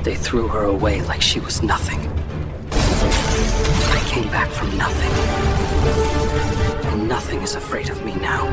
They threw her away like she was nothing. I came back from nothing. And nothing is afraid of me now.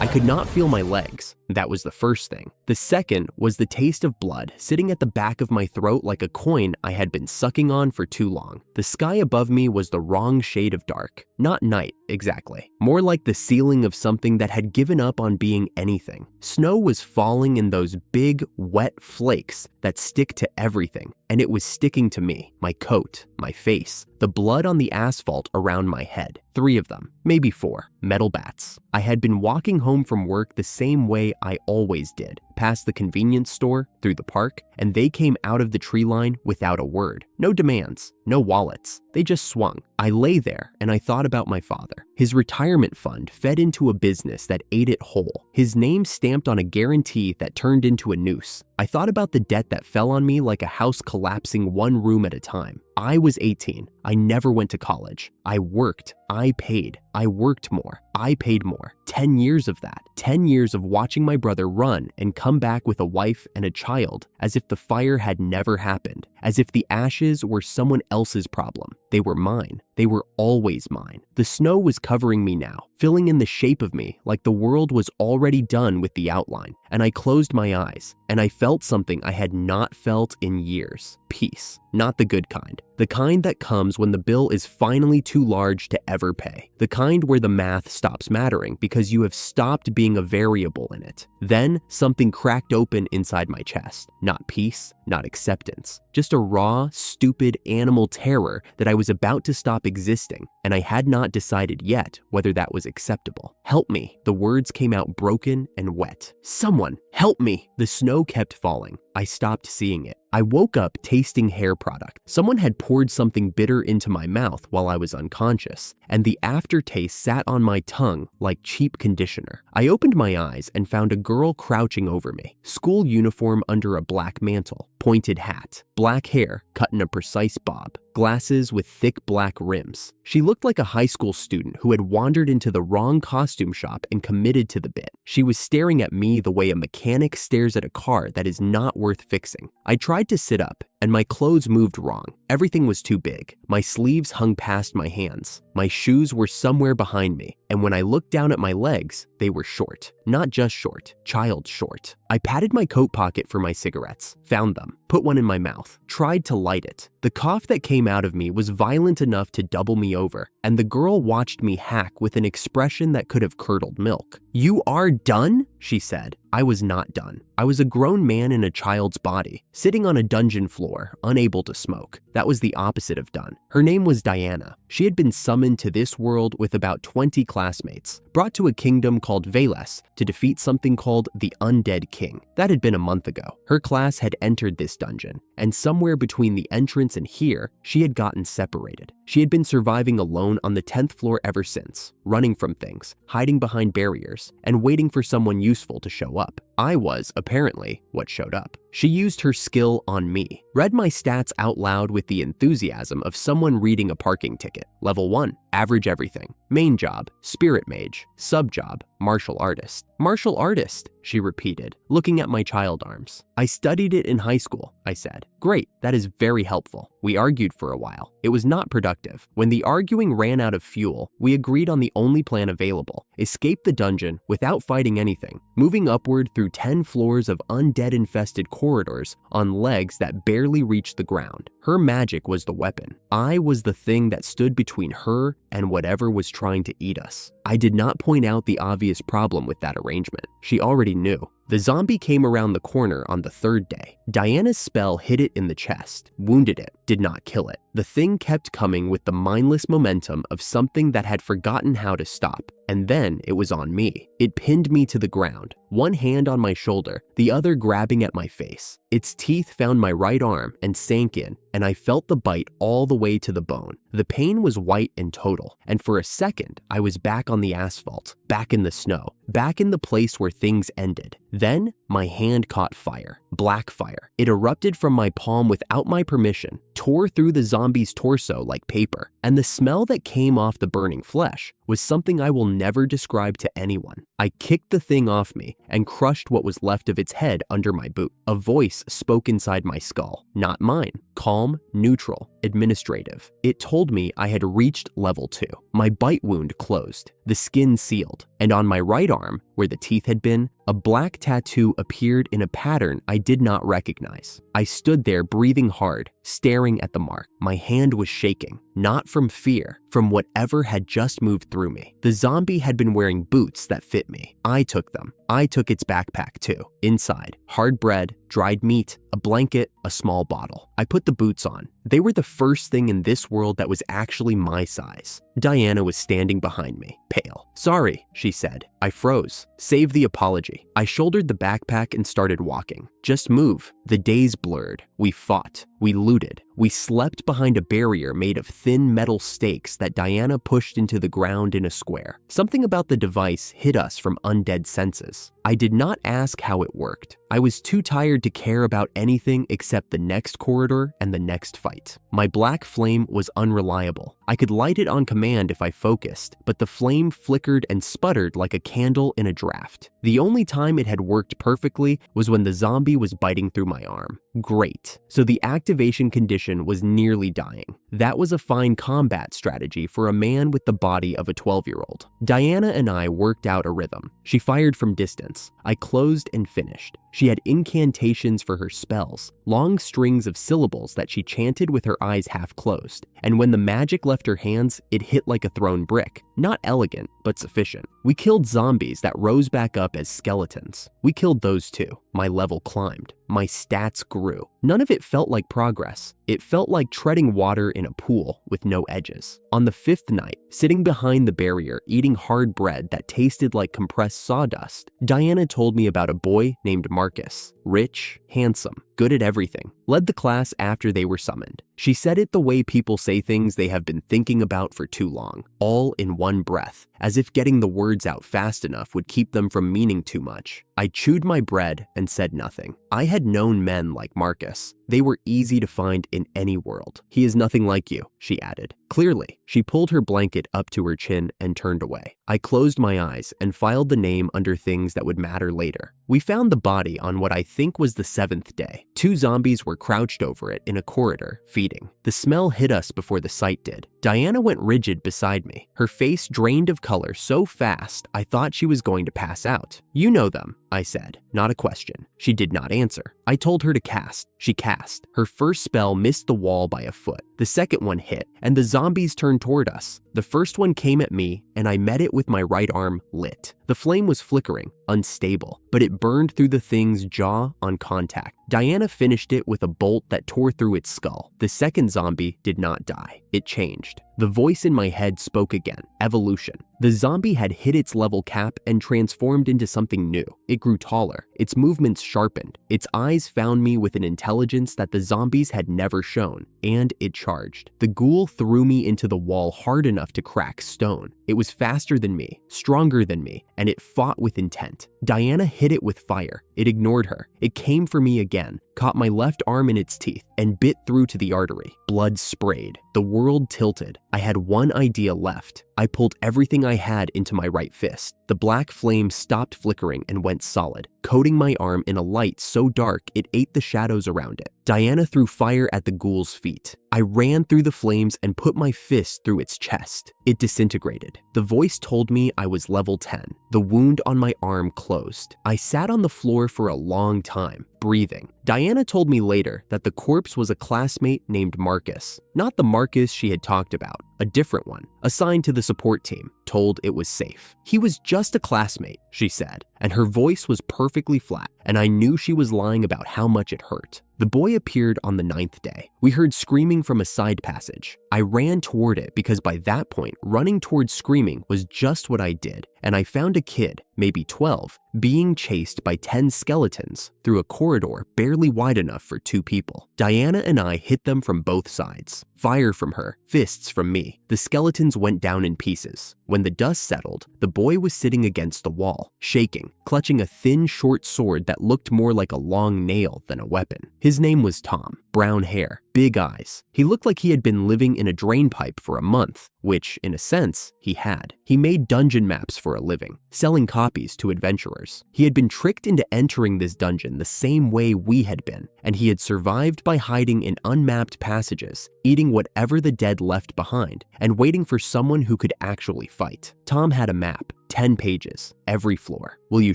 I could not feel my legs. That was the first thing. The second was the taste of blood sitting at the back of my throat like a coin I had been sucking on for too long. The sky above me was the wrong shade of dark. Not night, exactly. More like the ceiling of something that had given up on being anything. Snow was falling in those big, wet flakes that stick to everything, and it was sticking to me, my coat, my face, the blood on the asphalt around my head. 3 of them, maybe 4, metal bats. I had been walking home from work the same way I always did, past the convenience store, through the park, and they came out of the tree line without a word. No demands, no wallets. They just swung. I lay there and I thought about my father. His retirement fund fed into a business that ate it whole. His name stamped on a guarantee that turned into a noose. I thought about the debt that fell on me like a house collapsing one room at a time. I was 18. I never went to college. I worked. I paid. I worked more. I paid more. 10 years of that. 10 years of watching my brother run and come back with a wife and a child as if the fire had never happened, as if the ashes were someone else's problem. They were mine. They were always mine. The snow was covering me now, filling in the shape of me like the world was already done with the outline, and I closed my eyes, and I felt something I had not felt in years. Peace. Not the good kind. The kind that comes when the bill is finally too large to ever pay. The kind where the math stops mattering because you have stopped being a variable in it. Then something cracked open inside my chest. Not peace, not acceptance. Just a raw, stupid animal terror that I was about to stop existing, and I had not decided yet whether that was acceptable. Help me. The words came out broken and wet. Someone, help me. The snow kept falling. I stopped seeing it. I woke up tasting hair product. Someone had poured something bitter into my mouth while I was unconscious, and the aftertaste sat on my tongue like cheap conditioner. I opened my eyes and found a girl crouching over me. School uniform under a black mantle, pointed hat, black hair cut in a precise bob, glasses with thick black rims. She looked like a high school student who had wandered into the wrong costume shop and committed to the bit. She was staring at me the way a mechanic stares at a car that is not worth fixing. I tried to sit up, and my clothes moved wrong. Everything was too big. My sleeves hung past my hands. My shoes were somewhere behind me, and when I looked down at my legs, they were short. Not just short, child short. I patted my coat pocket for my cigarettes, found them, put one in my mouth, tried to light it. The cough that came out of me was violent enough to double me over, and the girl watched me hack with an expression that could have curdled milk. "You are done?" she said. I was not done. I was a grown man in a child's body, sitting on a dungeon floor, unable to smoke. That was the opposite of done. Her name was Diana. She had been summoned to this world with about 20 classmates, brought to a kingdom called Veles to defeat something called the Undead King. That had been a month ago. Her class had entered this dungeon, and somewhere between the entrance and here, she had gotten separated. She had been surviving alone on the 10th floor ever since, running from things, hiding behind barriers, and waiting for someone useful to show up. I was, apparently, what showed up. She used her skill on me, read my stats out loud with the enthusiasm of someone reading a parking ticket. Level 1, average everything. Main job, spirit mage. Sub job, martial artist. Martial artist, she repeated, looking at my child arms. I studied it in high school, I said. Great, that is very helpful. We argued for a while. It was not productive. When the arguing ran out of fuel, we agreed on the only plan available. Escape the dungeon without fighting anything, moving upward through 10 floors of undead-infested corridors on legs that barely reached the ground. Her magic was the weapon. I was the thing that stood between her and whatever was trying to eat us. I did not point out the obvious problem with that arrangement. She already knew. The zombie came around the corner on the 3rd day. Diana's spell hit it in the chest, wounded it, did not kill it. The thing kept coming with the mindless momentum of something that had forgotten how to stop. And then it was on me. It pinned me to the ground, one hand on my shoulder, the other grabbing at my face. Its teeth found my right arm and sank in, and I felt the bite all the way to the bone. The pain was white and total, and for a second, I was back on the asphalt, back in the snow, back in the place where things ended. Then, my hand caught fire. black fire. It erupted from my palm without my permission, tore through the zombie's torso like paper, and the smell that came off the burning flesh was something I will never describe to anyone. I kicked the thing off me and crushed what was left of its head under my boot. A voice spoke inside my skull, not mine. Calm, neutral, administrative. It told me I had reached level 2. My bite wound closed, the skin sealed, and on my right arm, where the teeth had been, a black tattoo appeared in a pattern I did not recognize. I stood there breathing hard, staring at the mark. My hand was shaking, not from fear, from whatever had just moved through me. The zombie had been wearing boots that fit me. I took them. I took its backpack too. Inside, hard bread, dried meat, a blanket, a small bottle. I put the boots on. They were the first thing in this world that was actually my size. Diana was standing behind me, pale. "Sorry," she said. I froze. Save the apology. I shouldered the backpack and started walking. "Just move." The days blurred. We fought. We looted. We slept behind a barrier made of thin metal stakes that Diana pushed into the ground in a square. Something about the device hid us from undead senses. I did not ask how it worked. I was too tired to care about anything except the next corridor and the next fight. My black flame was unreliable. I could light it on command if I focused, but the flame flickered and sputtered like a candle in a draft. The only time it had worked perfectly was when the zombie was biting through my arm. Great. So the activation condition was nearly dying. That was a fine combat strategy for a man with the body of a 12-year-old. Diana and I worked out a rhythm. She fired from distance. I closed and finished. She had incantations for her spells, long strings of syllables that she chanted with her eyes half closed. And when the magic left her hands, it hit like a thrown brick. Not elegant, but sufficient. We killed zombies that rose back up as skeletons. We killed those too. My level climbed. My stats grew. None of it felt like progress. It felt like treading water in a pool with no edges. On the 5th night, sitting behind the barrier eating hard bread that tasted like compressed sawdust, Diana told me about a boy named Marcus. Rich, handsome, good at everything. Led the class after they were summoned. She said it the way people say things they have been thinking about for too long, all in one breath, as if getting the words out fast enough would keep them from meaning too much. I chewed my bread and said nothing. I had known men like Marcus. They were easy to find in any world. "He is nothing like you," she added. Clearly, she pulled her blanket up to her chin and turned away. I closed my eyes and filed the name under things that would matter later. We found the body on what I think was the 7th day. 2 zombies were crouched over it in a corridor, feeding. The smell hit us before the sight did. Diana went rigid beside me. Her face drained of color so fast, I thought she was going to pass out. "You know them," I said, not a question. She did not answer. I told her to cast. She cast. Her first spell missed the wall by a foot. The second one hit, and the zombies turned toward us. The first one came at me, and I met it with my right arm lit. The flame was flickering, unstable, but it burned through the thing's jaw on contact. Diana finished it with a bolt that tore through its skull. The second zombie did not die. It changed. The voice in my head spoke again. Evolution. The zombie had hit its level cap and transformed into something new. It grew taller. Its movements sharpened. Its eyes found me with an intelligence that the zombies had never shown, and it charged. The ghoul threw me into the wall hard enough to crack stone. It was faster than me, stronger than me, and it fought with intent. Diana hit it with fire. It ignored her. It came for me again, caught my left arm in its teeth, and bit through to the artery. Blood sprayed. The world tilted. I had one idea left. I pulled everything I had into my right fist. The black flame stopped flickering and went solid, coating my arm in a light so dark it ate the shadows around it. Diana threw fire at the ghoul's feet. I ran through the flames and put my fist through its chest. It disintegrated. The voice told me I was level 10. The wound on my arm closed. I sat on the floor for a long time, breathing. Diana told me later that the corpse was a classmate named Marcus. Not the Marcus she had talked about, a different one, assigned to the support team, told it was safe. He was just a classmate, she said, and her voice was perfectly flat, and I knew she was lying about how much it hurt. The boy appeared on the 9th day. We heard screaming from a side passage. I ran toward it because by that point, running towards screaming was just what I did, and I found a kid, maybe 12, being chased by 10 skeletons through a corridor barely wide enough for 2 people. Diana and I hit them from both sides. Fire from her, fists from me. The skeletons went down in pieces. When the dust settled, the boy was sitting against the wall, shaking, clutching a thin, short sword that looked more like a long nail than a weapon. His name was Tom. Brown hair, big eyes. He looked like he had been living in a drain pipe for a month, which, in a sense, he had. He made dungeon maps for a living, selling copies to adventurers. He had been tricked into entering this dungeon the same way we had been, and he had survived by hiding in unmapped passages, eating whatever the dead left behind, and waiting for someone who could actually fight. Tom had a map. 10 pages, every floor. Will you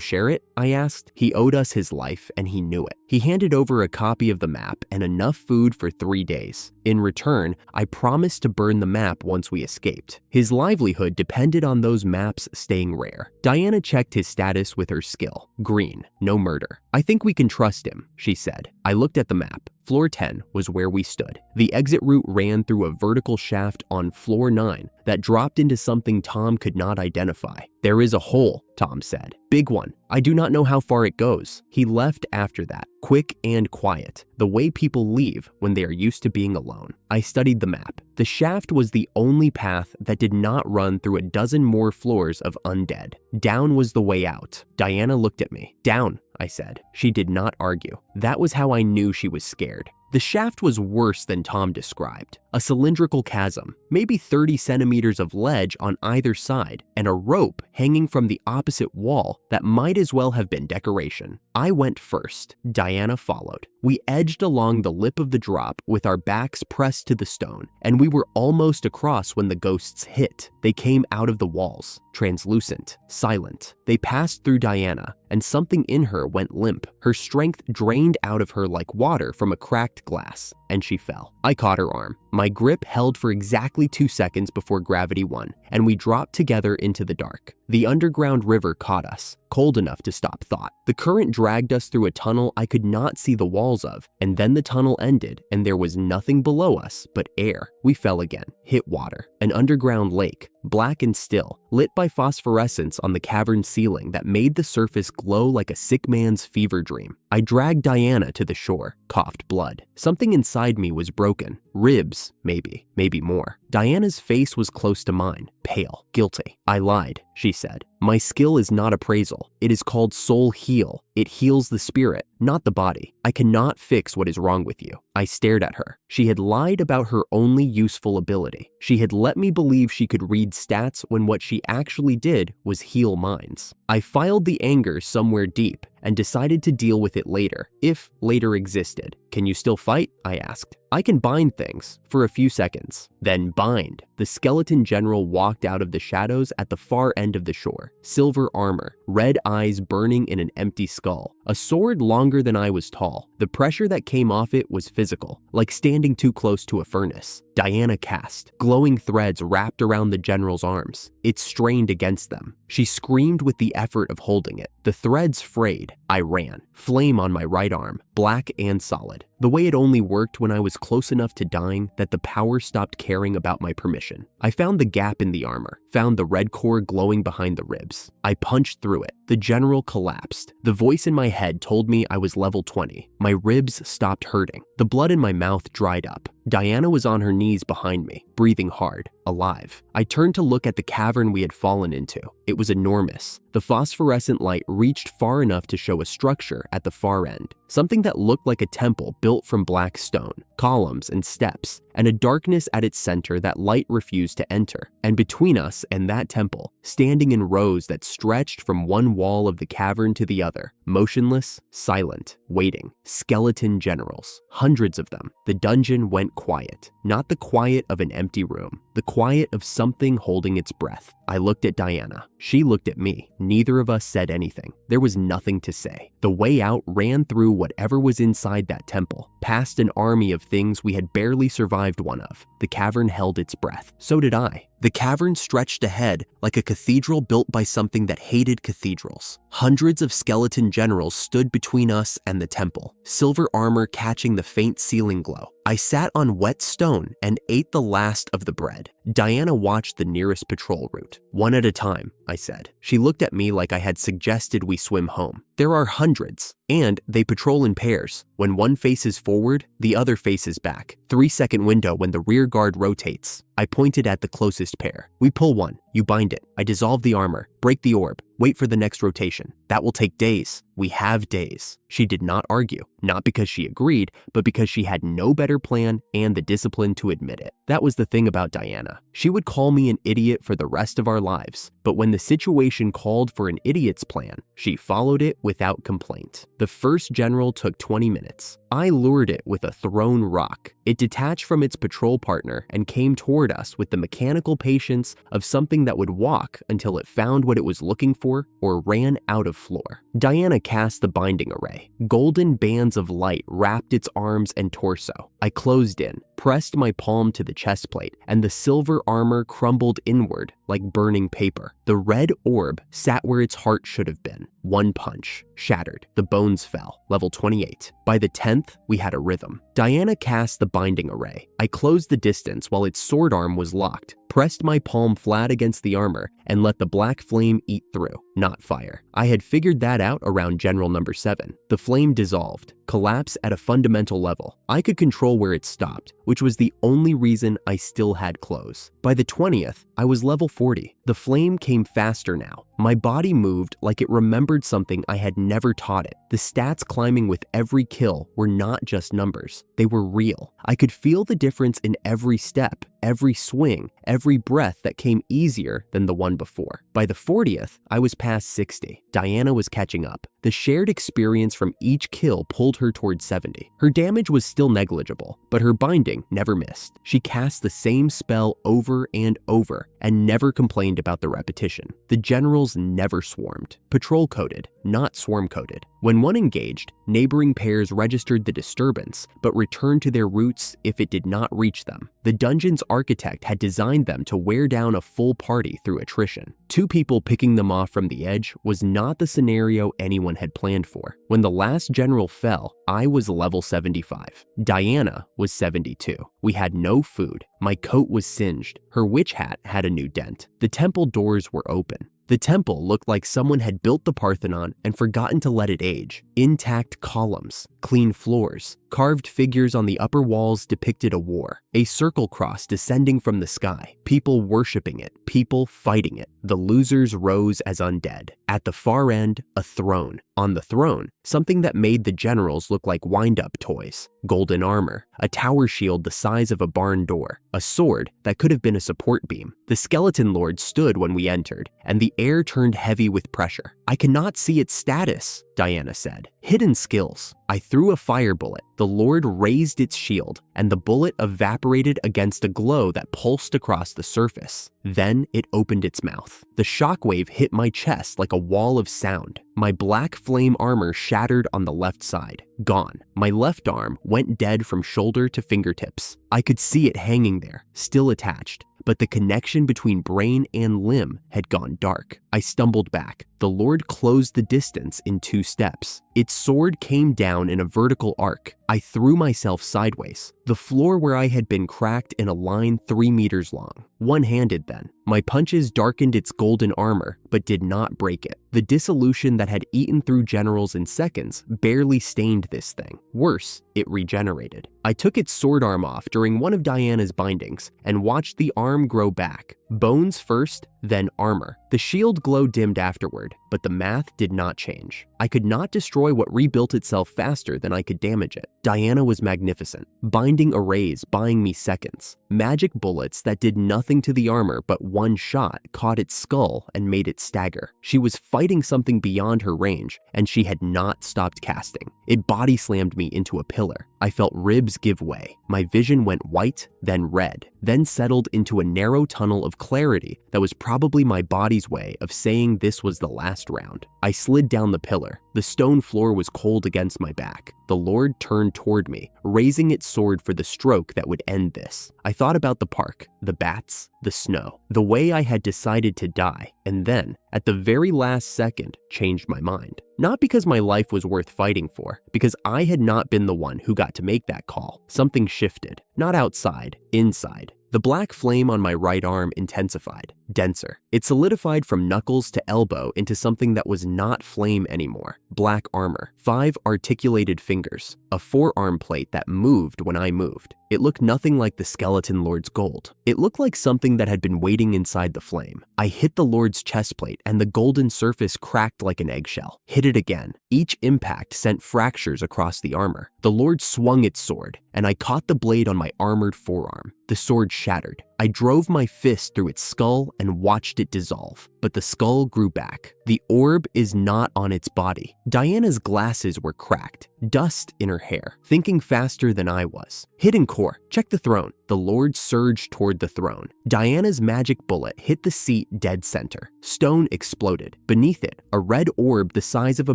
share it? I asked. He owed us his life, and he knew it. He handed over a copy of the map and enough food for 3 days. In return, I promised to burn the map once we escaped. His livelihood depended on those maps staying rare. Diana checked his status with her skill. Green, no murder. I think we can trust him, she said. I looked at the map. Floor 10 was where we stood. The exit route ran through a vertical shaft on floor 9 that dropped into something Tom could not identify. There is a hole, Tom said. Big one. I do not know how far it goes. He left after that, quick and quiet, the way people leave when they are used to being alone. I studied the map. The shaft was the only path that did not run through a dozen more floors of undead. Down was the way out. Diana looked at me. Down, I said. She did not argue. That was how I knew she was scared. The shaft was worse than Tom described. A cylindrical chasm, maybe 30 centimeters of ledge on either side, and a rope hanging from the opposite wall that might as well have been decoration. I went first. Diana followed. We edged along the lip of the drop with our backs pressed to the stone, and we were almost across when the ghosts hit. They came out of the walls, translucent, silent. They passed through Diana, and something in her went limp. Her strength drained out of her like water from a cracked glass, and she fell. I caught her arm. My grip held for exactly 2 seconds before gravity won, and we dropped together into the dark. The underground river caught us, cold enough to stop thought. The current dragged us through a tunnel I could not see the walls of, and then the tunnel ended, and there was nothing below us but air. We fell again, hit water, an underground lake, black and still, lit by phosphorescence on the cavern ceiling that made the surface glow like a sick man's fever dream. I dragged Diana to the shore, coughed blood. Something inside me was broken. Ribs, maybe more. Diana's face was close to mine, pale, guilty. I lied, she said. My skill is not appraisal. It is called soul heal. It heals the spirit, not the body. I cannot fix what is wrong with you. I stared at her. She had lied about her only useful ability. She had let me believe she could read stats when what she actually did was heal minds. I filed the anger somewhere deep and decided to deal with it later, if later existed. Can you still fight? I asked. I can bind things for a few seconds. Then bind. The skeleton general walked out of the shadows at the far end of the shore. Silver armor, red eyes burning in an empty skull, a sword longer than I was tall. The pressure that came off it was physical, like standing too close to a furnace. Diana cast. Glowing threads wrapped around the general's arms. It strained against them. She screamed with the effort of holding it. The threads frayed. I ran. Flame on my right arm, black and solid. The way it only worked when I was close enough to dying that the power stopped caring about my permission. I found the gap in the armor, found the red core glowing behind the ribs. I punched through it. The general collapsed. The voice in my head told me I was level 20. My ribs stopped hurting. The blood in my mouth dried up. Diana was on her knees behind me, breathing hard, alive. I turned to look at the cavern we had fallen into. It was enormous. The phosphorescent light reached far enough to show a structure at the far end, something that looked like a temple built from black stone, columns and steps, and a darkness at its center that light refused to enter. And between us and that temple, standing in rows that stretched from one wall of the cavern to the other, motionless, silent, waiting, skeleton generals, hundreds of them. The dungeon went quiet, not the quiet of an empty room, the quiet of something holding its breath. I looked at Diana. She looked at me. Neither of us said anything. There was nothing to say. The way out ran through whatever was inside that temple, past an army of things we had barely survived one of. The cavern held its breath. So did I. The cavern stretched ahead like a cathedral built by something that hated cathedrals. Hundreds of skeleton generals stood between us and the temple, silver armor catching the faint ceiling glow. I sat on wet stone and ate the last of the bread. Diana watched the nearest patrol route. One at a time, I said. She looked at me like I had suggested we swim home. There are hundreds, and they patrol in pairs. When one faces forward, the other faces back. 3-second window when the rear guard rotates. I pointed at the closest pair. We pull one. You bind it. I dissolve the armor, break the orb, wait for the next rotation. That will take days. We have days. She did not argue, not because she agreed, but because she had no better plan and the discipline to admit it. That was the thing about Diana. She would call me an idiot for the rest of our lives, but when the situation called for an idiot's plan, she followed it without complaint. The first general took 20 minutes. I lured it with a thrown rock. It detached from its patrol partner and came toward us with the mechanical patience of something that would walk until it found what it was looking for or ran out of floor. Diana cast the binding array. Golden bands of light wrapped its arms and torso. I closed in, pressed my palm to the chest plate, and the silver armor crumbled inward like burning paper. The red orb sat where its heart should have been. One punch, shattered. The bones fell. Level 28. By the 10th, we had a rhythm. Diana cast the binding array. I closed the distance while its sword arm was locked, pressed my palm flat against the armor, and let the black flame eat through, not fire. I had figured that out around General number 7. The flame dissolved, collapsed at a fundamental level. I could control where it stopped, which was the only reason I still had clothes. By the 20th, I was level 40. The flame came faster now. My body moved like it remembered something I had never taught it. The stats climbing with every kill were not just numbers. They were real. I could feel the difference in every step, every swing, every breath that came easier than the one before. By the 40th, I was past 60. Diana was catching up. The shared experience from each kill pulled her towards 70. Her damage was still negligible, but her binding never missed. She cast the same spell over and over and never complained about the repetition. The generals never swarmed. Patrol-coded, not swarm-coded. When one engaged, neighboring pairs registered the disturbance, but returned to their routes if it did not reach them. The dungeon's architect had designed them to wear down a full party through attrition. 2 people picking them off from the edge was not the scenario anyone had planned for. When the last general fell, I was level 75. Diana was 72. We had no food. My coat was singed. Her witch hat had a new dent. The temple doors were open. The temple looked like someone had built the Parthenon and forgotten to let it age. Intact columns, clean floors, carved figures on the upper walls depicted a war. A circle cross descending from the sky, people worshipping it, people fighting it. The losers rose as undead. At the far end, a throne. On the throne, something that made the generals look like wind-up toys. Golden armor, a tower shield the size of a barn door, a sword that could have been a support beam. The skeleton lord stood when we entered, and the air turned heavy with pressure. I cannot see its status, Diana said. Hidden skills. I threw a fire bullet. The lord raised its shield, and the bullet evaporated against a glow that pulsed across the surface. Then it opened its mouth. The shockwave hit my chest like a wall of sound. My black flame armor shattered on the left side. Gone. My left arm went dead from shoulder to fingertips. I could see it hanging there, still attached, but the connection between brain and limb had gone dark. I stumbled back. The lord closed the distance in 2 steps. Its sword came down in a vertical arc. I threw myself sideways. The floor where I had been cracked in a line 3 meters long. One-handed then. My punches darkened its golden armor, but did not break it. The dissolution that had eaten through generals in seconds barely stained this thing. Worse, it regenerated. I took its sword arm off during one of Diana's bindings and watched the arm grow back. Bones first, then armor. The shield glow dimmed afterward, but the math did not change. I could not destroy what rebuilt itself faster than I could damage it. Diana was magnificent. Binding arrays buying me seconds. Magic bullets that did nothing to the armor but one shot caught its skull and made it stagger. She was fighting something beyond her range, and she had not stopped casting. It body slammed me into a pillar. I felt ribs give way. My vision went white, then red, then settled into a narrow tunnel of clarity that was probably my body's way of saying this was the last round. I slid down the pillar. The stone floor was cold against my back. The Lord turned toward me, raising its sword for the stroke that would end this. I thought about the park, the bats, the snow, the way I had decided to die, and then, at the very last second, changed my mind. Not because my life was worth fighting for, because I had not been the one who got to make that call. Something shifted. Not outside, inside. The black flame on my right arm intensified. denser. It solidified from knuckles to elbow into something that was not flame anymore. Black armor, 5 articulated fingers, a forearm plate that moved when I moved. It looked nothing like the skeleton lord's gold. It looked like something that had been waiting inside the flame. I hit the lord's chest plate and the golden surface cracked like an eggshell. Hit it again. Each impact sent fractures across the armor. The lord swung its sword, and I caught the blade on my armored forearm. The sword shattered. I drove my fist through its skull and watched it dissolve, but the skull grew back. The orb is not on its body. Diana's glasses were cracked, dust in her hair, thinking faster than I was. Hidden core, check the throne. The lord surged toward the throne. Diana's magic bullet hit the seat dead center. Stone exploded. Beneath it, a red orb the size of a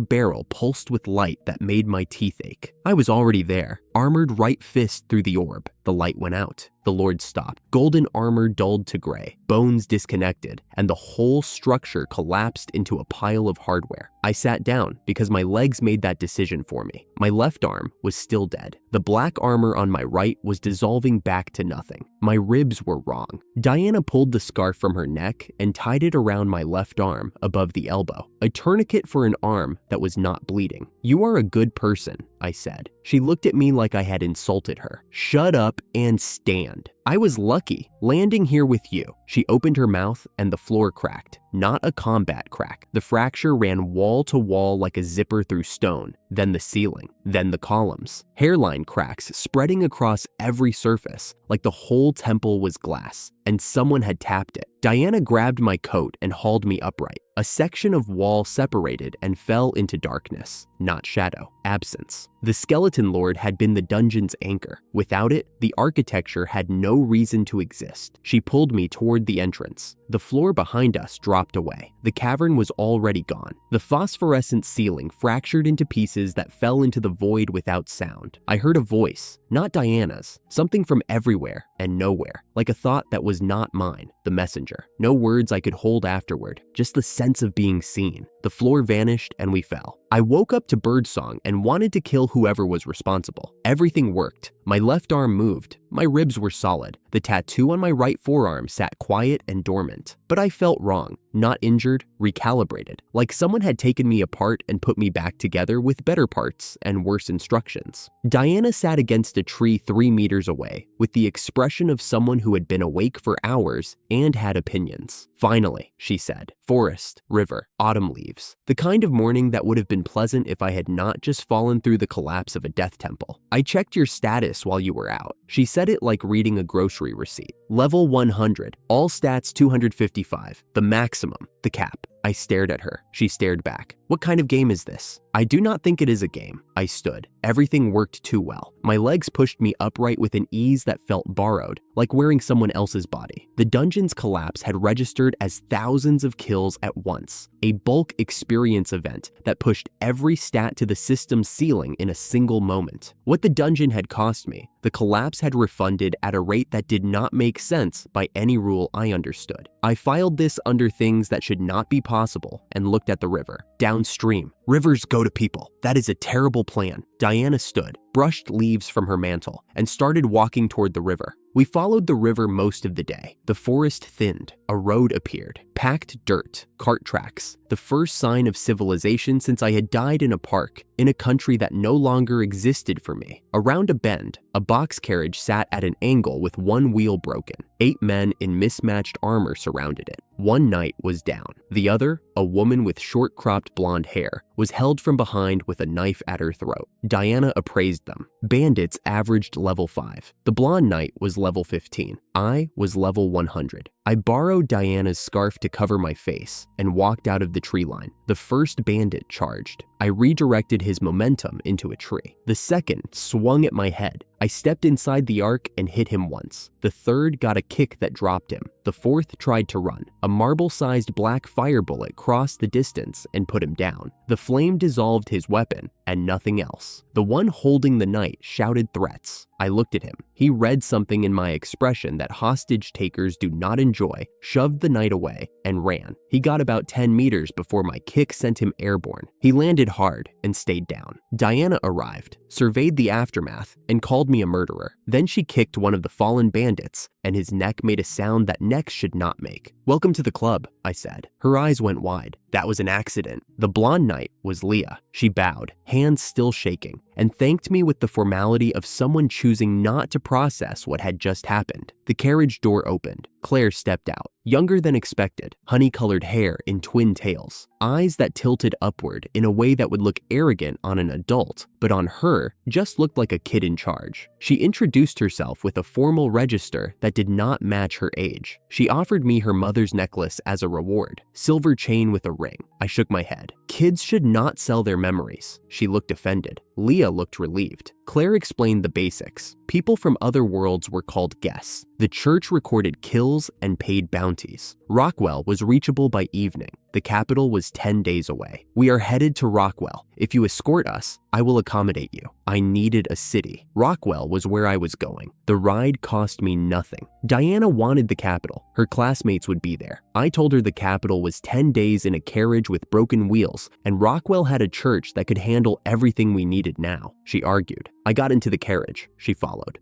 barrel pulsed with light that made my teeth ache. I was already there, armored right fist through the orb. The light went out. The lord stopped. Golden armor dulled to gray, bones disconnected, and the whole structure collapsed into a pile of hardware. I sat down because my legs made that decision for me. My left arm was still dead. The black armor on my right was dissolving back to nothing. My ribs were wrong. Diana pulled the scarf from her neck and tied it around my left arm above the elbow, a tourniquet for an arm that was not bleeding. "You are a good person," I said. She looked at me like I had insulted her. "Shut up and stand. I was lucky landing here with you." She opened her mouth and the floor cracked. Not a combat crack. The fracture ran wall to wall like a zipper through stone, then the ceiling, then the columns. Hairline cracks spreading across every surface, like the whole temple was glass, and someone had tapped it. Diana grabbed my coat and hauled me upright. A section of wall separated and fell into darkness, not shadow, absence. The skeleton lord had been the dungeon's anchor. Without it, the architecture had no reason to exist. She pulled me toward the entrance. The floor behind us dropped away. The cavern was already gone. The phosphorescent ceiling fractured into pieces that fell into the void without sound. I heard a voice, not Diana's, something from everywhere and nowhere, like a thought that was not mine, the messenger. No words I could hold afterward, just the sense of being seen. The floor vanished and we fell. I woke up to birdsong and wanted to kill whoever was responsible. Everything worked. My left arm moved. My ribs were solid. The tattoo on my right forearm sat quiet and dormant. But I felt wrong, not injured, recalibrated, like someone had taken me apart and put me back together with better parts and worse instructions. Diana sat against a tree 3 meters away, with the expression of someone who had been awake for hours and had opinions. "Finally," she said. "Forest, river, autumn leaves. The kind of morning that would have been pleasant if I had not just fallen through the collapse of a death temple. I checked your status while you were out." She said it like reading a grocery receipt. "Level 100, all stats 255, the maximum, the cap." I stared at her. She stared back. "What kind of game is this?" "I do not think it is a game." I stood. Everything worked too well. My legs pushed me upright with an ease that felt borrowed, like wearing someone else's body. The dungeon's collapse had registered as thousands of kills at once, a bulk experience event that pushed every stat to the system's ceiling in a single moment. What the dungeon had cost me, the collapse had refunded at a rate that did not make sense by any rule I understood. I filed this under things that should not be possible and looked at the river. Downstream. Rivers go to people. That is a terrible plan. Diana stood, brushed leaves from her mantle, and started walking toward the river. We followed the river most of the day. The forest thinned. A road appeared. Packed dirt, cart tracks, the first sign of civilization since I had died in a park, in a country that no longer existed for me. Around a bend, a box carriage sat at an angle with one wheel broken. 8 men in mismatched armor surrounded it. One knight was down. The other, a woman with short-cropped blonde hair, was held from behind with a knife at her throat. Diana appraised them. Bandits averaged level 5. The blonde knight was level 15. I was level 100. I borrowed Diana's scarf to cover my face and walked out of the tree line. The first bandit charged. I redirected his momentum into a tree. The second swung at my head. I stepped inside the arc and hit him once. The third got a kick that dropped him. The fourth tried to run. A marble-sized black fire bullet crossed the distance and put him down. The flame dissolved his weapon and nothing else. The one holding the knight shouted threats. I looked at him. He read something in my expression that hostage takers do not enjoy, shoved the knight away, and ran. He got about 10 meters before my kick sent him airborne. He landed hard and stayed down. Diana arrived, surveyed the aftermath, and called me a murderer. Then she kicked one of the fallen bandits, and his neck made a sound that necks should not make. "Welcome to the club," I said. Her eyes went wide. That was an accident. The blonde knight was Leah. She bowed, hands still shaking, and thanked me with the formality of someone choosing not to process what had just happened. The carriage door opened. Claire stepped out, younger than expected, honey-colored hair in twin tails, eyes that tilted upward in a way that would look arrogant on an adult, but on her just looked like a kid in charge. She introduced herself with a formal register that did not match her age. She offered me her mother's necklace as a reward, silver chain with a ring. I shook my head. Kids should not sell their memories. She looked offended. Leah looked relieved. Claire explained the basics. People from other worlds were called guests. The church recorded kills and paid bounties. Rockwell was reachable by evening. The capital was 10 days away. "We are headed to Rockwell. If you escort us, I will accommodate you." I needed a city. Rockwell was where I was going. The ride cost me nothing. Diana wanted the capital. Her classmates would be there. I told her the capital was 10 days in a carriage with broken wheels, and Rockwell had a church that could handle everything we needed now. She argued. I got into the carriage. She followed.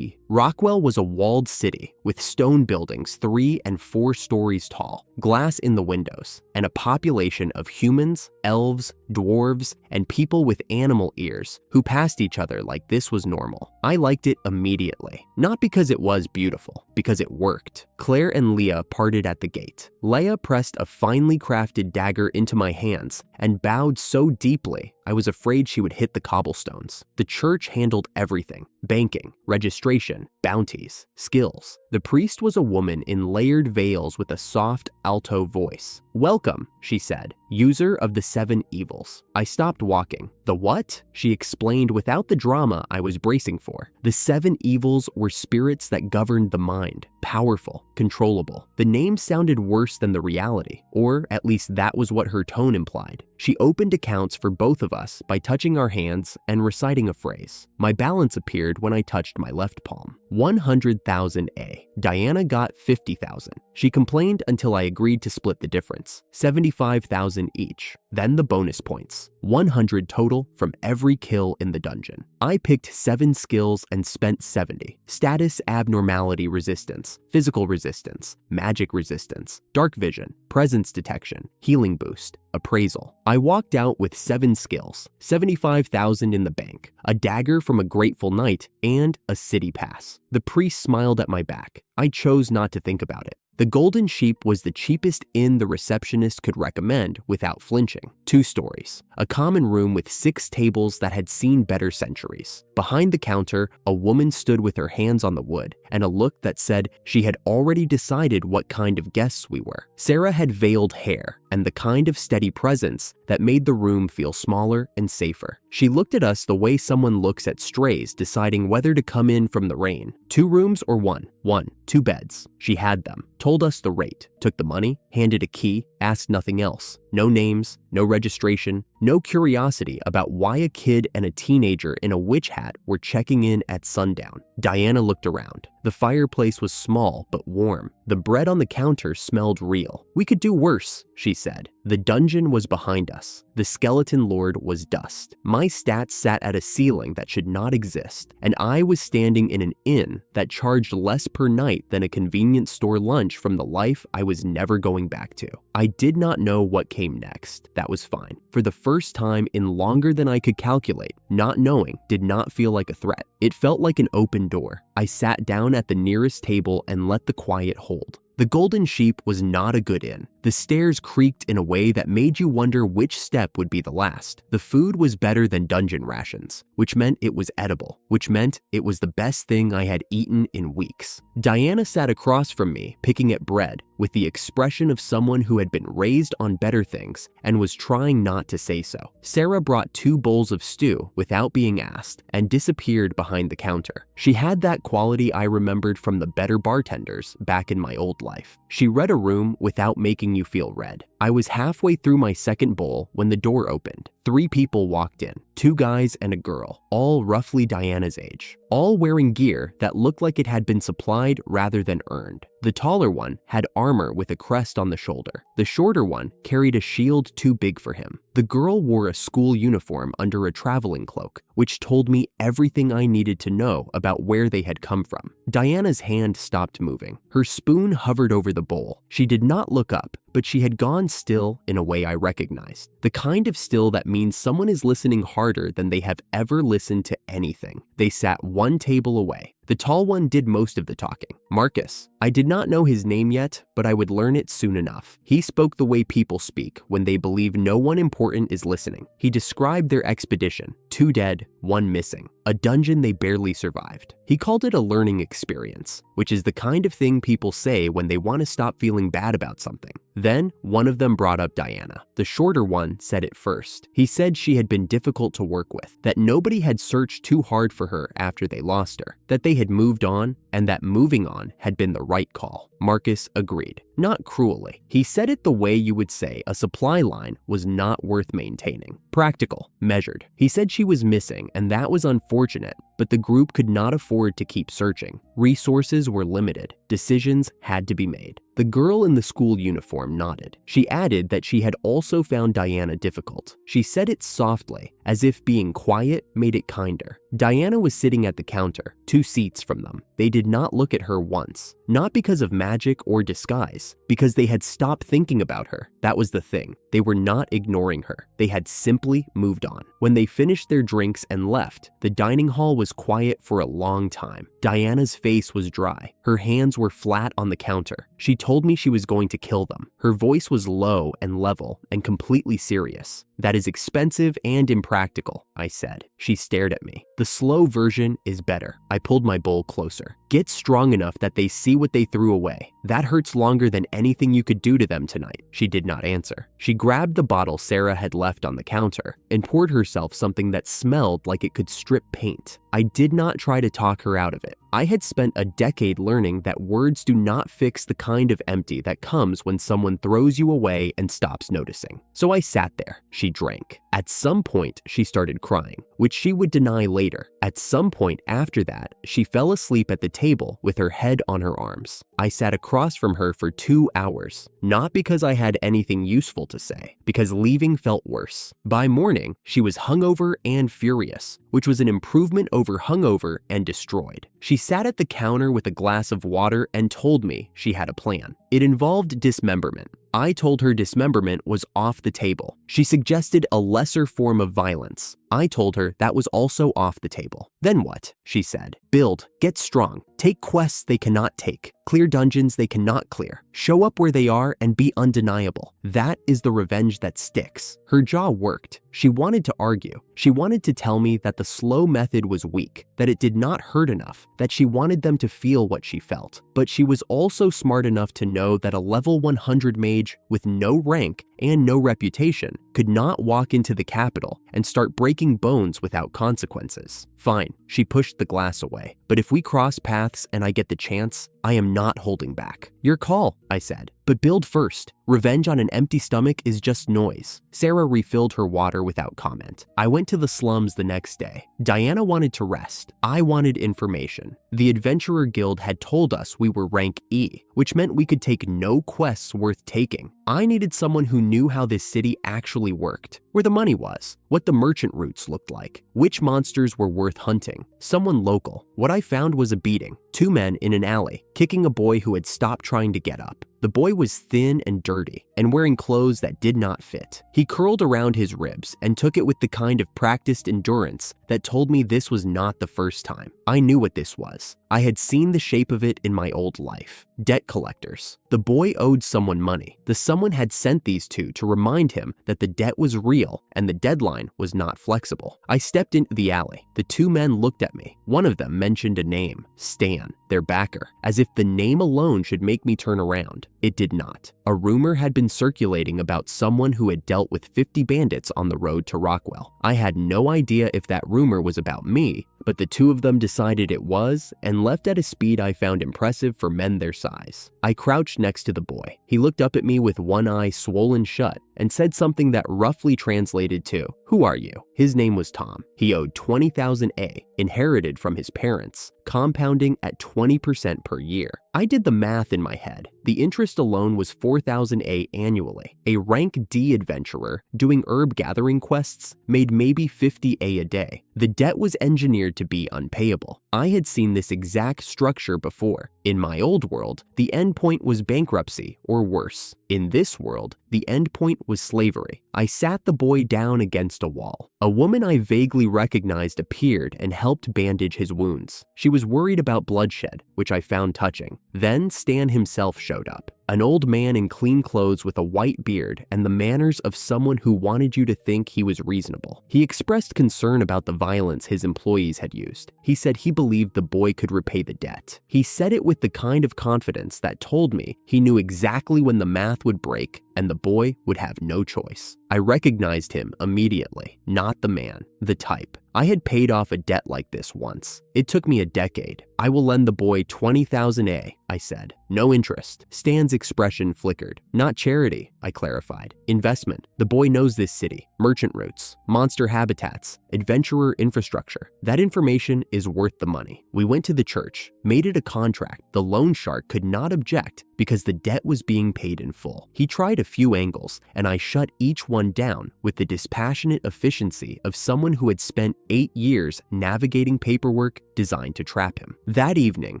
Rockwell was a walled city with stone buildings 3 and 4 stories tall, glass in the windows, and a population of humans, elves, dwarves, and people with animal ears who passed each other like this was normal. I liked it immediately. Not because it was beautiful, because it worked. Claire and Leah parted at the gate. Leah pressed a finely crafted dagger into my hands and bowed so deeply I was afraid she would hit the cobblestones. The church handled everything: banking, registration, bounties, skills. The priest was a woman in layered veils with a soft, alto voice. "Welcome," she said, "user of the 7 evils." I stopped walking. "The what?" she explained without the drama I was bracing for. The 7 evils were spirits that governed the mind, powerful, controllable. The name sounded worse than the reality, or at least that was what her tone implied. She opened accounts for both of us by touching our hands and reciting a phrase. My balance appeared when I touched my left palm. 100,000 A. Diana got 50,000. She complained until I agreed to split the difference. 75,000 each. Then the bonus points. 100 total from every kill in the dungeon. I picked 7 skills and spent 70. Status: abnormality resistance, physical resistance, magic resistance, dark vision, presence detection, healing boost, appraisal. I walked out with 7 skills, 75,000 in the bank, a dagger from a grateful knight, and a city pass. The priest smiled at my back. I chose not to think about it. The Golden Sheep was the cheapest inn the receptionist could recommend without flinching. 2 stories. A common room with 6 tables that had seen better centuries. Behind the counter, a woman stood with her hands on the wood and a look that said she had already decided what kind of guests we were. Sarah had veiled hair and the kind of steady presence that made the room feel smaller and safer. She looked at us the way someone looks at strays deciding whether to come in from the rain. 2 rooms or 1? 1. 2 beds. She had them. Told us the rate, took the money, handed a key, asked nothing else. No names, no registration, no curiosity about why a kid and a teenager in a witch hat were checking in at sundown. Diana looked around. The fireplace was small but warm. The bread on the counter smelled real. "We could do worse," she said. The dungeon was behind us. The skeleton lord was dust. My stats sat at a ceiling that should not exist, and I was standing in an inn that charged less per night than a convenience store lunch from the life I was never going back to. I did not know what came next. That was fine. For the first time in longer than I could calculate, not knowing did not feel like a threat. It felt like an open door. I sat down at the nearest table and let the quiet hold. The Golden Sheep was not a good inn. The stairs creaked in a way that made you wonder which step would be the last. The food was better than dungeon rations, which meant it was edible, which meant it was the best thing I had eaten in weeks. Diana sat across from me, picking at bread, with the expression of someone who had been raised on better things and was trying not to say so. Sarah brought 2 bowls of stew without being asked and disappeared behind the counter. She had that quality I remembered from the better bartenders back in my old life. She read a room without making you feel read. I was halfway through my second bowl when the door opened. 3 people walked in, 2 guys and a girl, all roughly Diana's age, all wearing gear that looked like it had been supplied rather than earned. The taller one had armor with a crest on the shoulder. The shorter one carried a shield too big for him. The girl wore a school uniform under a traveling cloak, which told me everything I needed to know about where they had come from. Diana's hand stopped moving. Her spoon hovered over the bowl. She did not look up, but she had gone still in a way I recognized. The kind of still that means someone is listening harder than they have ever listened to anything. They sat 1 table away. The tall one did most of the talking. Marcus. I did not know his name yet, but I would learn it soon enough. He spoke the way people speak when they believe no one important is listening. He described their expedition, 2 dead, 1 missing, a dungeon they barely survived. He called it a learning experience, which is the kind of thing people say when they want to stop feeling bad about something. Then, one of them brought up Diana. The shorter one said it first. He said she had been difficult to work with, that nobody had searched too hard for her after they lost her, that they had moved on, and that moving on had been the right call. Marcus agreed. Not cruelly. He said it the way you would say a supply line was not worth maintaining. Practical, measured. He said she was missing, and that was unfortunate, but the group could not afford to keep searching. Resources were limited. Decisions had to be made. The girl in the school uniform nodded. She added that she had also found Diana difficult. She said it softly, as if being quiet made it kinder. Diana was sitting at the counter, 2 seats from them. They did not look at her once. Not because of magic or disguise, because they had stopped thinking about her. That was the thing. They were not ignoring her. They had simply moved on. When they finished their drinks and left, the dining hall was quiet for a long time. Diana's face was dry. Her hands were flat on the counter. She told me she was going to kill them. Her voice was low and level and completely serious. That is expensive and impractical, I said. She stared at me. The slow version is better. I pulled my bowl closer. Get strong enough that they see what they threw away. That hurts longer than anything you could do to them tonight. She did not answer. She grabbed the bottle Sarah had left on the counter and poured herself something that smelled like it could strip paint. I did not try to talk her out of it. I had spent a decade learning that words do not fix the kind of empty that comes when someone throws you away and stops noticing. So I sat there. She drank. At some point, she started crying, which she would deny later. At some point after that, she fell asleep at the table with her head on her arms. I sat across from her for 2 hours, not because I had anything useful to say, because leaving felt worse. By morning, she was hungover and furious, which was an improvement over hungover and destroyed. She sat at the counter with a glass of water and told me she had a plan. It involved dismemberment. I told her dismemberment was off the table. She suggested a lesser form of violence. I told her that was also off the table. Then what? She said. Build, get strong, take quests they cannot take, clear dungeons they cannot clear, show up where they are and be undeniable. That is the revenge that sticks. Her jaw worked. She wanted to argue. She wanted to tell me that the slow method was weak, that it did not hurt enough, that she wanted them to feel what she felt. But she was also smart enough to know that a level 100 mage with no rank and no reputation could not walk into the capital and start breaking bones without consequences. Fine, she pushed the glass away. But if we cross paths and I get the chance, I am not holding back. Your call, I said. But build first. Revenge on an empty stomach is just noise. Sarah refilled her water without comment. I went to the slums the next day. Diana wanted to rest. I wanted information. The Adventurer Guild had told us we were rank E, which meant we could take no quests worth taking. I needed someone who knew how this city actually worked, where the money was, what the merchant routes looked like, which monsters were worth hunting. Someone local. What I found was a beating. 2 men in an alley, kicking a boy who had stopped trying to get up. The boy was thin and dirty, and wearing clothes that did not fit. He curled around his ribs and took it with the kind of practiced endurance that told me this was not the first time. I knew what this was. I had seen the shape of it in my old life. Debt collectors. The boy owed someone money. The someone had sent these 2 to remind him that the debt was real and the deadline was not flexible. I stepped into the alley. The 2 men looked at me. One of them mentioned a name, Stan, their backer, as if the name alone should make me turn around. It did not. A rumor had been circulating about someone who had dealt with 50 bandits on the road to Rockwell. I had no idea if that rumor was about me, but the two of them decided it was and left at a speed I found impressive for men their size. I crouched next to the boy. He looked up at me with one eye swollen shut and said something that roughly translated to, "Who are you?" His name was Tom. He owed 20,000 A, inherited from his parents, compounding at 20% per year. I did the math in my head. The interest alone was 4,000 A annually. A rank D adventurer doing herb gathering quests made maybe 50 A day. The debt was engineered to be unpayable. I had seen this exact structure before. In my old world, the endpoint was bankruptcy or worse. In this world, the endpoint was slavery. I sat the boy down against a wall. A woman I vaguely recognized appeared and helped bandage his wounds. She was worried about bloodshed, which I found touching. Then Stan himself showed up. An old man in clean clothes with a white beard and the manners of someone who wanted you to think he was reasonable. He expressed concern about the violence his employees had used. He said he believed the boy could repay the debt. He said it with the kind of confidence that told me he knew exactly when the math would break and the boy would have no choice. I recognized him immediately, not the man, the type. I had paid off a debt like this once. It took me a decade. I will lend the boy 20,000 A, I said. No interest. Stan's expression flickered. Not charity, I clarified. Investment. The boy knows this city, merchant routes, monster habitats, adventurer infrastructure. That information is worth the money. We went to the church, made it a contract. The loan shark could not object because the debt was being paid in full. He tried a few angles, and I shut each one down with the dispassionate efficiency of someone who had spent 8 years navigating paperwork designed to trap him. That evening,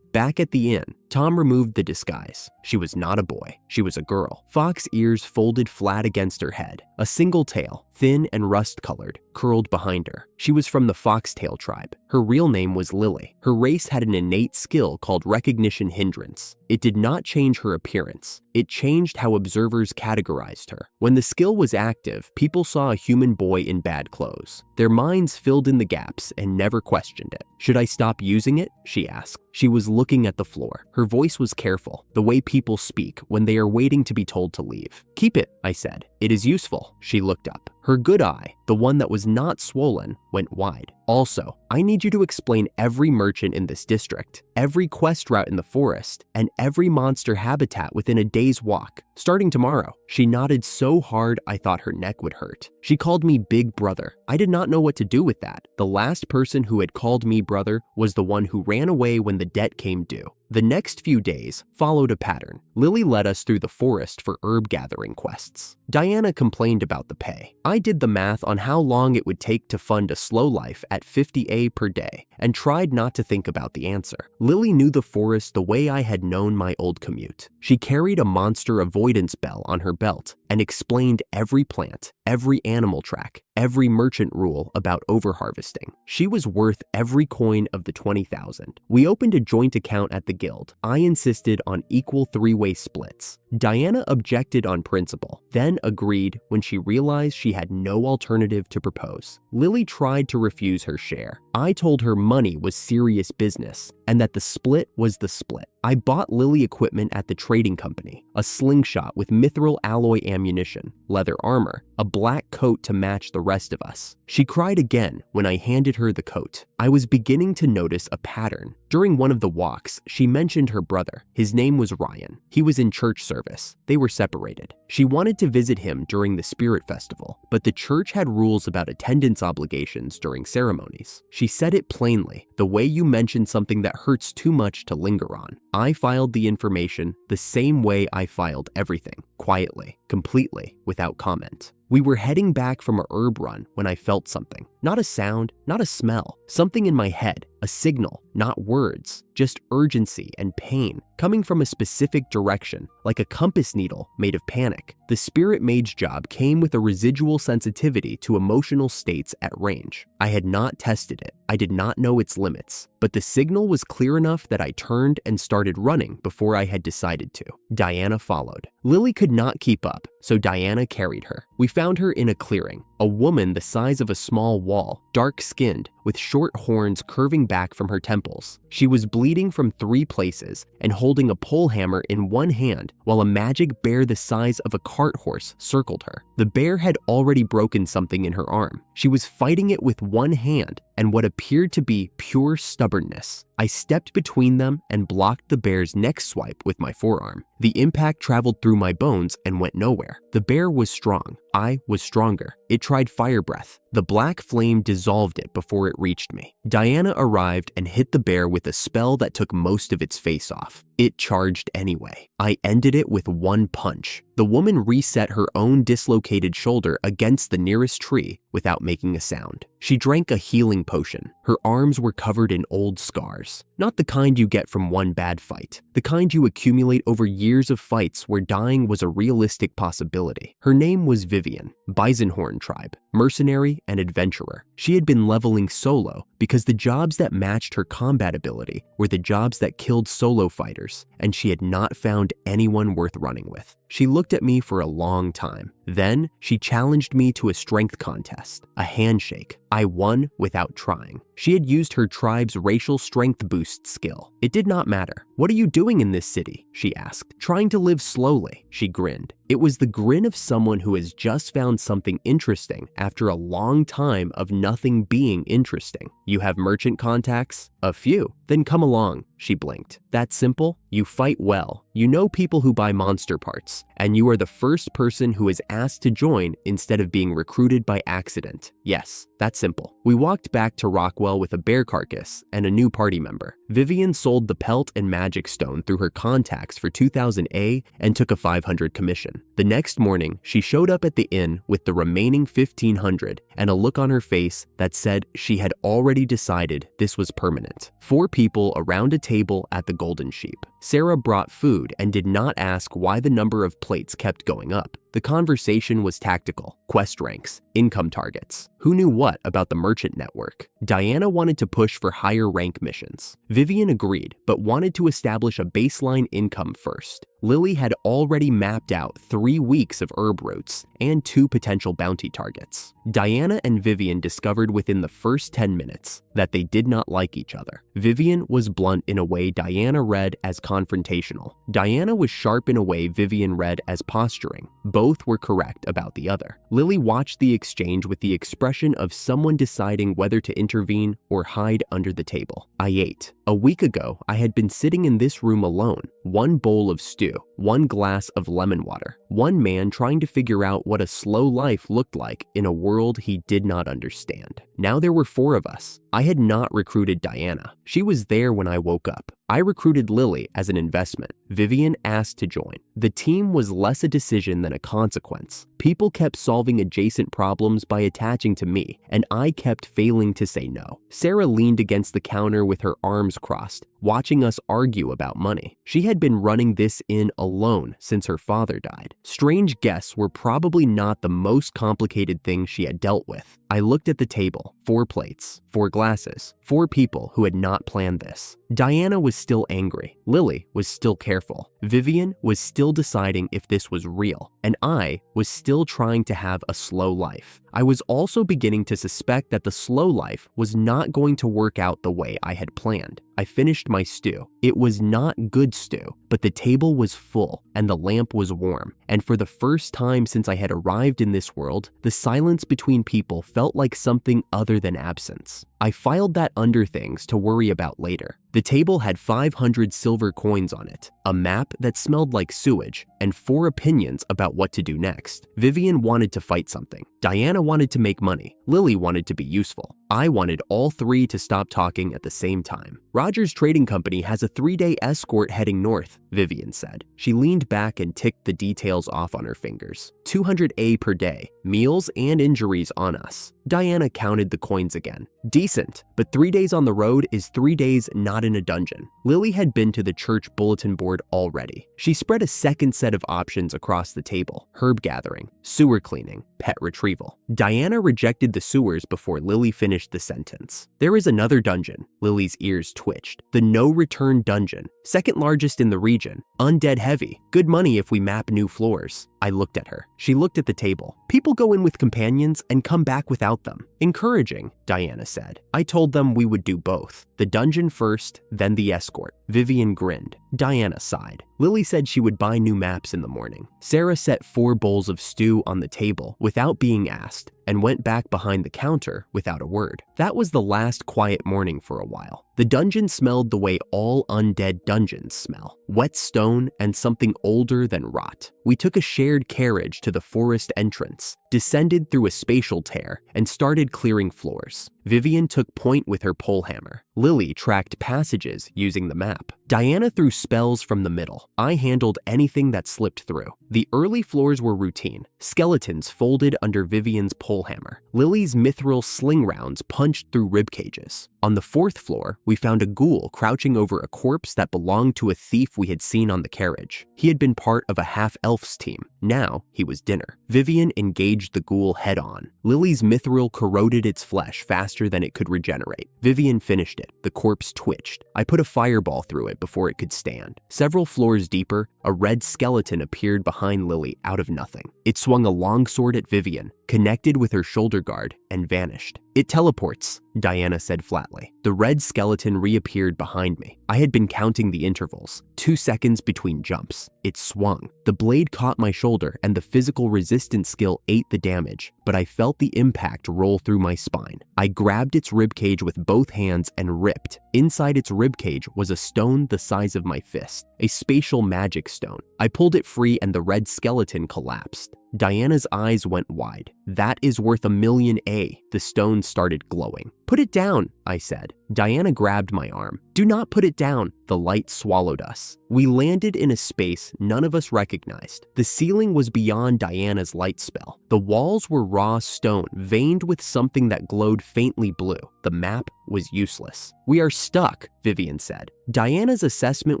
back at the inn, Tom removed the disguise. She was not a boy. She was a girl. Fox ears folded flat against her head. A single tail, thin and rust-colored, curled behind her. She was from the foxtail tribe. Her real name was Lily. Her race had an innate skill called recognition hindrance. It did not change her appearance. It changed how observers categorized her. When the skill was active, people saw a human boy in bad clothes. Their minds filled in the gaps and never questioned it. Should I stop using it? She asked. She was looking at the floor. Her voice was careful, the way people speak when they are waiting to be told to leave. Keep it, I said. It is useful. She looked up. Her good eye, the one that was not swollen, went wide. Also, I need you to explain every merchant in this district, every quest route in the forest, and every monster habitat within a day's walk, starting tomorrow. She nodded so hard I thought her neck would hurt. She called me Big Brother. I did not know what to do with that. The last person who had called me brother was the one who ran away when the debt came due. The next few days followed a pattern. Lily led us through the forest for herb gathering quests. Diana complained about the pay. I did the math on how long it would take to fund a slow life at 50 A per day and tried not to think about the answer. Lily knew the forest the way I had known my old commute. She carried a monster avoidance bell on her belt and explained every plant, every animal track, every merchant rule about overharvesting. She was worth every coin of the 20,000. We opened a joint account at the guild. I insisted on equal three-way splits. Diana objected on principle, then agreed when she realized she had no alternative to propose. Lily tried to refuse her share. I told her money was serious business and that the split was the split. I bought Lily equipment at the trading company, a slingshot with mithril alloy ammunition, leather armor, a black coat to match the rest of us. She cried again when I handed her the coat. I was beginning to notice a pattern. During one of the walks, she mentioned her brother. His name was Ryan. He was in church service. They were separated. She wanted to visit him during the Spirit Festival, but the church had rules about attendance obligations during ceremonies. She said it plainly, the way you mention something that hurts too much to linger on. I filed the information the same way I filed everything, quietly, completely, without comment. We were heading back from a herb run when I felt something. Not a sound, not a smell, something in my head, a signal, not words, just urgency and pain coming from a specific direction, like a compass needle made of panic. The spirit mage job came with a residual sensitivity to emotional states at range. I had not tested it. I did not know its limits, but the signal was clear enough that I turned and started running before I had decided to. Diana followed. Lily could not keep up, so Diana carried her. We found her in a clearing, a woman the size of a small wall, dark-skinned, with short horns curving back from her temples. She was bleeding from 3 places and holding a pole hammer in one hand while a magic bear the size of a cart horse circled her. The bear had already broken something in her arm. She was fighting it with one hand, and what appeared to be pure stubbornness. I stepped between them and blocked the bear's next swipe with my forearm. The impact traveled through my bones and went nowhere. The bear was strong. I was stronger. It tried fire breath. The black flame dissolved it before it reached me. Diana arrived and hit the bear with a spell that took most of its face off. It charged anyway. I ended it with one punch. The woman reset her own dislocated shoulder against the nearest tree without making a sound. She drank a healing potion. Her arms were covered in old scars. Not the kind you get from one bad fight. The kind you accumulate over years of fights where dying was a realistic possibility. Her name was Vivian, Bisonhorn tribe, mercenary and adventurer. She had been leveling solo because the jobs that matched her combat ability were the jobs that killed solo fighters, and she had not found anyone worth running with. She looked at me for a long time. Then she challenged me to a strength contest, a handshake. I won without trying. She had used her tribe's racial strength boost skill. It did not matter. "What are you doing in this city?" she asked. "Trying to live slowly," she grinned. It was the grin of someone who has just found something interesting after a long time of nothing being interesting. "You have merchant contacts?" "A few." "Then come along," she blinked. "That simple? You fight well. You know people who buy monster parts, and you are the first person who is asked to join instead of being recruited by accident. Yes, that's simple." We walked back to Rockwell with a bear carcass and a new party member. Vivian sold the pelt and magic stone through her contacts for 2,000 A and took a 500 commission. The next morning, she showed up at the inn with the remaining 1,500 and a look on her face that said she had already decided this was permanent. 4 people around a table at the Golden Sheep. Sarah brought food and did not ask why the number of plates kept going up. The conversation was tactical, quest ranks, income targets. Who knew what about the merchant network? Diana wanted to push for higher rank missions. Vivian agreed, but wanted to establish a baseline income first. Lily had already mapped out 3 weeks of herb routes and 2 potential bounty targets. Diana and Vivian discovered within the first 10 minutes that they did not like each other. Vivian was blunt in a way Diana read as confrontational. Diana was sharp in a way Vivian read as posturing. Both were correct about the other. Lily watched the exchange with the expression of someone deciding whether to intervene or hide under the table. I ate. A week ago, I had been sitting in this room alone, 1 bowl of stew, 1 glass of lemon water, 1 man trying to figure out what a slow life looked like in a world he did not understand. Now there were 4 of us. I had not recruited Diana. She was there when I woke up. I recruited Lily as an investment. Vivian asked to join. The team was less a decision than a consequence. People kept solving adjacent problems by attaching to me, and I kept failing to say no. Sarah leaned against the counter with her arms crossed, watching us argue about money. She had been running this inn alone since her father died. Strange guests were probably not the most complicated thing she had dealt with. I looked at the table. 4 plates, 4 glasses, 4 people who had not planned this. Diana was still angry. Lily was still careful. Vivian was still deciding if this was real, and I was still trying to have a slow life. I was also beginning to suspect that the slow life was not going to work out the way I had planned. I finished my stew. It was not good stew, but the table was full and the lamp was warm, and for the first time since I had arrived in this world, the silence between people felt like something other than absence. I filed that under things to worry about later. The table had 500 silver coins on it, a map that smelled like sewage, and 4 opinions about what to do next. Vivian wanted to fight something. Diana wanted to make money. Lily wanted to be useful. I wanted all 3 to stop talking at the same time. "Rogers Trading Company has a 3-day escort heading north," Vivian said. She leaned back and ticked the details off on her fingers. 200 A per day, meals and injuries on us. Diana counted the coins again. "Decent, but 3 days on the road is 3 days not in a dungeon." Lily had been to the church bulletin board already. She spread a second set of options across the table: herb gathering, sewer cleaning, pet retrieval. Diana rejected the sewers before Lily finished the sentence. "There is another dungeon." Lily's ears twitched. "The no-return dungeon, second largest in the region. Undead heavy. Good money if we map new floors." I looked at her. She looked at the table. "People go in with companions and come back without them." "Encouraging," Diana said. I told them we would do both. The dungeon first, then the escort. Vivian grinned. Diana sighed. Lily said she would buy new maps in the morning. Sarah set 4 bowls of stew on the table without being asked. and went back behind the counter without a word. That was the last quiet morning for a while. The dungeon smelled the way all undead dungeons smell: wet stone and something older than rot. We took a shared carriage to the forest entrance, descended through a spatial tear, and started clearing floors. Vivian took point with her polehammer. Lily tracked passages using the map. Diana threw spells from the middle. I handled anything that slipped through. The early floors were routine: skeletons folded under Vivian's polehammer. Lily's mithril sling rounds punched through rib cages. On the 4th floor, we found a ghoul crouching over a corpse that belonged to a thief we had seen on the carriage. He had been part of a half-elf's team. Now he was dinner. Vivian engaged the ghoul head-on. Lily's mithril corroded its flesh faster than it could regenerate. Vivian finished it. The corpse twitched. I put a fireball through it before it could stand. Several floors deeper, a red skeleton appeared behind Lily out of nothing. It swung a longsword at Vivian, connected with her shoulder guard, and vanished. "It teleports," Diana said flatly. The red skeleton reappeared behind me. I had been counting the intervals: 2 seconds between jumps. It swung. The blade caught my shoulder and the physical resistance skill ate the damage, but I felt the impact roll through my spine. I grabbed its ribcage with both hands and ripped. Inside its ribcage was a stone the size of my fist, a spatial magic stone. I pulled it free and the red skeleton collapsed. Diana's eyes went wide. "That is worth $1,000,000 A." The stone started glowing. "Put it down," I said. Diana grabbed my arm. "Do not put it down." The light swallowed us. We landed in a space none of us recognized. The ceiling was beyond Diana's light spell. The walls were raw stone, veined with something that glowed faintly blue. The map was useless. "We are stuck," Vivian said. Diana's assessment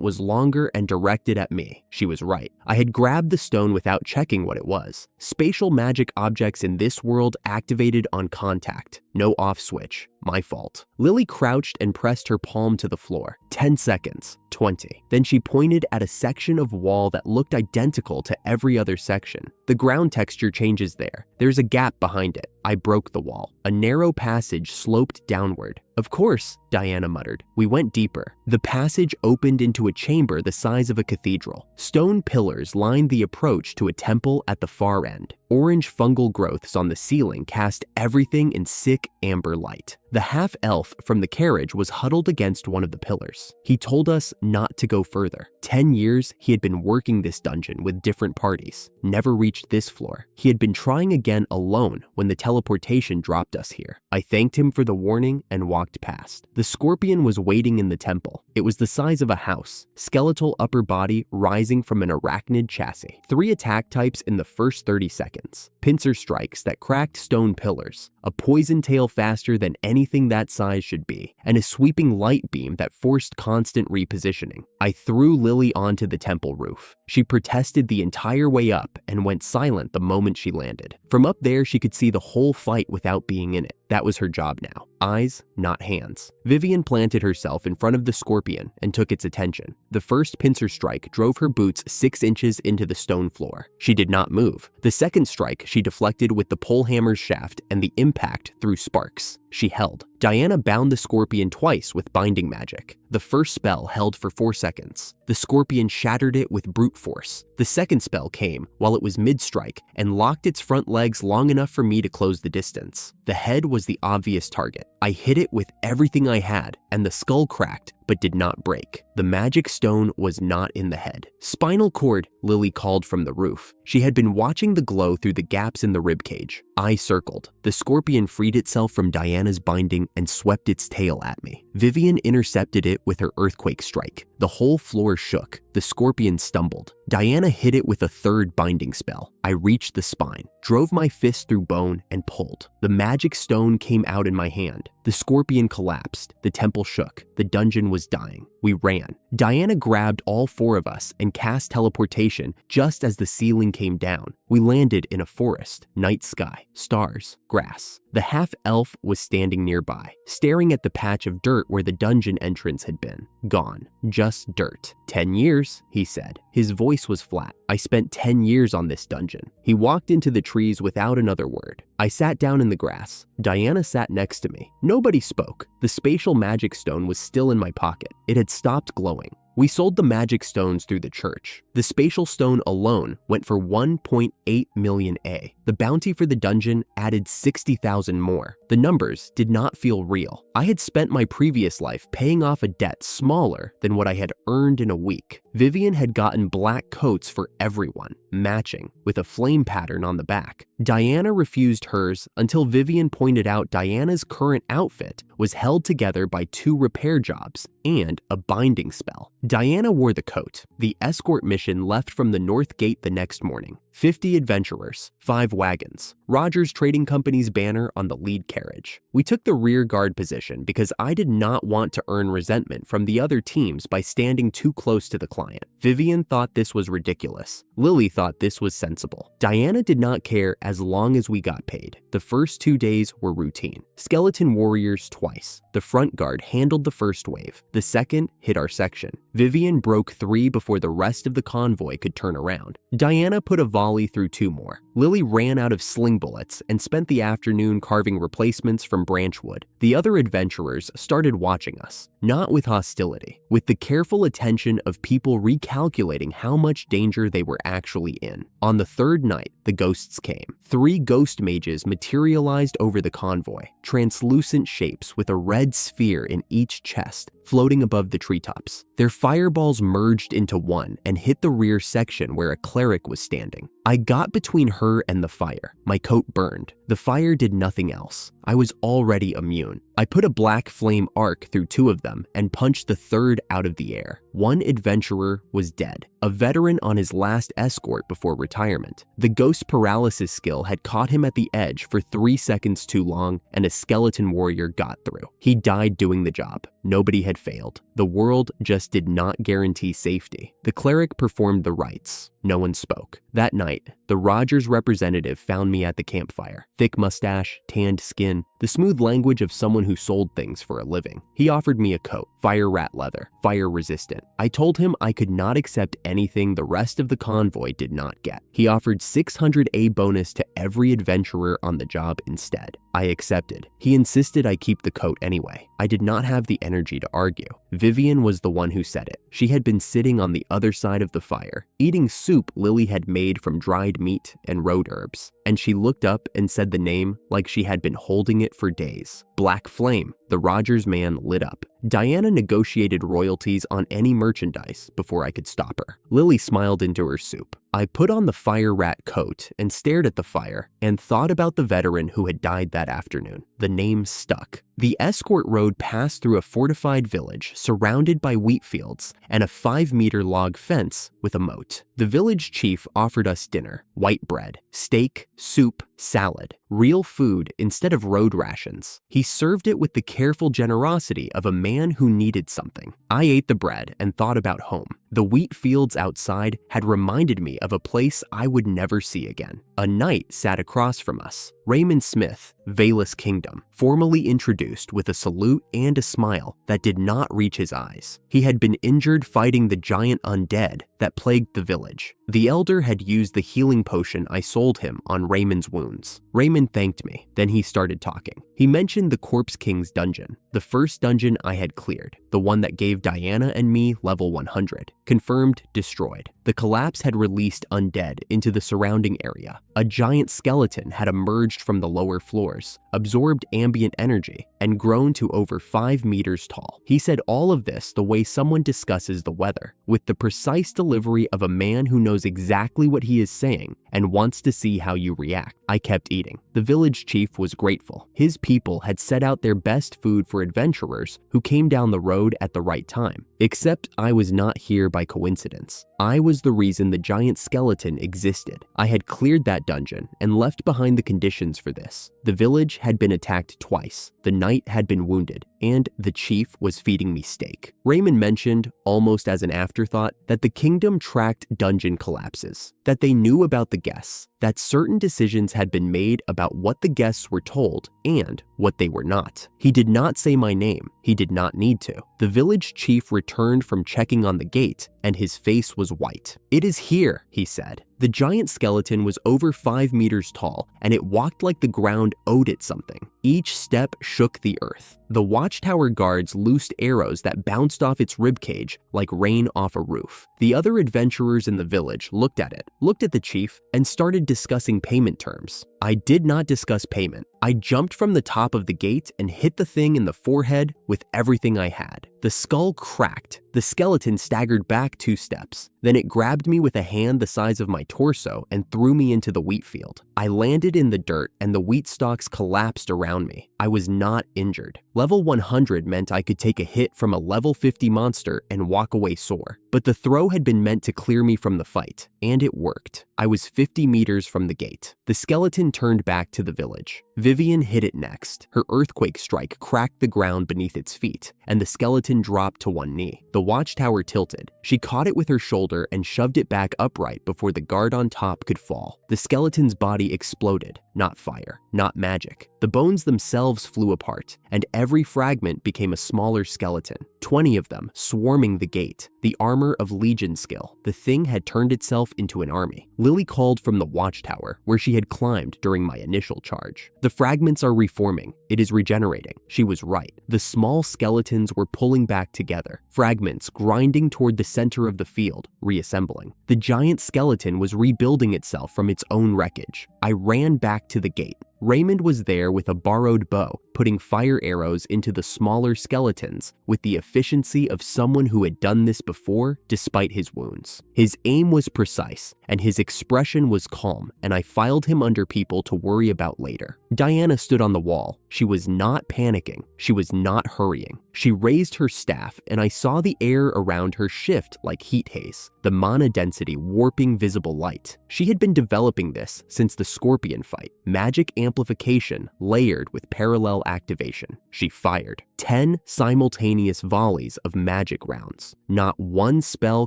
was longer and directed at me. She was right. I had grabbed the stone without checking what it was. Spatial magic objects in this world activated on contact. No off switch. My fault. Lily crouched and pressed her palm to the floor. 10 seconds. 20. Then she pointed at a section of wall that looked identical to every other section. "The ground texture changes there. There's a gap behind it." I broke the wall. A narrow passage sloped downward. "Of course," Diana muttered. We went deeper. The passage opened into a chamber the size of a cathedral. Stone pillars lined the approach to a temple at the far end. Orange fungal growths on the ceiling cast everything in sick amber light. The half-elf from the carriage was huddled against one of the pillars. He told us not to go further. 10 years he had been working this dungeon with different parties. Never reached this floor. He had been trying again alone when the teleportation dropped us here. I thanked him for the warning and walked past. The scorpion was waiting in the temple. It was the size of a house. Skeletal upper body rising from an arachnid chassis. 3 attack types in the first 30 seconds. Pincer strikes that cracked stone pillars. A poison tail faster than anything that size should be, and a sweeping light beam that forced constant repositioning. I threw Lily onto the temple roof. She protested the entire way up and went silent the moment she landed. From up there, she could see the whole fight without being in it. That was her job now. Eyes, not hands. Vivian planted herself in front of the scorpion and took its attention. The first pincer strike drove her boots 6 inches into the stone floor. She did not move. The second strike she deflected with the polehammer's shaft, and the impact threw sparks. She held. Diana bound the scorpion twice with binding magic. The first spell held for 4 seconds. The scorpion shattered it with brute force. The second spell came while it was mid-strike and locked its front legs long enough for me to close the distance. The head was the obvious target. I hit it with everything I had, and the skull cracked but did not break. The magic stone was not in the head. "Spinal cord," Lily called from the roof. She had been watching the glow through the gaps in the ribcage. I circled. The scorpion freed itself from Diana's binding and swept its tail at me. Vivian intercepted it with her earthquake strike. The whole floor shook. The scorpion stumbled. Diana hit it with a third binding spell. I reached the spine, drove my fist through bone, and pulled. The magic stone came out in my hand. The scorpion collapsed. The temple shook. The dungeon was dying. We ran. Diana grabbed all 4 of us and cast teleportation just as the ceiling came down. We landed in a forest, night sky, stars, grass. The half-elf was standing nearby, staring at the patch of dirt where the dungeon entrance had been. Gone. Just dirt. 10 years, he said. His voice was flat. I spent 10 years on this dungeon. He walked into the trees without another word. I sat down in the grass. Diana sat next to me. Nobody spoke. The spatial magic stone was still in my pocket. It had stopped glowing. We sold the magic stones through the church. The spatial stone alone went for 1.8 million A. The bounty for the dungeon added 60,000 more. The numbers did not feel real. I had spent my previous life paying off a debt smaller than what I had earned in a week. Vivian had gotten black coats for everyone, matching, with a flame pattern on the back. Diana refused hers until Vivian pointed out Diana's current outfit was held together by 2 repair jobs and a binding spell. Diana wore the coat. The escort mission left from the north gate the next morning. 50 adventurers, 5 wagons, Rogers Trading Company's banner on the lead carriage. We took the rear guard position because I did not want to earn resentment from the other teams by standing too close to the client. Vivian thought this was ridiculous. Lily thought this was sensible. Diana did not care as long as we got paid. The first 2 days were routine. Skeleton warriors twice. The front guard handled the first wave. The second hit our section. Vivian broke 3 before the rest of the convoy could turn around. Diana put a volley through 2 more. Lily ran out of sling bullets and spent the afternoon carving replacements from branchwood. The other adventurers started watching us, not with hostility, with the careful attention of people recalculating how much danger they were actually in. On the 3rd night, the ghosts came. 3 ghost mages materialized over the convoy, translucent shapes with a red sphere in each chest, floating above the treetops. Their fireballs merged into one and hit the rear section where a cleric was standing. I got between her and the fire. My coat burned. The fire did nothing else. I was already immune. I put a black flame arc through 2 of them and punched the 3rd out of the air. 1 adventurer was dead, a veteran on his last escort before retirement. The ghost paralysis skill had caught him at the edge for 3 seconds too long, and a skeleton warrior got through. He died doing the job. Nobody had failed. The world just did not guarantee safety. The cleric performed the rites. No one spoke. That night, the Rogers representative found me at the campfire. Thick mustache, tanned skin, the smooth language of someone who sold things for a living. He offered me a coat, fire rat leather, fire resistant. I told him I could not accept anything the rest of the convoy did not get. He offered 600 A bonus to every adventurer on the job instead. I accepted. He insisted I keep the coat anyway. I did not have the energy to argue. Vivian was the one who said it. She had been sitting on the other side of the fire, eating soup Lily had made from dried meat and road herbs, and she looked up and said the name like she had been holding it for days. Black Flame. The Rogers man lit up. Diana negotiated royalties on any merchandise before I could stop her. Lily smiled into her soup. I put on the fire rat coat and stared at the fire and thought about the veteran who had died that afternoon. The name stuck. The escort road passed through a fortified village surrounded by wheat fields and a 5-meter log fence with a moat. The village chief offered us dinner: white bread, steak, soup, salad, real food instead of road rations. He served it with the careful generosity of a man who needed something. I ate the bread and thought about home. The wheat fields outside had reminded me of a place I would never see again. A knight sat across from us. Raymond Smith, Valus Kingdom, formally introduced with a salute and a smile that did not reach his eyes. He had been injured fighting the giant undead that plagued the village. The elder had used the healing potion I sold him on Raymond's wounds. Raymond thanked me. Then he started talking. He mentioned the Corpse King's dungeon, the first dungeon I had cleared, the one that gave Diana and me level 100. Confirmed destroyed. The collapse had released undead into the surrounding area. A giant skeleton had emerged from the lower floors, absorbed ambient energy, and grown to over 5 meters tall. He said all of this the way someone discusses the weather, with the precise delivery of a man who knows exactly what he is saying and wants to see how you react. I kept eating. The village chief was grateful. His people had set out their best food for adventurers who came down the road at the right time. Except I was not here by coincidence. I was the reason the giant skeleton existed. I had cleared that dungeon and left behind the conditions for this. The village had been attacked twice. The knight had been wounded, and the chief was feeding me steak. Raymond mentioned, almost as an afterthought, that the kingdom tracked dungeon collapses, that they knew about the guests, that certain decisions had been made about what the guests were told and what they were not. He did not say my name. He did not need to. The The village chief returned from checking on the gate, and his face was white. "It is here," he said. The giant skeleton was over 5 meters tall, and it walked like the ground owed it something. Each step shook the earth. The watchtower guards loosed arrows that bounced off its ribcage like rain off a roof. The other adventurers in the village looked at it, looked at the chief, and started discussing payment terms. I did not discuss payment. I jumped from the top of the gate and hit the thing in the forehead with everything I had. The skull cracked. The skeleton staggered back 2 steps. Then it grabbed me with a hand the size of my torso and threw me into the wheat field. I landed in the dirt and the wheat stalks collapsed around me. I was not injured. Level 100 meant I could take a hit from a level 50 monster and walk away sore. But the throw had been meant to clear me from the fight, and it worked. I was 50 meters from the gate. The skeleton turned back to the village. Vivian hit it next. Her earthquake strike cracked the ground beneath its feet, and the skeleton dropped to one knee. The watchtower tilted. She caught it with her shoulder and shoved it back upright before the guard on top could fall. The skeleton's body exploded, not fire, not magic. The bones themselves flew apart, and every fragment became a smaller skeleton. 20 of them swarming the gate. The armor of Legion skill. The thing had turned itself into an army. Lily called from the watchtower, where she had climbed during my initial charge. The fragments are reforming. It is regenerating. She was right. The small skeletons were pulling back together, fragments grinding toward the center of the field, reassembling. The giant skeleton was rebuilding itself from its own wreckage. I ran back to the gate. Raymond was there with a borrowed bow, putting fire arrows into the smaller skeletons with the efficiency of someone who had done this before despite his wounds. His aim was precise, and his expression was calm, and I filed him under people to worry about later. Diana stood on the wall. She was not panicking. She was not hurrying. She raised her staff, and I saw the air around her shift like heat haze, the mana density warping visible light. She had been developing this since the Scorpion fight, magic amplification layered with parallel activation. She fired 10 simultaneous volleys of magic rounds. Not one spell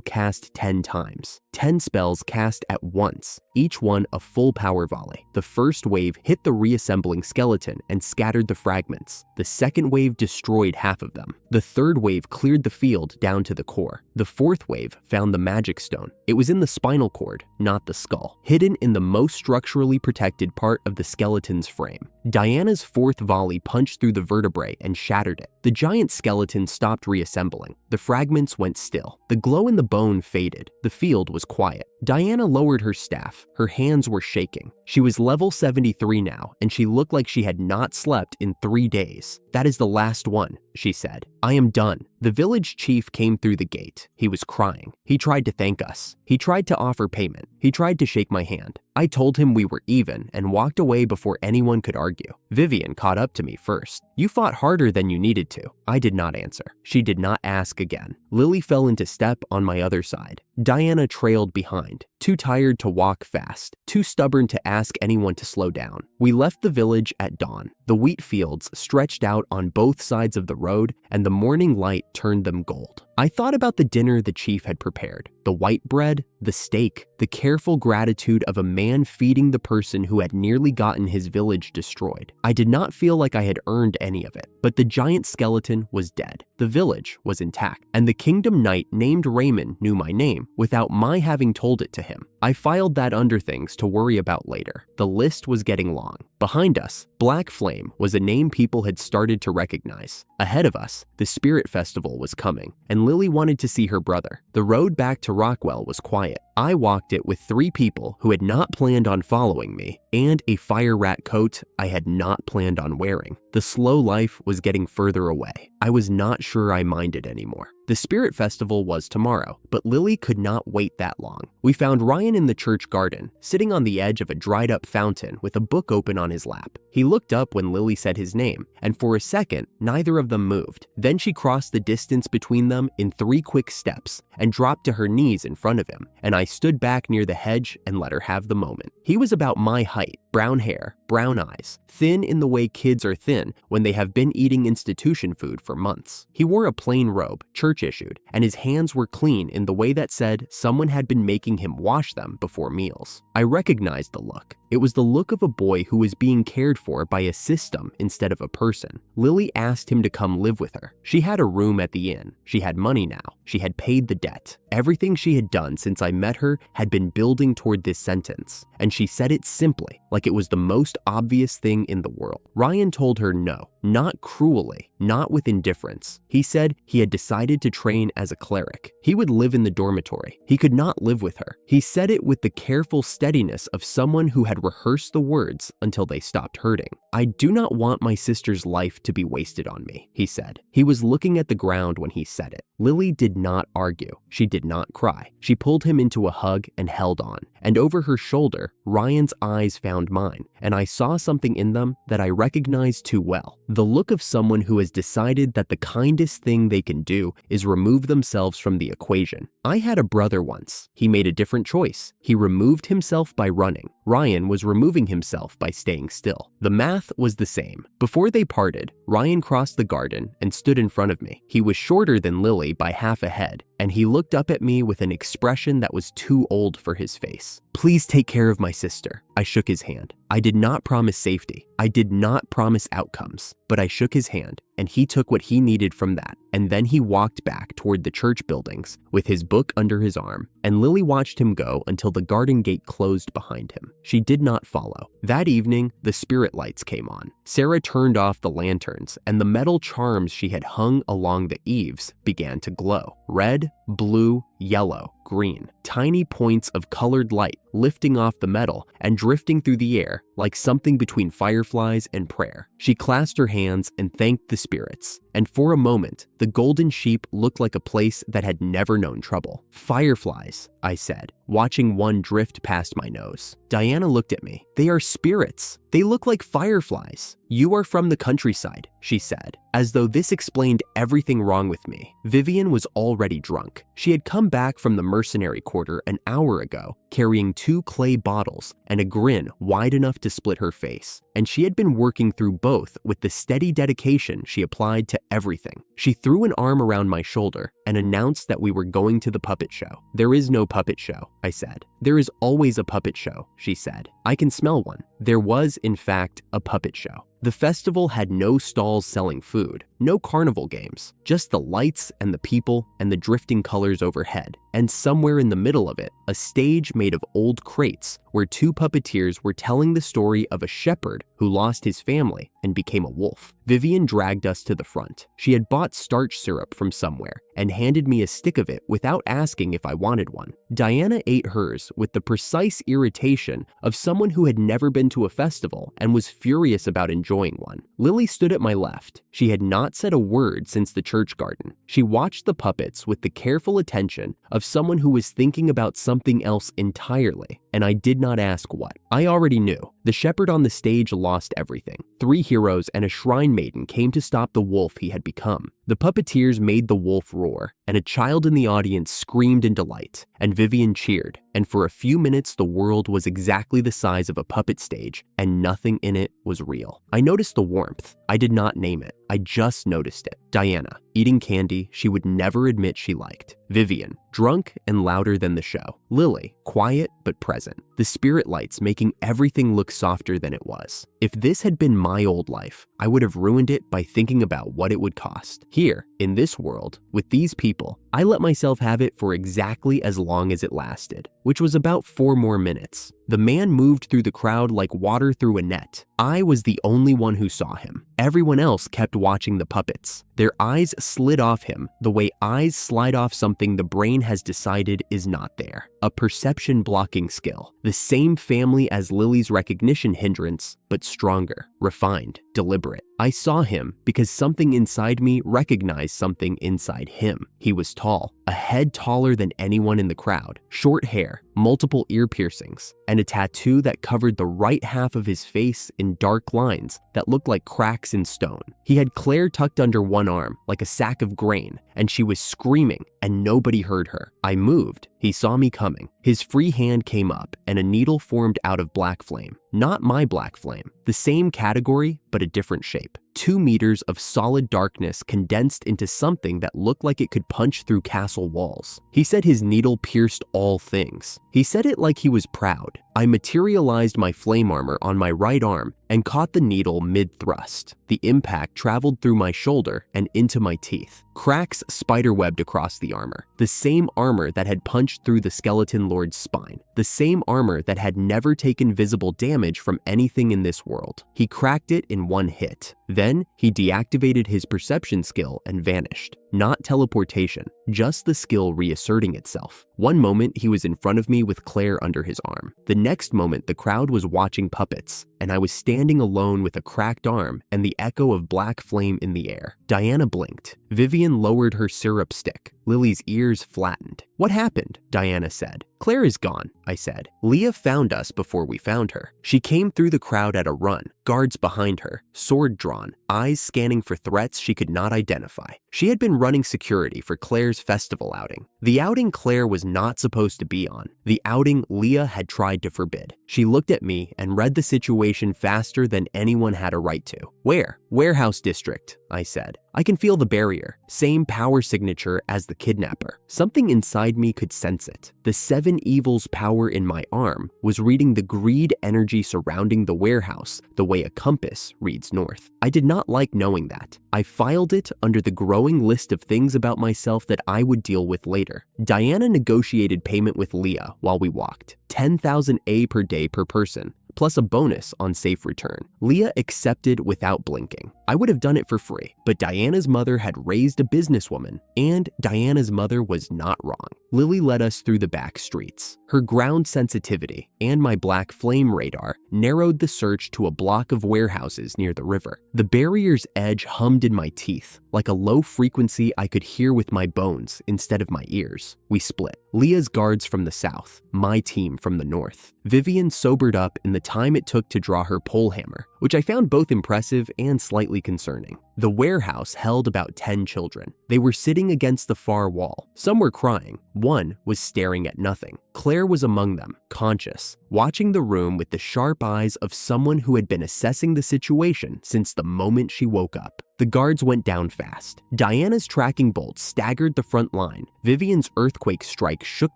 cast 10 times. 10 spells cast at once, each one a full power volley. The first wave hit the reassembling skeleton and scattered the fragments. The second wave destroyed half of them. The third wave cleared the field down to the core. The fourth wave found the magic stone. It was in the spinal cord, not the skull, hidden in the most structurally protected part of the skeleton's frame. Diana's fourth volley punched through the vertebrae and shattered it. The giant skeleton stopped reassembling. The fragments went still. The glow in the bone faded. The field was quiet. Diana lowered her staff. Her hands were shaking. She was level 73 now, and she looked like she had not slept in 3 days. "That is the last one," she said. "I am done." The village chief came through the gate. He was crying. He tried to thank us. He tried to offer payment. He tried to shake my hand. I told him we were even and walked away before anyone could argue. Vivian caught up to me first. "You fought harder than you needed to." I did not answer. She did not ask again. Lily fell into step on my other side. Diana trailed behind, too tired to walk fast, too stubborn to ask anyone to slow down. We left the village at dawn. The wheat fields stretched out on both sides of the road, and the morning light turned them gold. I thought about the dinner the chief had prepared. The white bread, the steak, the careful gratitude of a man feeding the person who had nearly gotten his village destroyed. I did not feel like I had earned any of it, but the giant skeleton was dead. The village was intact, and the kingdom knight named Raymond knew my name without my having told it to him. I filed that under things to worry about later. The list was getting long. Behind us, Black Flame was a name people had started to recognize. Ahead of us, the Spirit Festival was coming, and Lily wanted to see her brother. The road back to Rockwell was quiet. I walked it with 3 people who had not planned on following me, and a fire rat coat I had not planned on wearing. The slow life was getting further away. I was not sure I minded anymore. The Spirit Festival was tomorrow, but Lily could not wait that long. We found Ryan in the church garden, sitting on the edge of a dried-up fountain with a book open on his lap. He looked up when Lily said his name, and for a second, neither of them moved. Then she crossed the distance between them in 3 quick steps and dropped to her knees in front of him, and I stood back near the hedge and let her have the moment. He was about my height, brown hair, brown eyes, thin in the way kids are thin when they have been eating institution food for months. He wore a plain robe, church-issued, and his hands were clean in the way that said someone had been making him wash them before meals. I recognized the look. It was the look of a boy who was being cared for by a system instead of a person. Lily asked him to come live with her. She had a room at the inn. She had money now. She had paid the debt. Everything she had done since I met her had been building toward this sentence, and she said it simply, like it was the most obvious thing in the world. Ryan told her no, not cruelly, not with indifference. He said he had decided to train as a cleric. He would live in the dormitory. He could not live with her. He said it with the careful steadiness of someone who had rehearsed the words until they stopped hurting. I do not want my sister's life to be wasted on me, he said. He was looking at the ground when he said it. Lily did not argue. She did not cry. She pulled him into a hug and held on. And over her shoulder, Ryan's eyes found mine, and I saw something in them that I recognized too well. The look of someone who has decided that the kindest thing they can do is remove themselves from the equation. I had a brother once. He made a different choice. He removed himself by running. Ryan was removing himself by staying still. The math was the same. Before they parted, Ryan crossed the garden and stood in front of me. He was shorter than Lily by half a head, and he looked up at me with an expression that was too old for his face. Please take care of my sister. I shook his hand. I did not promise safety. I did not promise outcomes, but I shook his hand, and he took what he needed from that, and then he walked back toward the church buildings with his book under his arm, and Lily watched him go until the garden gate closed behind him. She did not follow. That evening, the spirit lights came on. Sarah turned off the lanterns, and the metal charms she had hung along the eaves began to glow. Red, blue, yellow, green. Tiny points of colored light lifting off the metal and drifting through the air like something between fireflies and prayer. She clasped her hands and thanked the spirits, and for a moment, the golden sheep looked like a place that had never known trouble. Fireflies, I said, watching one drift past my nose. Diana looked at me. They are spirits. They look like fireflies. You are from the countryside, she said, as though this explained everything wrong with me. Vivian was already drunk. She had come back from the mercenary quarter an hour ago, carrying 2 clay bottles and a grin wide enough to split her face. And she had been working through both with the steady dedication she applied to everything. She threw an arm around my shoulder and announced that we were going to the puppet show. There is no puppet show, I said. There is always a puppet show, she said. I can smell one. There was, in fact, a puppet show. The festival had no stalls selling food, no carnival games, just the lights and the people and the drifting colors overhead. And somewhere in the middle of it, a stage made of old crates where 2 puppeteers were telling the story of a shepherd who lost his family and became a wolf. Vivian dragged us to the front. She had bought starch syrup from somewhere and handed me a stick of it without asking if I wanted one. Diana ate hers with the precise irritation of someone who had never been to a festival and was furious about enjoying one. Lily stood at my left. She had not said a word since the church garden. She watched the puppets with the careful attention of someone who was thinking about something else entirely, and I did not ask what. I already knew. The shepherd on the stage lost everything. 3 heroes and a shrine maiden came to stop the wolf he had become. The puppeteers made the wolf roar, and a child in the audience screamed in delight, and Vivian cheered, and for a few minutes the world was exactly the size of a puppet stage, and nothing in it was real. I noticed the warmth. I did not name it. I just noticed it. Diana, eating candy she would never admit she liked. Vivian, drunk and louder than the show. Lily, quiet but present. The spirit lights making everything look softer than it was. If this had been my old life, I would have ruined it by thinking about what it would cost. Here, in this world, with these people, I let myself have it for exactly as long as it lasted, which was about 4 more minutes. The man moved through the crowd like water through a net. I was the only one who saw him. Everyone else kept watching the puppets. Their eyes slid off him the way eyes slide off something the brain has decided is not there. A perception blocking skill. The same family as Lily's recognition hindrance, but stronger, refined, deliberate. I saw him because something inside me recognized something inside him. He was tall, a head taller than anyone in the crowd, short hair, multiple ear piercings, and and a tattoo that covered the right half of his face in dark lines that looked like cracks in stone. He had Claire tucked under one arm like a sack of grain, and she was screaming and nobody heard her. I moved. He saw me coming. His free hand came up and a needle formed out of black flame. Not my black flame. The same category, but a different shape. 2 meters of solid darkness condensed into something that looked like it could punch through castle walls. He said his needle pierced all things. He said it like he was proud. I materialized my flame armor on my right arm and caught the needle mid-thrust. The impact traveled through my shoulder and into my teeth. Cracks spiderwebbed across the armor. The same armor that had punched through the skeleton lord's spine. The same armor that had never taken visible damage from anything in this world. He cracked it in one hit. Then he deactivated his perception skill and vanished. Not teleportation, just the skill reasserting itself. One moment he was in front of me with Claire under his arm. The next moment the crowd was watching puppets, and I was standing alone with a cracked arm and the echo of black flame in the air. Diana blinked. Vivian lowered her syrup stick. Lily's ears flattened. "What happened?" Diana said. "Claire is gone," I said. "Leah found us before we found her. She came through the crowd at a run, guards behind her, sword drawn, eyes scanning for threats she could not identify. She had been running security for Claire's festival outing. The outing Claire was not supposed to be on. The outing Leah had tried to forbid. She looked at me and read the situation faster than anyone had a right to. Where? Warehouse district, I said. I can feel the barrier. Same power signature as the kidnapper. Something inside me could sense it. The 7 evils power in my arm was reading the greed energy surrounding the warehouse the way a compass reads north. I did not like knowing that. I filed it under the growing list of things about myself that I would deal with later. Diana negotiated payment with Leah while we walked. 10,000 A per day per person, plus a bonus on safe return. Leah accepted without blinking. I would have done it for free, but Diana's mother had raised a businesswoman, and Diana's mother was not wrong. Lily led us through the back streets. Her ground sensitivity and my black flame radar narrowed the search to a block of warehouses near the river. The barrier's edge hummed in my teeth, like a low frequency I could hear with my bones instead of my ears. We split. Leah's guards from the south, my team from the north. Vivian sobered up in the time it took to draw her pole hammer, which I found both impressive and slightly concerning. The warehouse held about 10 children. They were sitting against the far wall. Some were crying. One was staring at nothing. Claire was among them, conscious, watching the room with the sharp eyes of someone who had been assessing the situation since the moment she woke up. The guards went down fast. Diana's tracking bolt staggered the front line. Vivian's earthquake strike shook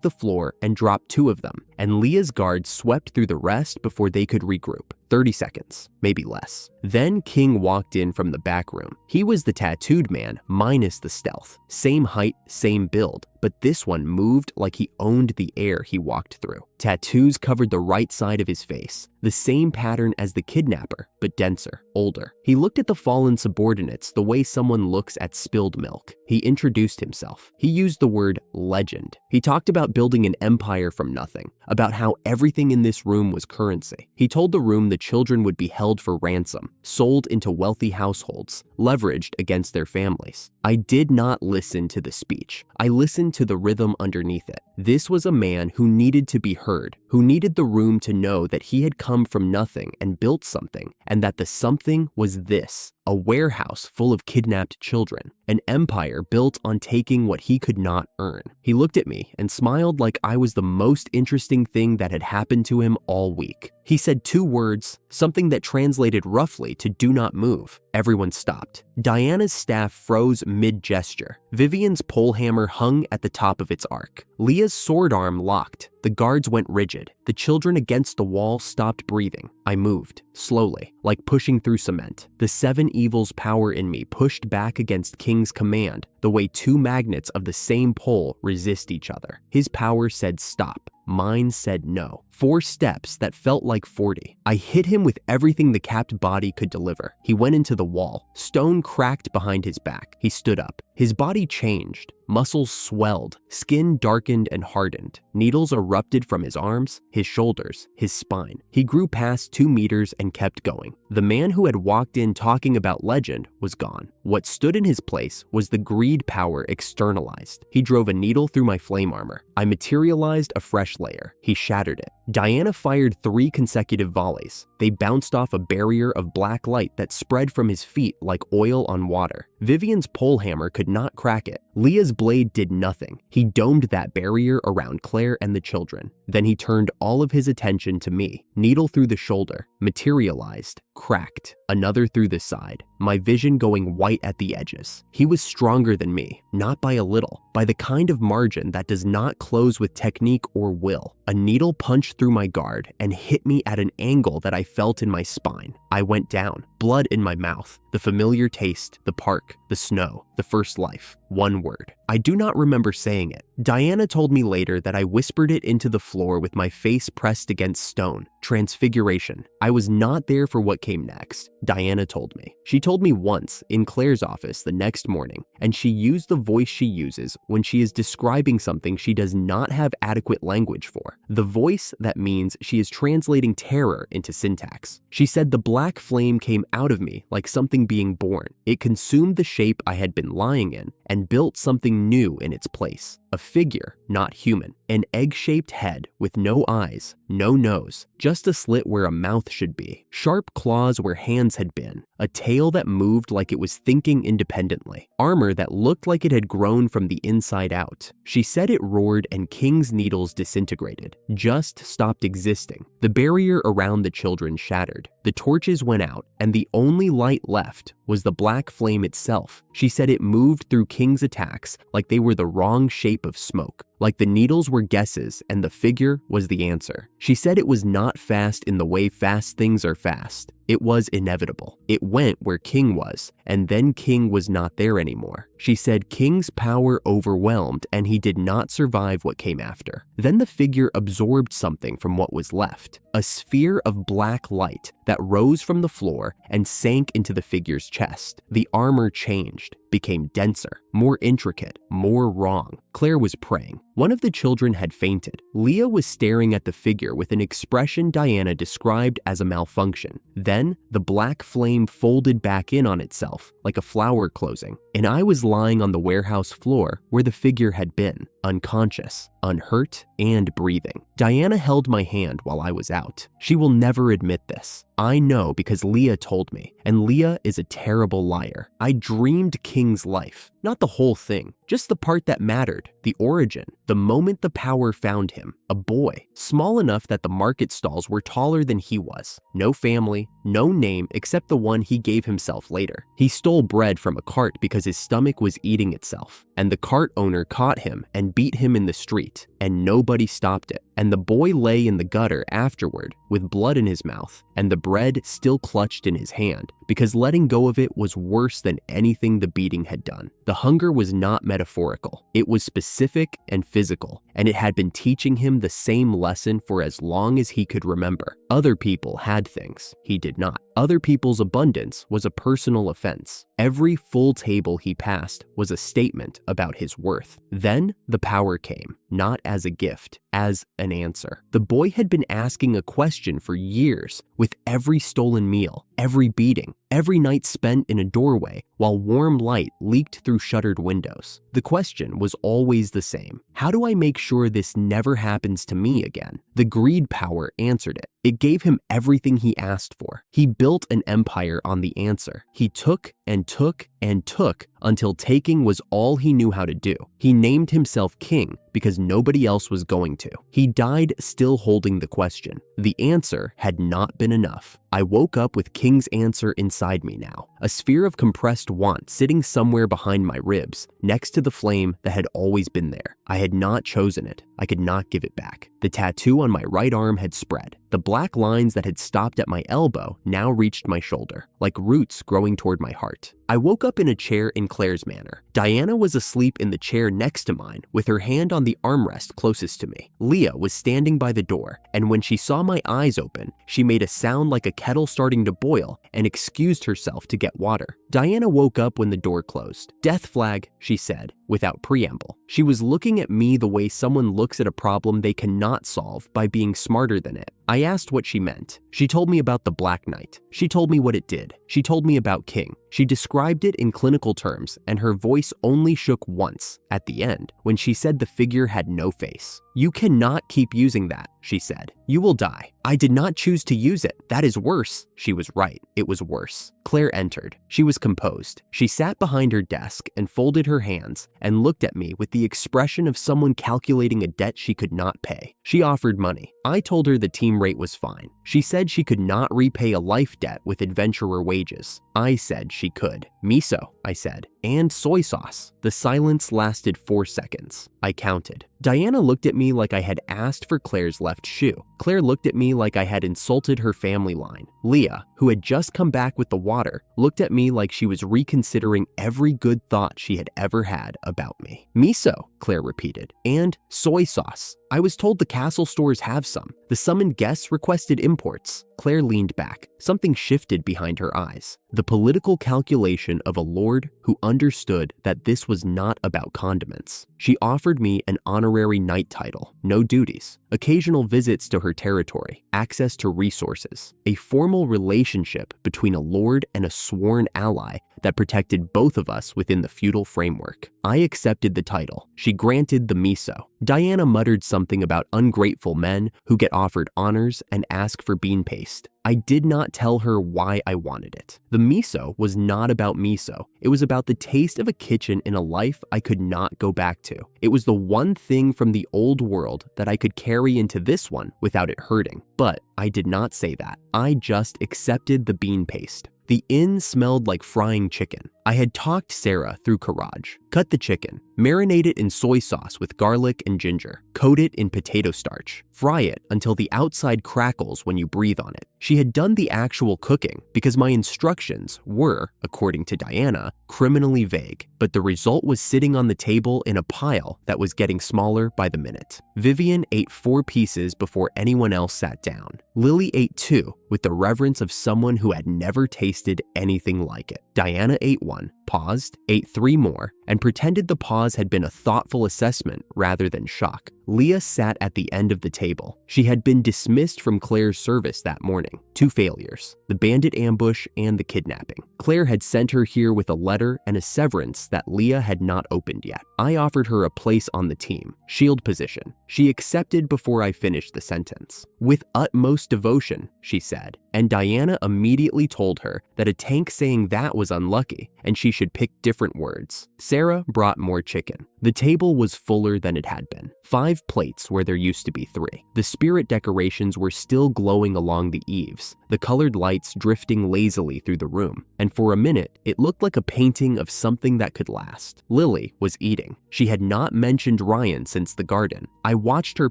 the floor and dropped 2 of them, and Leah's guards swept through the rest before they could regroup. 30 seconds, maybe less. Then King walked in from the back room. He was the tattooed man, minus the stealth. Same height, same build, but this one moved like he owned the air he walked through. Tattoos covered the right side of his face, the same pattern as the kidnapper, but denser, older. He looked at the fallen subordinates the way someone looks at spilled milk. He introduced himself. He used the word legend. He talked about building an empire from nothing, about how everything in this room was currency. He told the room the children would be held for ransom, sold into wealthy households, leveraged against their families. I did not listen to the speech. I listened to the rhythm underneath it. This was a man who needed to be heard, who needed the room to know that he had come from nothing and built something, and that the something was this. A warehouse full of kidnapped children, an empire built on taking what he could not earn. He looked at me and smiled like I was the most interesting thing that had happened to him all week. He said 2 words, something that translated roughly to "do not move." Everyone stopped. Diana's staff froze mid-gesture. Vivian's pole hammer hung at the top of its arc. Leah's sword arm locked. The guards went rigid. The children against the wall stopped breathing. I moved, slowly, like pushing through cement. The 7 evils power in me pushed back against King's command, the way 2 magnets of the same pole resist each other. His power said stop. Mine said no. 4 steps that felt like 40. I hit him with everything the capped body could deliver. He went into the wall. Stone cracked behind his back. He stood up. His body changed. Muscles swelled, skin darkened and hardened. Needles erupted from his arms, his shoulders, his spine. He grew past 2 meters and kept going. The man who had walked in talking about legend was gone. What stood in his place was the greed power externalized. He drove a needle through my flame armor. I materialized a fresh layer. He shattered it. Diana fired 3 consecutive volleys. They bounced off a barrier of black light that spread from his feet like oil on water. Vivian's pole hammer could not crack it. Leah's blade did nothing. He domed that barrier around Claire and the children. Then he turned all of his attention to me. Needle through the shoulder, materialized, cracked. Another through the side, my vision going white at the edges. He was stronger than me, not by a little, by the kind of margin that does not close with technique or will. A needle punched through my guard and hit me at an angle that I felt in my spine. I went down, blood in my mouth, the familiar taste, the park, the snow, the first life. One word. I do not remember saying it. Diana told me later that I whispered it into the floor with my face pressed against stone. Transfiguration. I was not there for what came next. Diana told me. She told me once in Claire's office the next morning, and she used the voice she uses when she is describing something she does not have adequate language for. The voice that means she is translating terror into syntax. She said the black flame came out of me like something being born. It consumed the shape I had been lying in and built something new in its place. A figure, not human. An egg-shaped head with no eyes, no nose, just a slit where a mouth should be. Sharp claws where hands had been. A tail that moved like it was thinking independently. Armor that looked like it had grown from the inside out. She said it roared and King's needles disintegrated, just stopped existing. The barrier around the children shattered. The torches went out, and the only light left was the black flame itself. She said it moved through King's attacks like they were the wrong shape of smoke, like the needles were guesses and the figure was the answer. She said it was not fast in the way fast things are fast. It was inevitable. It went where King was, and then King was not there anymore. She said King's power overwhelmed and he did not survive what came after. Then the figure absorbed something from what was left, a sphere of black light that rose from the floor and sank into the figure's chest. The armor changed, became denser, more intricate, more wrong. Claire was praying. One of the children had fainted. Leah was staring at the figure with an expression Diana described as a malfunction. Then, the black flame folded back in on itself, like a flower closing, and I was lying on the warehouse floor where the figure had been, unconscious, unhurt, and breathing. Diana held my hand while I was out. She will never admit this. I know because Leah told me, and Leah is a terrible liar. I dreamed King's life, not the whole thing, just the part that mattered, the origin, the moment the power found him. A boy, small enough that the market stalls were taller than he was. No family, no name except the one he gave himself later. He stole bread from a cart because his stomach was eating itself, and the cart owner caught him and beat him in the street, and nobody stopped it. And the boy lay in the gutter afterward with blood in his mouth and the bread still clutched in his hand because letting go of it was worse than anything the beating had done. The hunger was not metaphorical. It was specific and physical, and it had been teaching him the same lesson for as long as he could remember. Other people had things. He did not. Other people's abundance was a personal offense. Every full table he passed was a statement about his worth. Then the power came, not as a gift, as an answer. The boy had been asking a question for years, with every stolen meal, every beating, every night spent in a doorway while warm light leaked through shuttered windows. The question was always the same. How do I make sure this never happens to me again? The greed power answered it. It gave him everything he asked for. He built an empire on the answer. He took and took and took until taking was all he knew how to do. He named himself King because nobody else was going to. He died still holding the question. The answer had not been enough. I woke up with King's answer inside me now, a sphere of compressed want sitting somewhere behind my ribs, next to the flame that had always been there. I had not chosen it. I could not give it back. The tattoo on my right arm had spread. The black lines that had stopped at my elbow now reached my shoulder, like roots growing toward my heart. I woke up in a chair in Claire's manor. Diana was asleep in the chair next to mine, with her hand on the armrest closest to me. Leah was standing by the door, and when she saw my eyes open, she made a sound like a kettle starting to boil and excused herself to get water. Diana woke up when the door closed. "Death flag," she said, without preamble. She was looking at me the way someone looks at a problem they cannot solve by being smarter than it. I asked what she meant. She told me about the Black Knight. She told me what it did. She told me about King. She described it in clinical terms, and her voice only shook once, at the end, when she said the figure had no face. "You cannot keep using that," she said. "You will die." "I did not choose to use it. That is worse." She was right. It was worse. Claire entered. She was composed. She sat behind her desk and folded her hands and looked at me with the expression of someone calculating a debt she could not pay. She offered money. I told her the team rate was fine. She said she could not repay a life debt with adventurer wages. I said she could. "Miso," I said, "and soy sauce." The silence lasted 4 seconds. I counted. Diana looked at me like I had asked for Claire's left shoe. Claire looked at me like I had insulted her family line. Leah, who had just come back with the water, looked at me like she was reconsidering every good thought she had ever had about me. "Miso," Claire repeated, "and soy sauce. I was told the castle stores have some. The summoned guests requested imports." Claire leaned back. Something shifted behind her eyes. The political calculation of a lord who understood that this was not about condiments. She offered me an honorary knight title, no duties, occasional visits to her territory, access to resources, a formal relationship between a lord and a sworn ally that protected both of us within the feudal framework. I accepted the title. She granted the miso. Diana muttered something about ungrateful men who get offered honors and ask for bean paste. I did not tell her why I wanted it. The miso was not about miso. It was about the taste of a kitchen in a life I could not go back to. It was the one thing from the old world that I could carry into this one without it hurting. But I did not say that. I just accepted the bean paste. The inn smelled like frying chicken. I had talked Sarah through Karaj. Cut the chicken, marinate it in soy sauce with garlic and ginger, coat it in potato starch, fry it until the outside crackles when you breathe on it. She had done the actual cooking because my instructions were, according to Diana, criminally vague, but the result was sitting on the table in a pile that was getting smaller by the minute. Vivian ate 4 pieces before anyone else sat down. Lily ate 2 with the reverence of someone who had never tasted anything like it. Diana ate 1, paused, ate 3 more, and pretended the pause had been a thoughtful assessment rather than shock. Leah sat at the end of the table. She had been dismissed from Claire's service that morning. 2 failures, the bandit ambush and the kidnapping. Claire had sent her here with a letter and a severance that Leah had not opened yet. I offered her a place on the team, shield position. She accepted before I finished the sentence. "With utmost devotion," she said, and Diana immediately told her that a tank saying that was unlucky and she should pick different words. Sarah brought more chicken. The table was fuller than it had been. 5 plates where there used to be 3. The spirit decorations were still glowing along the eaves, the colored lights drifting lazily through the room, and for a minute, it looked like a painting of something that could last. Lily was eating. She had not mentioned Ryan since the garden. I watched her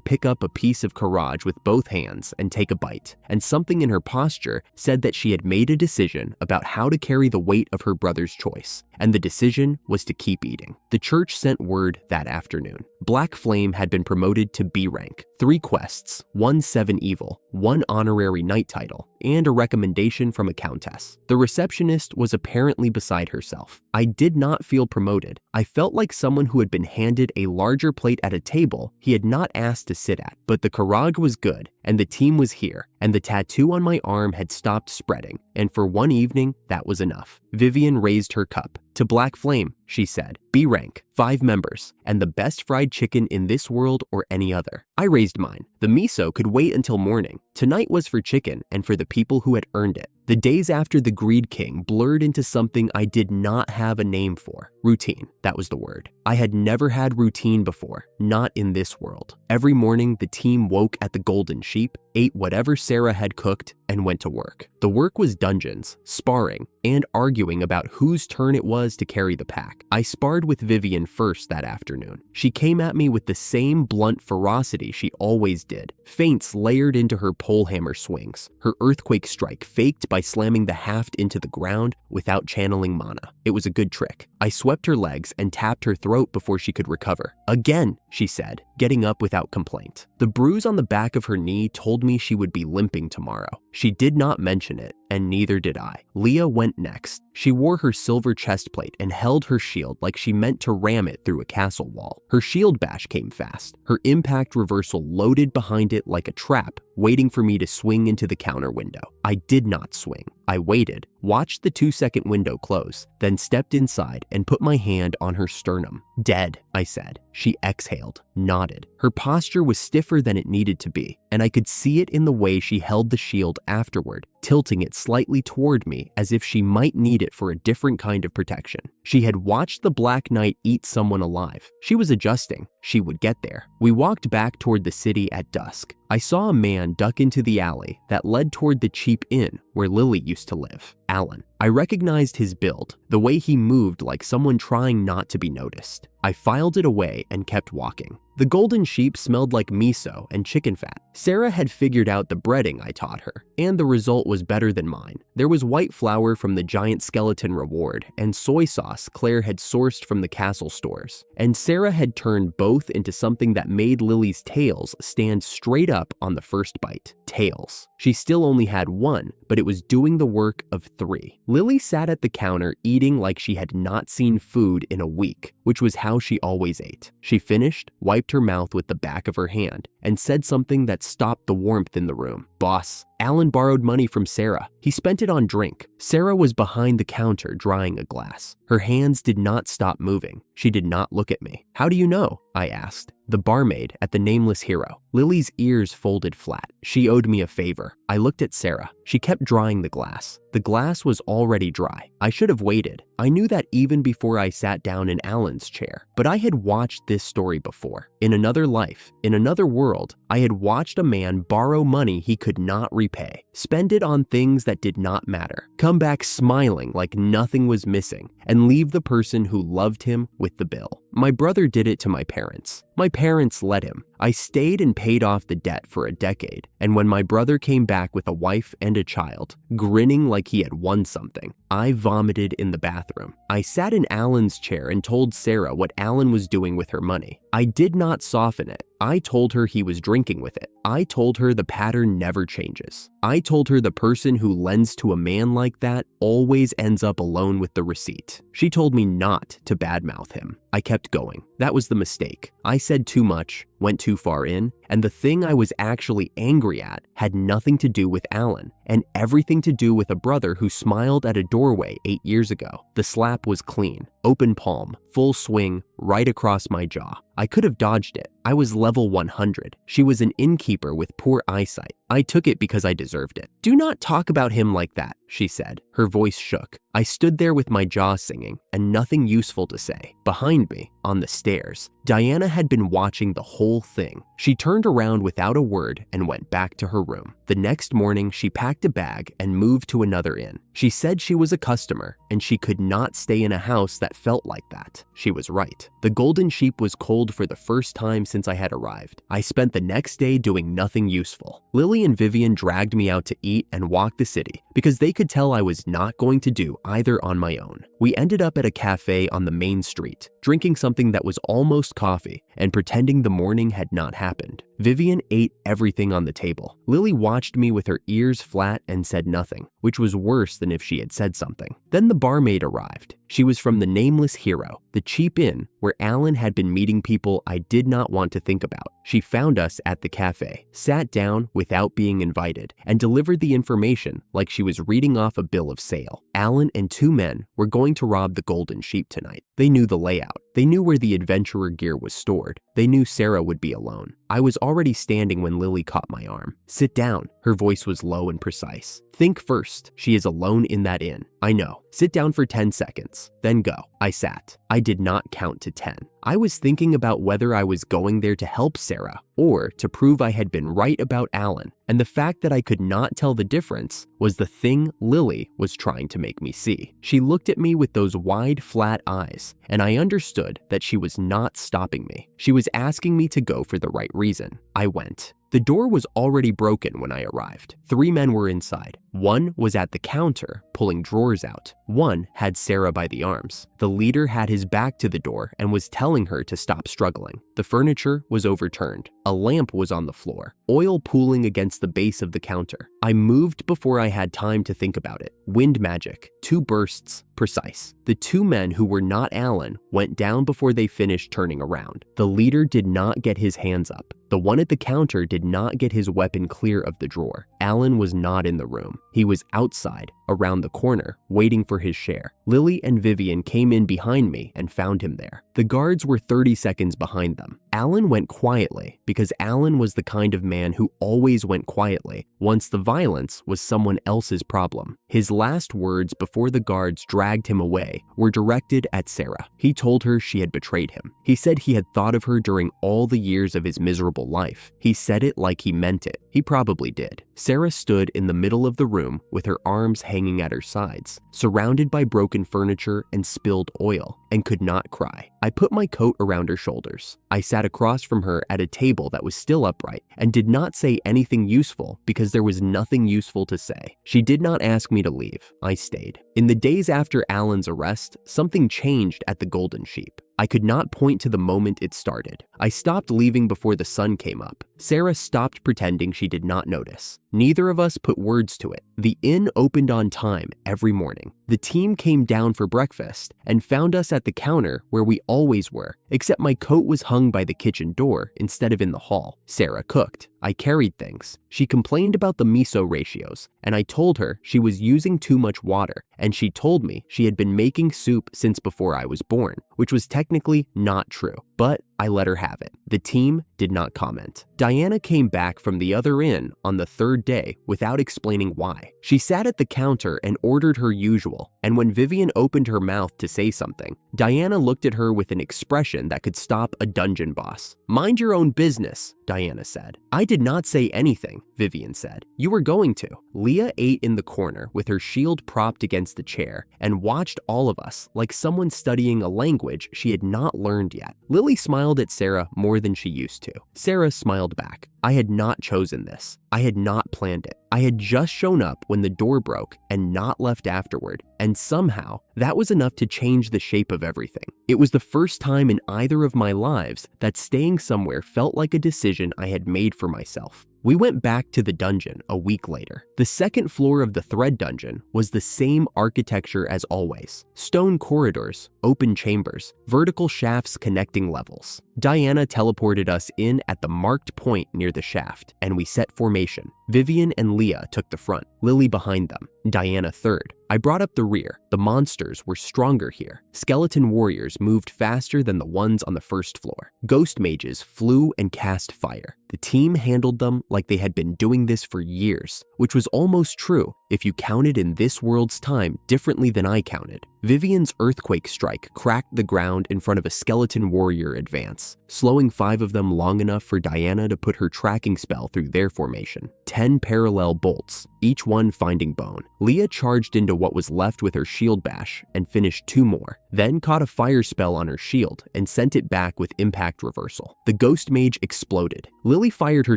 pick up a piece of Karaj with both hands and take a bite, and something in her posture said that she had made a decision about how to carry the weight of her brother's choice, and the decision was to keep eating. The church sent word that afternoon. Black Flame had been promoted to B rank, 3 quests, 1 7 evil, 1 honorary knight title, and a recommendation from a countess. The receptionist was apparently beside herself. I did not feel promoted. I felt like someone who had been handed a larger plate at a table he had not asked to sit at. But the Karaj was good, and the team was here, and the tattoo on my arm had stopped spreading, and for one evening, that was enough. Vivian raised her cup. "To Black Flame," she said. "B rank, 5 members, and the best fried chicken in this world or any other." I raised mine. The miso could wait until morning. Tonight was for chicken and for the people who had earned it. The days after the Greed King blurred into something I did not have a name for. Routine, that was the word. I had never had routine before, not in this world. Every morning, the team woke at the Golden Sheep, ate whatever Sarah had cooked, and went to work. The work was dungeons, sparring, and arguing about whose turn it was to carry the pack. back. I sparred with Vivian first that afternoon. She came at me with the same blunt ferocity she always did, feints layered into her polehammer swings, her earthquake strike faked by slamming the haft into the ground without channeling mana. It was a good trick. I swept her legs and tapped her throat before she could recover. "Again," she said, getting up without complaint. The bruise on the back of her knee told me she would be limping tomorrow. She did not mention it, and neither did I. Leah went next. She wore her silver chestplate and held her shield like she meant to ram it through a castle wall. Her shield bash came fast, her impact reversal loaded behind it like a trap, waiting for me to swing into the counter window. I did not swing. I waited, watched the 2-second window close, then stepped inside and put my hand on her sternum. "Dead," I said. She exhaled, nodded. Her posture was stiffer than it needed to be, and I could see it in the way she held the shield afterward, tilting it slightly toward me as if she might need it for a different kind of protection. She had watched the Black Knight eat someone alive. She was adjusting. She would get there. We walked back toward the city at dusk. I saw a man duck into the alley that led toward the cheap inn where Lily used to live. Alan. I recognized his build, the way he moved like someone trying not to be noticed. I filed it away and kept walking. The golden sheep smelled like miso and chicken fat. Sarah had figured out the breading I taught her, and the result was better than mine. There was white flour from the giant skeleton reward and soy sauce Claire had sourced from the castle stores. And Sarah had turned both into something that made Lily's tails stand straight up on the first bite. Tails. She still only had one, but it was doing the work of 3. Lily sat at the counter eating like she had not seen food in a week, which was how she always ate. She finished, wiped her mouth with the back of her hand, and said something that stopped the warmth in the room. "Boss, Alan borrowed money from Sarah. He spent it on drink." Sarah was behind the counter drying a glass. Her hands did not stop moving. She did not look at me. "How do you know?" I asked. "The barmaid at the Nameless Hero." Lily's ears folded flat. She owed me a favor. I looked at Sarah. She kept drying the glass. The glass was already dry. I should have waited. I knew that even before I sat down in Alan's chair. But I had watched this story before. In another life, in another world, I had watched a man borrow money he could not repay, spend it on things that did not matter, come back smiling like nothing was missing, and leave the person who loved him with the bill. My brother did it to my parents. My parents let him. I stayed and paid off the debt for a decade, and when my brother came back with a wife and a child, grinning like he had won something, I vomited in the bathroom. I sat in Alan's chair and told Sarah what Alan was doing with her money. I did not soften it. I told her he was drinking with it. I told her the pattern never changes. I told her the person who lends to a man like that always ends up alone with the receipt. She told me not to badmouth him. I kept going. That was the mistake. I said too much, went too far in, and the thing I was actually angry at had nothing to do with Alan and everything to do with a brother who smiled at a doorway 8 years ago. The slap was clean, open palm, full swing, right across my jaw. I could have dodged it. I was level 100. She was an innkeeper with poor eyesight. I took it because I deserved it. "Do not talk about him like that," she said. Her voice shook. I stood there with my jaw singing and nothing useful to say. Behind me, on the stairs, Diana had been watching the whole thing. She turned around without a word and went back to her room. The next morning, she packed a bag and moved to another inn. She said she was a customer and she could not stay in a house that felt like that. She was right. The golden sheep was cold for the first time since I had arrived. I spent the next day doing nothing useful. Lily and Vivian dragged me out to eat and walk the city because they could tell I was not going to do either on my own. We ended up at a cafe on the main street, drinking something that was almost coffee and pretending the morning had not happened. Vivian ate everything on the table. Lily watched me with her ears flat and said nothing, which was worse than if she had said something. Then the barmaid arrived. She was from the Nameless Hero, the cheap inn where Alan had been meeting people I did not want to think about. She found us at the cafe, sat down without being invited, and delivered the information like she was reading off a bill of sale. Alan and 2 men were going to rob the golden sheep tonight. They knew the layout. They knew where the adventurer gear was stored. They knew Sarah would be alone. I was already standing when Lily caught my arm. "Sit down." Her voice was low and precise. "Think first. She is alone in that inn. I know. Sit down for 10 seconds. Then go." I sat. I did not count to 10. I was thinking about whether I was going there to help Sarah or to prove I had been right about Alan, and the fact that I could not tell the difference was the thing Lily was trying to make me see. She looked at me with those wide, flat eyes, and I understood that she was not stopping me. She was asking me to go for the right reason. I went. The door was already broken when I arrived. 3 men were inside. One was at the counter, pulling drawers out. One had Sarah by the arms. The leader had his back to the door and was telling her to stop struggling. The furniture was overturned. A lamp was on the floor, oil pooling against the base of the counter. I moved before I had time to think about it. Wind magic, 2 bursts, precise. The 2 men who were not Alan went down before they finished turning around. The leader did not get his hands up. The one at the counter did not get his weapon clear of the drawer. Alan was not in the room. He was outside, around the corner, waiting for his share. Lily and Vivian came in behind me and found him there. The guards were 30 seconds behind them. Alan went quietly because Alan was the kind of man who always went quietly once the violence was someone else's problem. His last words before the guards dragged him away were directed at Sarah. He told her she had betrayed him. He said he had thought of her during all the years of his miserable life. He said it like he meant it. He probably did. Sarah stood in the middle of the room with her arms hanging at her sides, surrounded by broken furniture and spilled oil, and could not cry. I put my coat around her shoulders. I sat across from her at a table that was still upright and did not say anything useful because there was nothing useful to say. She did not ask me to leave. I stayed. In the days after Alan's arrest, something changed at the Golden Sheep. I could not point to the moment it started. I stopped leaving before the sun came up. Sarah stopped pretending she did not notice. Neither of us put words to it. The inn opened on time every morning. The team came down for breakfast and found us at the counter where we always were, except my coat was hung by the kitchen door instead of in the hall. Sarah cooked. I carried things. She complained about the miso ratios, and I told her she was using too much water, and she told me she had been making soup since before I was born, which was technically not true, but I let her have it. The team did not comment. Diana came back from the other inn on the 3rd day without explaining why. She sat at the counter and ordered her usual, and when Vivian opened her mouth to say something, Diana looked at her with an expression that could stop a dungeon boss. "Mind your own business," Diana said. "I did not say anything," Vivian said. "You were going to." Leah ate in the corner with her shield propped against the chair and watched all of us like someone studying a language she had not learned yet. Lily smiled at Sarah more than she used to. Sarah smiled back. I had not chosen this. I had not planned it. I had just shown up when the door broke and not left afterward, and somehow that was enough to change the shape of everything. It was the first time in either of my lives that staying somewhere felt like a decision I had made for myself. We went back to the dungeon a week later. The 2nd floor of the Thread Dungeon was the same architecture as always. Stone corridors, open chambers, vertical shafts connecting levels. Diana teleported us in at the marked point near the shaft, and we set formation. Vivian and Leah took the front, Lily behind them, Diana third. I brought up the rear. The monsters were stronger here. Skeleton warriors moved faster than the ones on the 1st floor. Ghost mages flew and cast fire. The team handled them like they had been doing this for years, which was almost true if you counted in this world's time differently than I counted. Vivian's earthquake strike cracked the ground in front of a skeleton warrior advance, slowing 5 of them long enough for Diana to put her tracking spell through their formation. 10 parallel bolts, each one finding bone. Leah charged into what was left with her shield bash and finished 2 more, then caught a fire spell on her shield and sent it back with impact reversal. The ghost mage exploded. Lily fired her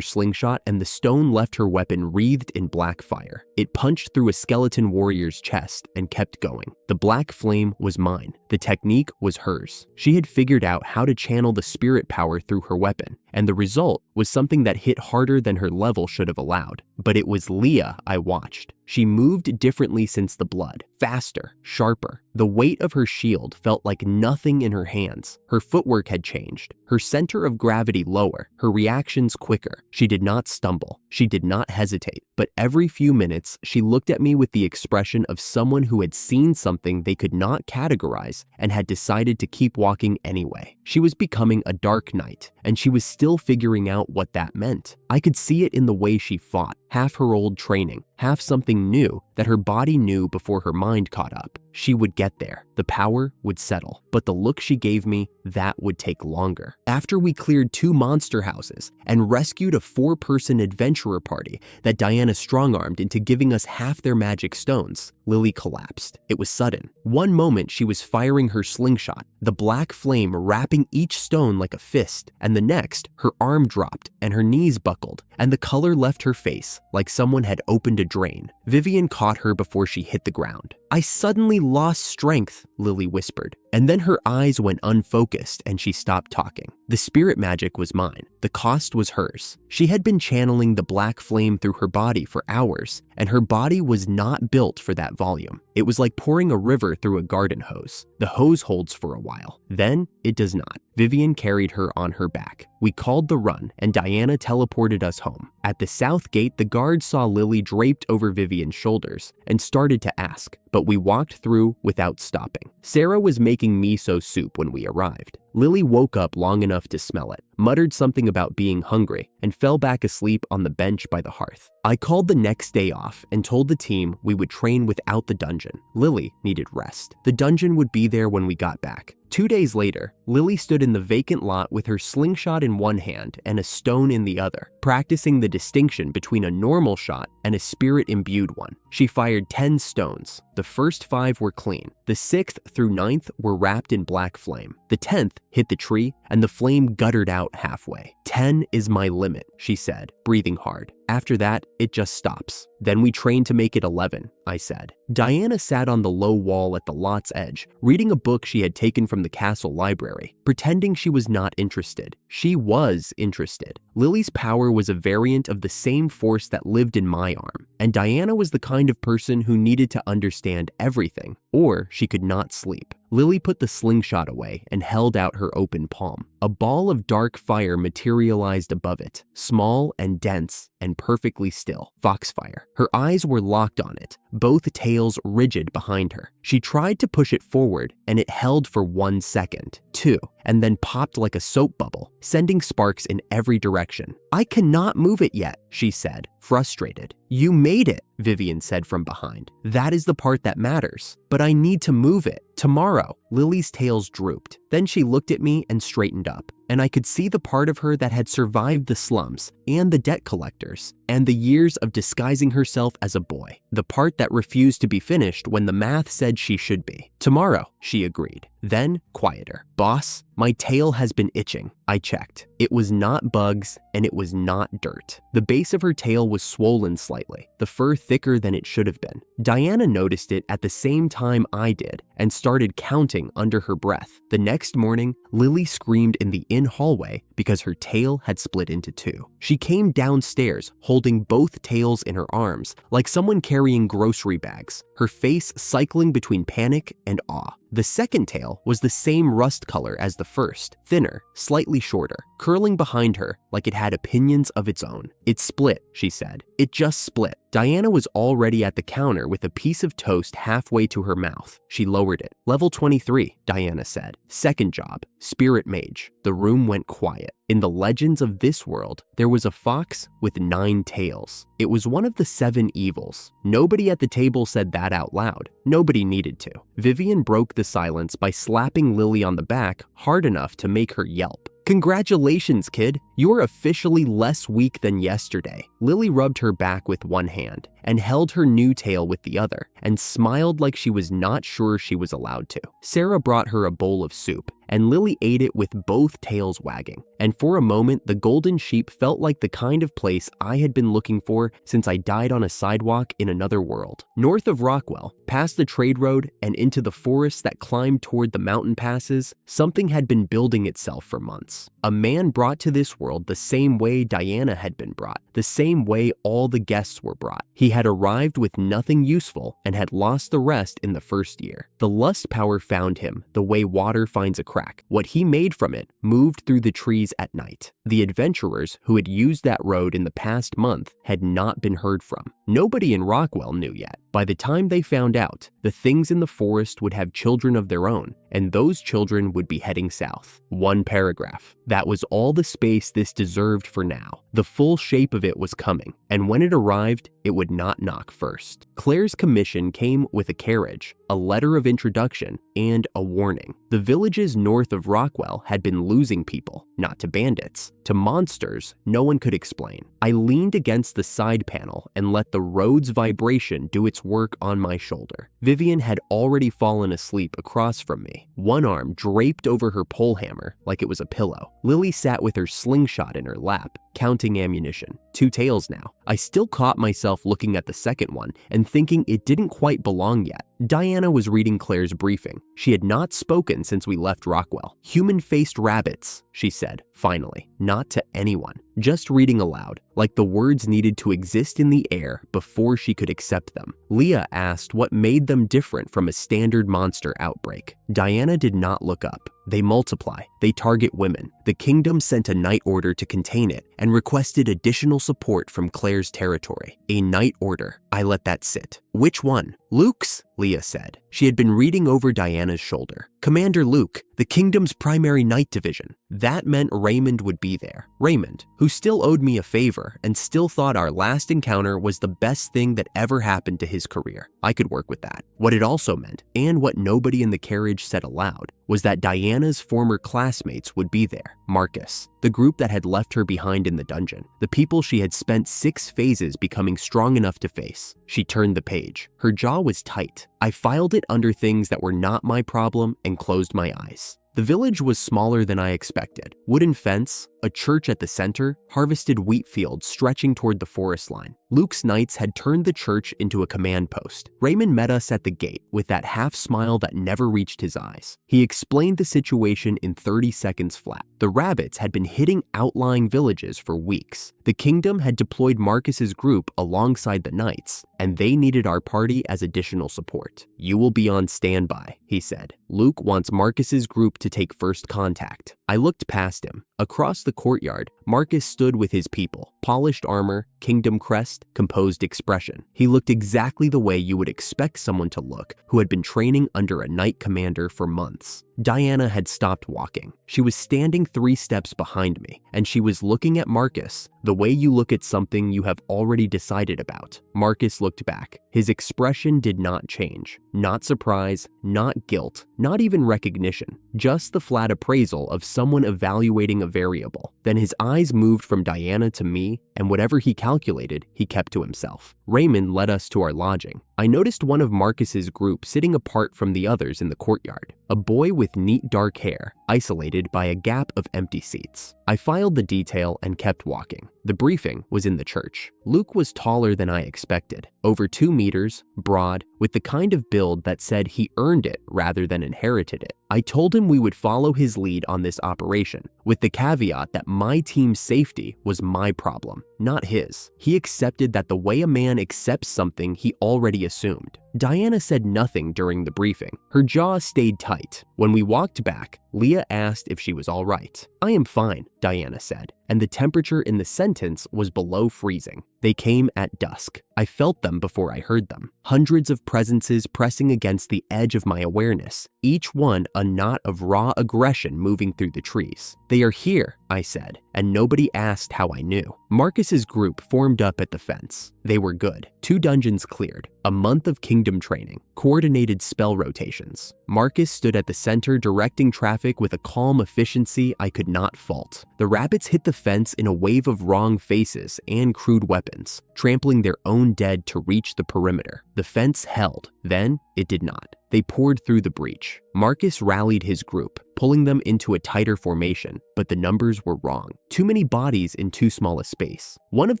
slingshot and the stone left her weapon wreathed in black fire. It punched through a skeleton warrior's chest and kept going. The black flame was mine. The technique was hers. She had figured out how to channel the spirit power through her weapon, and the result was something that hit harder than her level should have allowed. But it was Leah I watched. She moved differently since the blood, faster, sharper. The weight of her shield felt like nothing in her hands. Her footwork had changed, her center of gravity lower, her reactions quicker. She did not stumble. She did not hesitate. But every few minutes, she looked at me with the expression of someone who had seen something they could not categorize and had decided to keep walking anyway. She was becoming a dark knight, and she was still figuring out what that meant. I could see it in the way she fought, half her old training, half something new that her body knew before her mind caught up. She would get there. The power would settle. But the look she gave me, that would take longer. After we cleared 2 monster houses and rescued a 4-person adventurer party that Diana strong-armed into giving us half their magic stones, Lily collapsed. It was sudden. One moment she was firing her slingshot, the black flame wrapping each stone like a fist, and the next, her arm dropped and her knees buckled, and the color left her face like someone had opened a drain. Vivian caught her before she hit the ground. "I suddenly lost strength," Lily whispered, and then her eyes went unfocused and she stopped talking. The spirit magic was mine. The cost was hers. She had been channeling the black flame through her body for hours, and her body was not built for that volume. It was like pouring a river through a garden hose. The hose holds for a while, then it does not. Vivian carried her on her back. We called the run, and Diana teleported us home. At the south gate, the guards saw Lily draped over Vivian's shoulders and started to ask, but we walked through without stopping. Sarah was making miso soup when we arrived. Lily woke up long enough to smell it, muttered something about being hungry, and fell back asleep on the bench by the hearth. I called the next day off and told the team we would train without the dungeon. Lily needed rest. The dungeon would be there when we got back. 2 days later, Lily stood in the vacant lot with her slingshot in one hand and a stone in the other, practicing the distinction between a normal shot and a spirit-imbued one. She fired 10 stones. The first 5 were clean. The 6th through 9th were wrapped in black flame. The 10th hit the tree, and the flame guttered out halfway. 10 is my limit, she said, breathing hard. After that, it just stops. Then we trained to make it 11, I said. Diana sat on the low wall at the lot's edge, reading a book she had taken from the castle library, pretending she was not interested. She was interested. Lily's power was a variant of the same force that lived in my arm, and Diana was the kind of person who needed to understand everything, or she could not sleep. Lily put the slingshot away and held out her open palm. A ball of dark fire materialized above it, small and dense and perfectly still. Foxfire. Her eyes were locked on it, both tails rigid behind her. She tried to push it forward, and it held for 1 second, 2, and then popped like a soap bubble, sending sparks in every direction. "I cannot move it yet," she said, frustrated. "You made it," Vivian said from behind. "That is the part that matters. But I need to move it. Tomorrow." Lily's tails drooped. Then she looked at me and straightened up, and I could see the part of her that had survived the slums and the debt collectors and the years of disguising herself as a boy. The part that refused to be finished when the math said she should be. "Tomorrow," she agreed. Then, quieter. "Boss, my tail has been itching." I checked. It was not bugs, and it was not dirt. The base of her tail was swollen slightly, the fur thicker than it should have been. Diana noticed it at the same time I did and started counting under her breath. The next morning, Lily screamed in the inn hallway because her tail had split into 2. She came downstairs holding both tails in her arms like someone carrying grocery bags, her face cycling between panic and awe. The second tail was the same rust color as the first, thinner, slightly shorter, curling behind her like it had opinions of its own. "It split," she said. "It just split." Diana was already at the counter with a piece of toast halfway to her mouth. She lowered it. "Level 23, Diana said. "Second job, Spirit Mage." The room went quiet. In the legends of this world, there was a fox with 9 tails. It was one of the 7 evils. Nobody at the table said that out loud. Nobody needed to. Vivian broke the silence by slapping Lily on the back hard enough to make her yelp. "Congratulations, kid. You're officially less weak than yesterday." Lily rubbed her back with one hand and held her new tail with the other and smiled like she was not sure she was allowed to. Sarah brought her a bowl of soup, and Lily ate it with both tails wagging. And for a moment, the Golden Sheep felt like the kind of place I had been looking for since I died on a sidewalk in another world. North of Rockwell, past the trade road and into the forests that climbed toward the mountain passes, something had been building itself for months. A man brought to this world the same way Diana had been brought, the same way all the guests were brought. He had arrived with nothing useful and had lost the rest in the first year. The lust power found him the way water finds a crack. What he made from it moved through the trees at night. The adventurers who had used that road in the past month had not been heard from. Nobody in Rockwell knew yet. By the time they found out, the things in the forest would have children of their own, and those children would be heading south. One paragraph. That was all the space this deserved for now. The full shape of it was coming, and when it arrived, it would not knock first. Claire's commission came with a carriage, a letter of introduction, and a warning. The villages north of Rockwell had been losing people, not to bandits, to monsters no one could explain. I leaned against the side panel and let the road's vibration do its work on my shoulder. Vivian had already fallen asleep across from me, one arm draped over her polehammer like it was a pillow. Lily sat with her slingshot in her lap, counting ammunition. 2 tails now. I still caught myself looking at the second one and thinking it didn't quite belong yet. Diana was reading Claire's briefing. She had not spoken since we left Rockwell. Human-faced rabbits, she said, finally, not to anyone. Just reading aloud, like the words needed to exist in the air before she could accept them. Leah asked what made them different from a standard monster outbreak. Diana did not look up. They multiply. They target women. The kingdom sent a night order to contain it and requested additional support from Claire's territory. A night order. I let that sit. Which one? Luke's, Leah said. She had been reading over Diana's shoulder. Commander Luke, the kingdom's primary night division. That meant Raymond would be there. Raymond, who still owed me a favor and still thought our last encounter was the best thing that ever happened to his career. I could work with that. What it also meant, and what nobody in the carriage said aloud, was that Diana's former classmates would be there. Marcus, the group that had left her behind in the dungeon, the people she had spent 6 phases becoming strong enough to face. She turned the page. Her jaw was tight. I filed it under things that were not my problem and closed my eyes. The village was smaller than I expected. Wooden fence, a church at the center, harvested wheat fields stretching toward the forest line. Luke's knights had turned the church into a command post. Raymond met us at the gate with that half smile that never reached his eyes. He explained the situation in 30 seconds flat. The rabbits had been hitting outlying villages for weeks. The kingdom had deployed Marcus's group alongside the knights, and they needed our party as additional support. You will be on standby, he said. Luke wants Marcus's group to take first contact. I looked past him. Across the courtyard, Marcus stood with his people. Polished armor, kingdom crest, composed expression. He looked exactly the way you would expect someone to look who had been training under a knight commander for months. Diana had stopped walking. She was standing 3 steps behind me, and she was looking at Marcus the way you look at something you have already decided about. Marcus looked back. His expression did not change. Not surprise, not guilt, not even recognition. Just the flat appraisal of someone evaluating a variable. Then his eyes moved from Diana to me, and whatever he calculated, he kept to himself. Raymond led us to our lodging. I noticed one of Marcus's group sitting apart from the others in the courtyard. A boy with neat dark hair, isolated by a gap of empty seats. I filed the detail and kept walking. The briefing was in the church. Luke was taller than I expected, over 2 meters, broad, with the kind of build that said he earned it rather than inherited it. I told him we would follow his lead on this operation, with the caveat that my team's safety was my problem, not his. He accepted that the way a man accepts something he already assumed. Diana said nothing during the briefing. Her jaw stayed tight. When we walked back, Leah asked if she was all right. I am fine, Diana said, and the temperature in the sentence was below freezing. They came at dusk. I felt them before I heard them. Hundreds of presences pressing against the edge of my awareness, each one a knot of raw aggression moving through the trees. They are here, I said, and nobody asked how I knew. Marcus's group formed up at the fence. They were good. 2 dungeons cleared, a month of kingdom training, coordinated spell rotations. Marcus stood at the center directing traffic with a calm efficiency I could not fault. The rabbits hit the fence in a wave of wrong faces and crude weapons, trampling their own dead to reach the perimeter. The fence held, then it did not. They poured through the breach. Marcus rallied his group, pulling them into a tighter formation, but the numbers were wrong. Too many bodies in too small a space. One of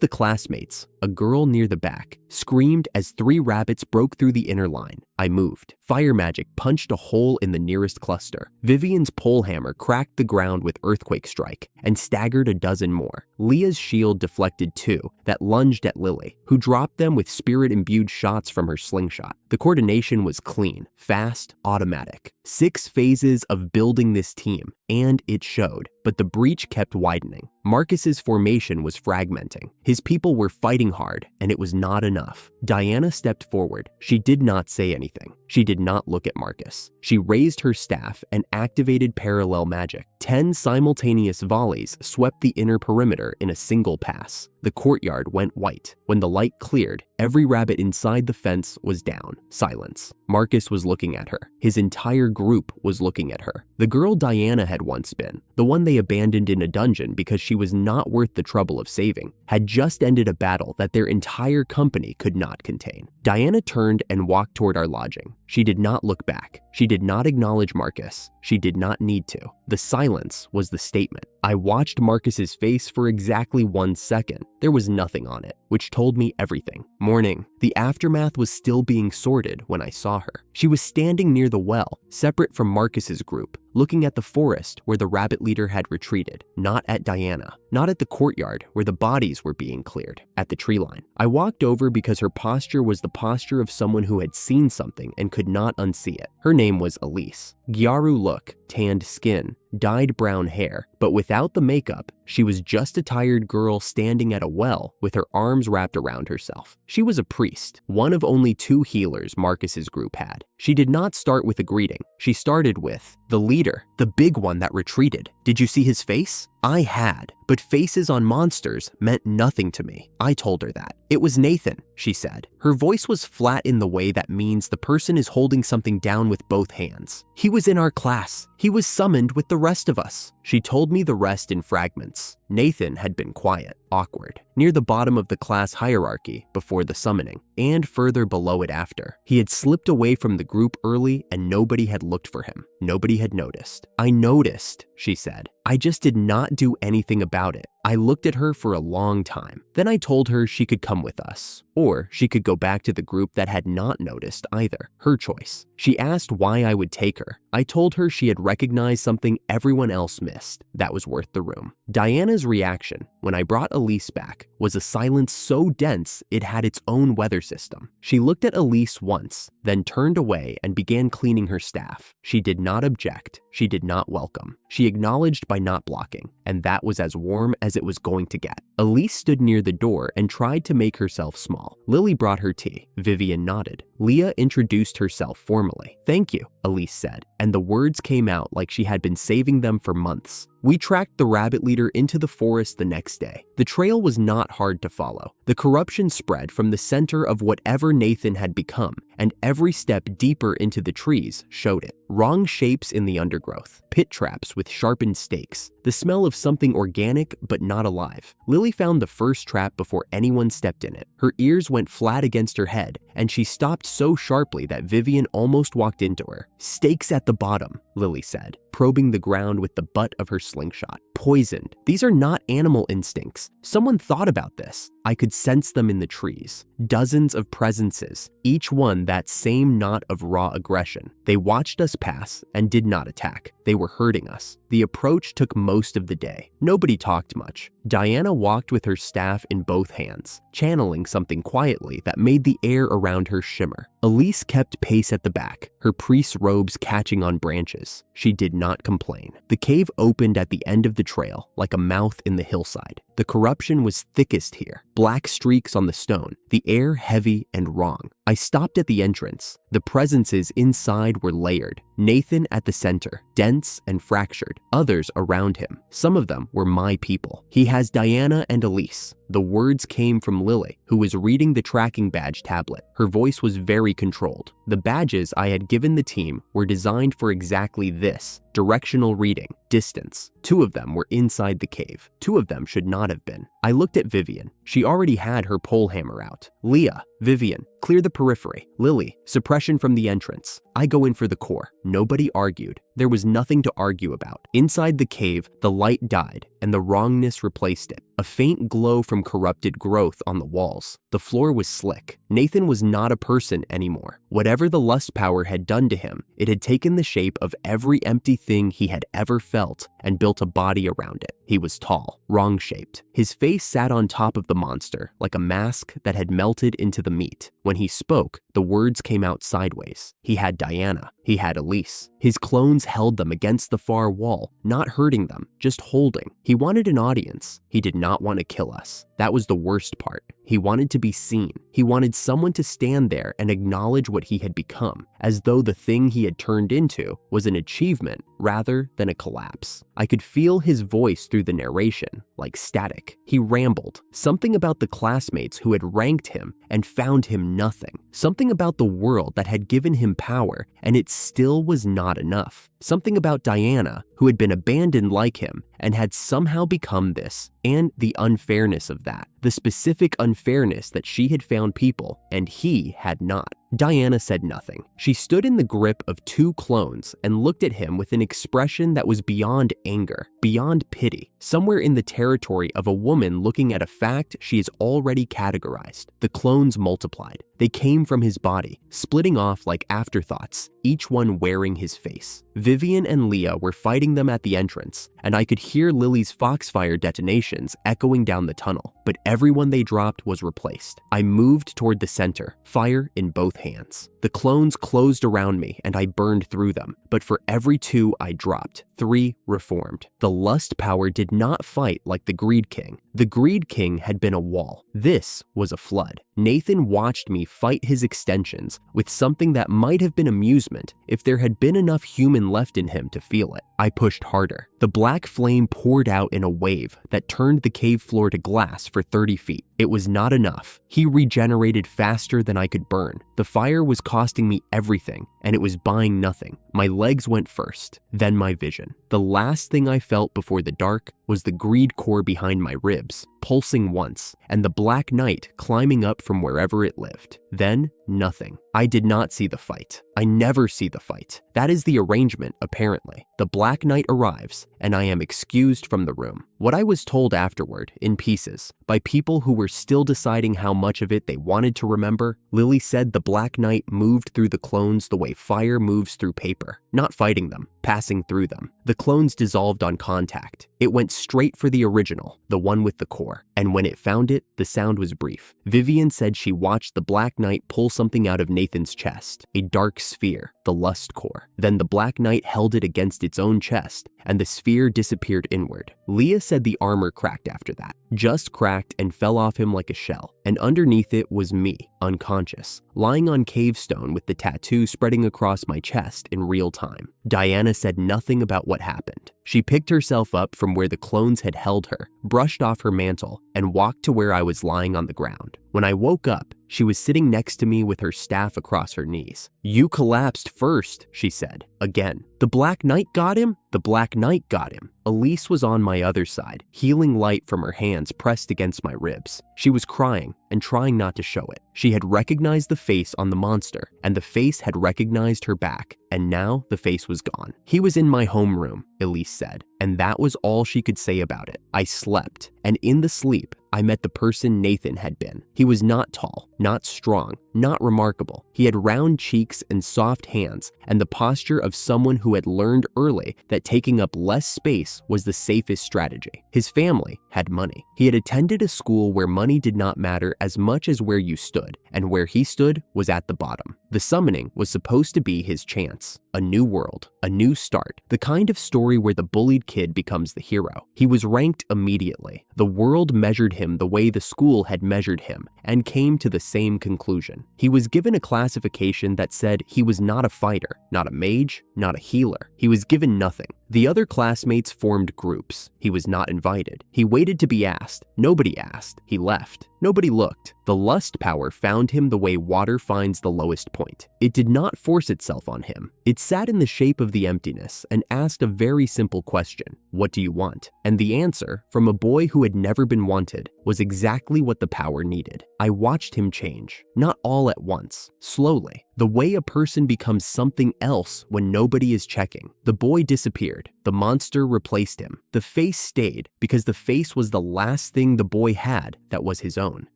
the classmates, a girl near the back, screamed as 3 rabbits broke through the inner line. I moved. Fire magic punched a hole in the nearest cluster. Vivian's polehammer cracked the ground with earthquake strike and staggered a dozen more. Leah's shield deflected 2 that lunged at Lily, who dropped them with spirit-imbued shots from her slingshot. The coordination was clean, fast, automatic. 6 phases of building this team, and it showed. But the breach kept widening. Marcus's formation was fragmenting. His people were fighting hard, and it was not enough. Diana stepped forward. She did not say anything. She did not look at Marcus. She raised her staff and activated parallel magic. 10 simultaneous volleys swept the inner perimeter in a single pass. The courtyard went white. When the light cleared, every rabbit inside the fence was down. Silence. Marcus was looking at her. His entire group was looking at her. The girl Diana had once been, the one they abandoned in a dungeon because she was not worth the trouble of saving, had just ended a battle that their entire company could not contain. Diana turned and walked toward our lodging. She did not look back. She did not acknowledge Marcus. She did not need to. The silence was the statement. I watched Marcus's face for exactly 1 second. There was nothing on it, which told me everything. Morning. The aftermath was still being sorted when I saw her. She was standing near the well, separate from Marcus's group, looking at the forest where the rabbit leader had retreated, not at Diana, not at the courtyard where the bodies were being cleared, at the tree line. I walked over because her posture was the posture of someone who had seen something and could not unsee it. Her name was Elise. Gyaru look, tanned skin, dyed brown hair, but without the makeup, she was just a tired girl standing at a well with her arms wrapped around herself. She was a priest, one of only 2 healers Marcus's group had. She did not start with a greeting. She started with, "The leader, the big one that retreated. Did you see his face?" I had, but faces on monsters meant nothing to me. I told her that. "It was Nathan," she said. Her voice was flat in the way that means the person is holding something down with both hands. "He was in our class. He was summoned with the rest of us." She told me the rest in fragments. Nathan had been quiet, awkward, near the bottom of the class hierarchy before the summoning, and further below it after. He had slipped away from the group early and nobody had looked for him. Nobody had noticed. "I noticed," she said. "I just did not do anything about it. I looked at her for a long time. Then I told her she could come with us, or she could go back to the group that had not noticed either. Her choice. She asked why I would take her. I told her she had recognized something everyone else missed that was worth the room. Diana's reaction when I brought Elise back was a silence so dense it had its own weather system. She looked at Elise once, then turned away and began cleaning her staff. She did not object. She did not welcome. She acknowledged by not blocking, and that was as warm as it was going to get. Elise stood near the door and tried to make herself small. Lily brought her tea. Vivian nodded. Leah introduced herself formally. "Thank you," Elise said, and the words came out like she had been saving them for months. We tracked the rabbit leader into the forest the next day. The trail was not hard to follow. The corruption spread from the center of whatever Nathan had become, and every step deeper into the trees showed it. Wrong shapes in the undergrowth, pit traps with sharpened stakes, the smell of something organic but not alive. Lily found the first trap before anyone stepped in it. Her ears went flat against her head, and she stopped so sharply that Vivian almost walked into her. "Stakes at the bottom," Lily said, probing the ground with the butt of her slingshot. "Poisoned. These are not animal instincts. Someone thought about this." I could sense them in the trees. Dozens of presences, each one that same knot of raw aggression. They watched us pass and did not attack. They were hurting us. The approach took most of the day. Nobody talked much. Diana walked with her staff in both hands, channeling something quietly that made the air around her shimmer. Elise kept pace at the back, her priest's robes catching on branches. She did not complain. The cave opened at the end of the trail, like a mouth in the hillside. The corruption was thickest here, black streaks on the stone, the air heavy and wrong. I stopped at the entrance. The presences inside were layered. Nathan at the center, dense and fractured. Others around him. Some of them were my people. He has Diana and Elise. The words came from Lily, who was reading the tracking badge tablet. Her voice was very controlled. The badges I had given the team were designed for exactly this: directional reading, distance. 2 of them were inside the cave. 2 of them should not have been. I looked at Vivian. She already had her pole hammer out. Leah, Vivian, clear the periphery. Lily, suppression from the entrance. I go in for the core. Nobody argued. There was nothing to argue about. Inside the cave, the light died, and the wrongness replaced it. A faint glow from corrupted growth on the walls. The floor was slick. Nathan was not a person anymore. Whatever the lust power had done to him, it had taken the shape of every empty thing he had ever felt and built a body around it. He was tall, wrong-shaped. His face sat on top of the monster, like a mask that had melted into the meat. When he spoke, the words came out sideways. He had Diana. He had Elise. His clones held them against the far wall, not hurting them, just holding. He wanted an audience. He did not want to kill us. That was the worst part. He wanted to be seen. He wanted someone to stand there and acknowledge what he had become, as though the thing he had turned into was an achievement rather than a collapse. I could feel his voice through the narration, like static. He rambled, something about the classmates who had ranked him and found him nothing. Something about the world that had given him power, and it still was not enough. Something about Diana, who had been abandoned like him and had somehow become this, and the unfairness of that. The specific unfairness that she had found people and he had not. Diana said nothing. She stood in the grip of two clones and looked at him with an expression that was beyond anger, beyond pity, somewhere in the territory of a woman looking at a fact she has already categorized. The clones multiplied. They came from his body, splitting off like afterthoughts, each one wearing his face. Vivian and Leah were fighting them at the entrance, and I could hear Lily's foxfire detonations echoing down the tunnel, but everyone they dropped was replaced. I moved toward the center, fire in both hands. The clones closed around me and I burned through them, but for every two I dropped, 3 reformed. The lust power did not fight like the Greed King. The Greed King had been a wall. This was a flood. Nathan watched me fight his extensions with something that might have been amusement if there had been enough human left in him to feel it. I pushed harder. The black flame poured out in a wave that turned the cave floor to glass for 30 feet. It was not enough. He regenerated faster than I could burn. The fire was costing me everything, and it was buying nothing. My legs went first, then my vision. The last thing I felt before the dark was the greed core behind my ribs, pulsing once, and the black night climbing up from wherever it lived. Then, nothing. I did not see the fight. I never see the fight. That is the arrangement, apparently. The black night arrives, and I am excused from the room. What I was told afterward, in pieces, by people who were still deciding how much of it they wanted to remember, Lily said the black night moved through the clones the way fire moves through paper, not fighting them, passing through them. The clones dissolved on contact. It went straight for the original, the one with the core, and when it found it, the sound was brief. Vivian said she watched the black night pull something out of Nathan's chest, a dark sphere, the lust core. Then the black night held it against its own chest, and the sphere disappeared inward. Leah said the armor cracked after that, just cracked and fell off him like a shell, and underneath it was me, unconscious, lying on cave stone with the tattoo spreading across my chest in real time. Diana said nothing about what happened. She picked herself up from where the clones had held her, brushed off her mantle, and walked to where I was lying on the ground. When I woke up, she was sitting next to me with her staff across her knees. "You collapsed first," she said. Again. "The Black Knight got him? The Black Knight got him." Elise was on my other side, healing light from her hands pressed against my ribs. She was crying and trying not to show it. She had recognized the face on the monster, and the face had recognized her back, and now the face was gone. "He was in my homeroom," Elise said, and that was all she could say about it. I slept, and in the sleep, I met the person Nathan had been. He was not tall, not strong, not remarkable. He had round cheeks and soft hands, and the posture of someone who had learned early that taking up less space was the safest strategy. His family had money. He had attended a school where money did not matter as much as where you stood, and where he stood was at the bottom. The summoning was supposed to be his chance. A new world, a new start, the kind of story where the bullied kid becomes the hero. He was ranked immediately. The world measured him the way the school had measured him, and came to the same conclusion. He was given a classification that said he was not a fighter, not a mage, not a healer. He was given nothing. The other classmates formed groups. He was not invited. He waited to be asked. Nobody asked. He left. Nobody looked. The lust power found him the way water finds the lowest point. It did not force itself on him. It sat in the shape of the emptiness and asked a very simple question. What do you want? And the answer, from a boy who had never been wanted, was exactly what the power needed. I watched him change, not all at once, slowly, the way a person becomes something else when nobody is checking. The boy disappeared. The monster replaced him. The face stayed because the face was the last thing the boy had that was his own.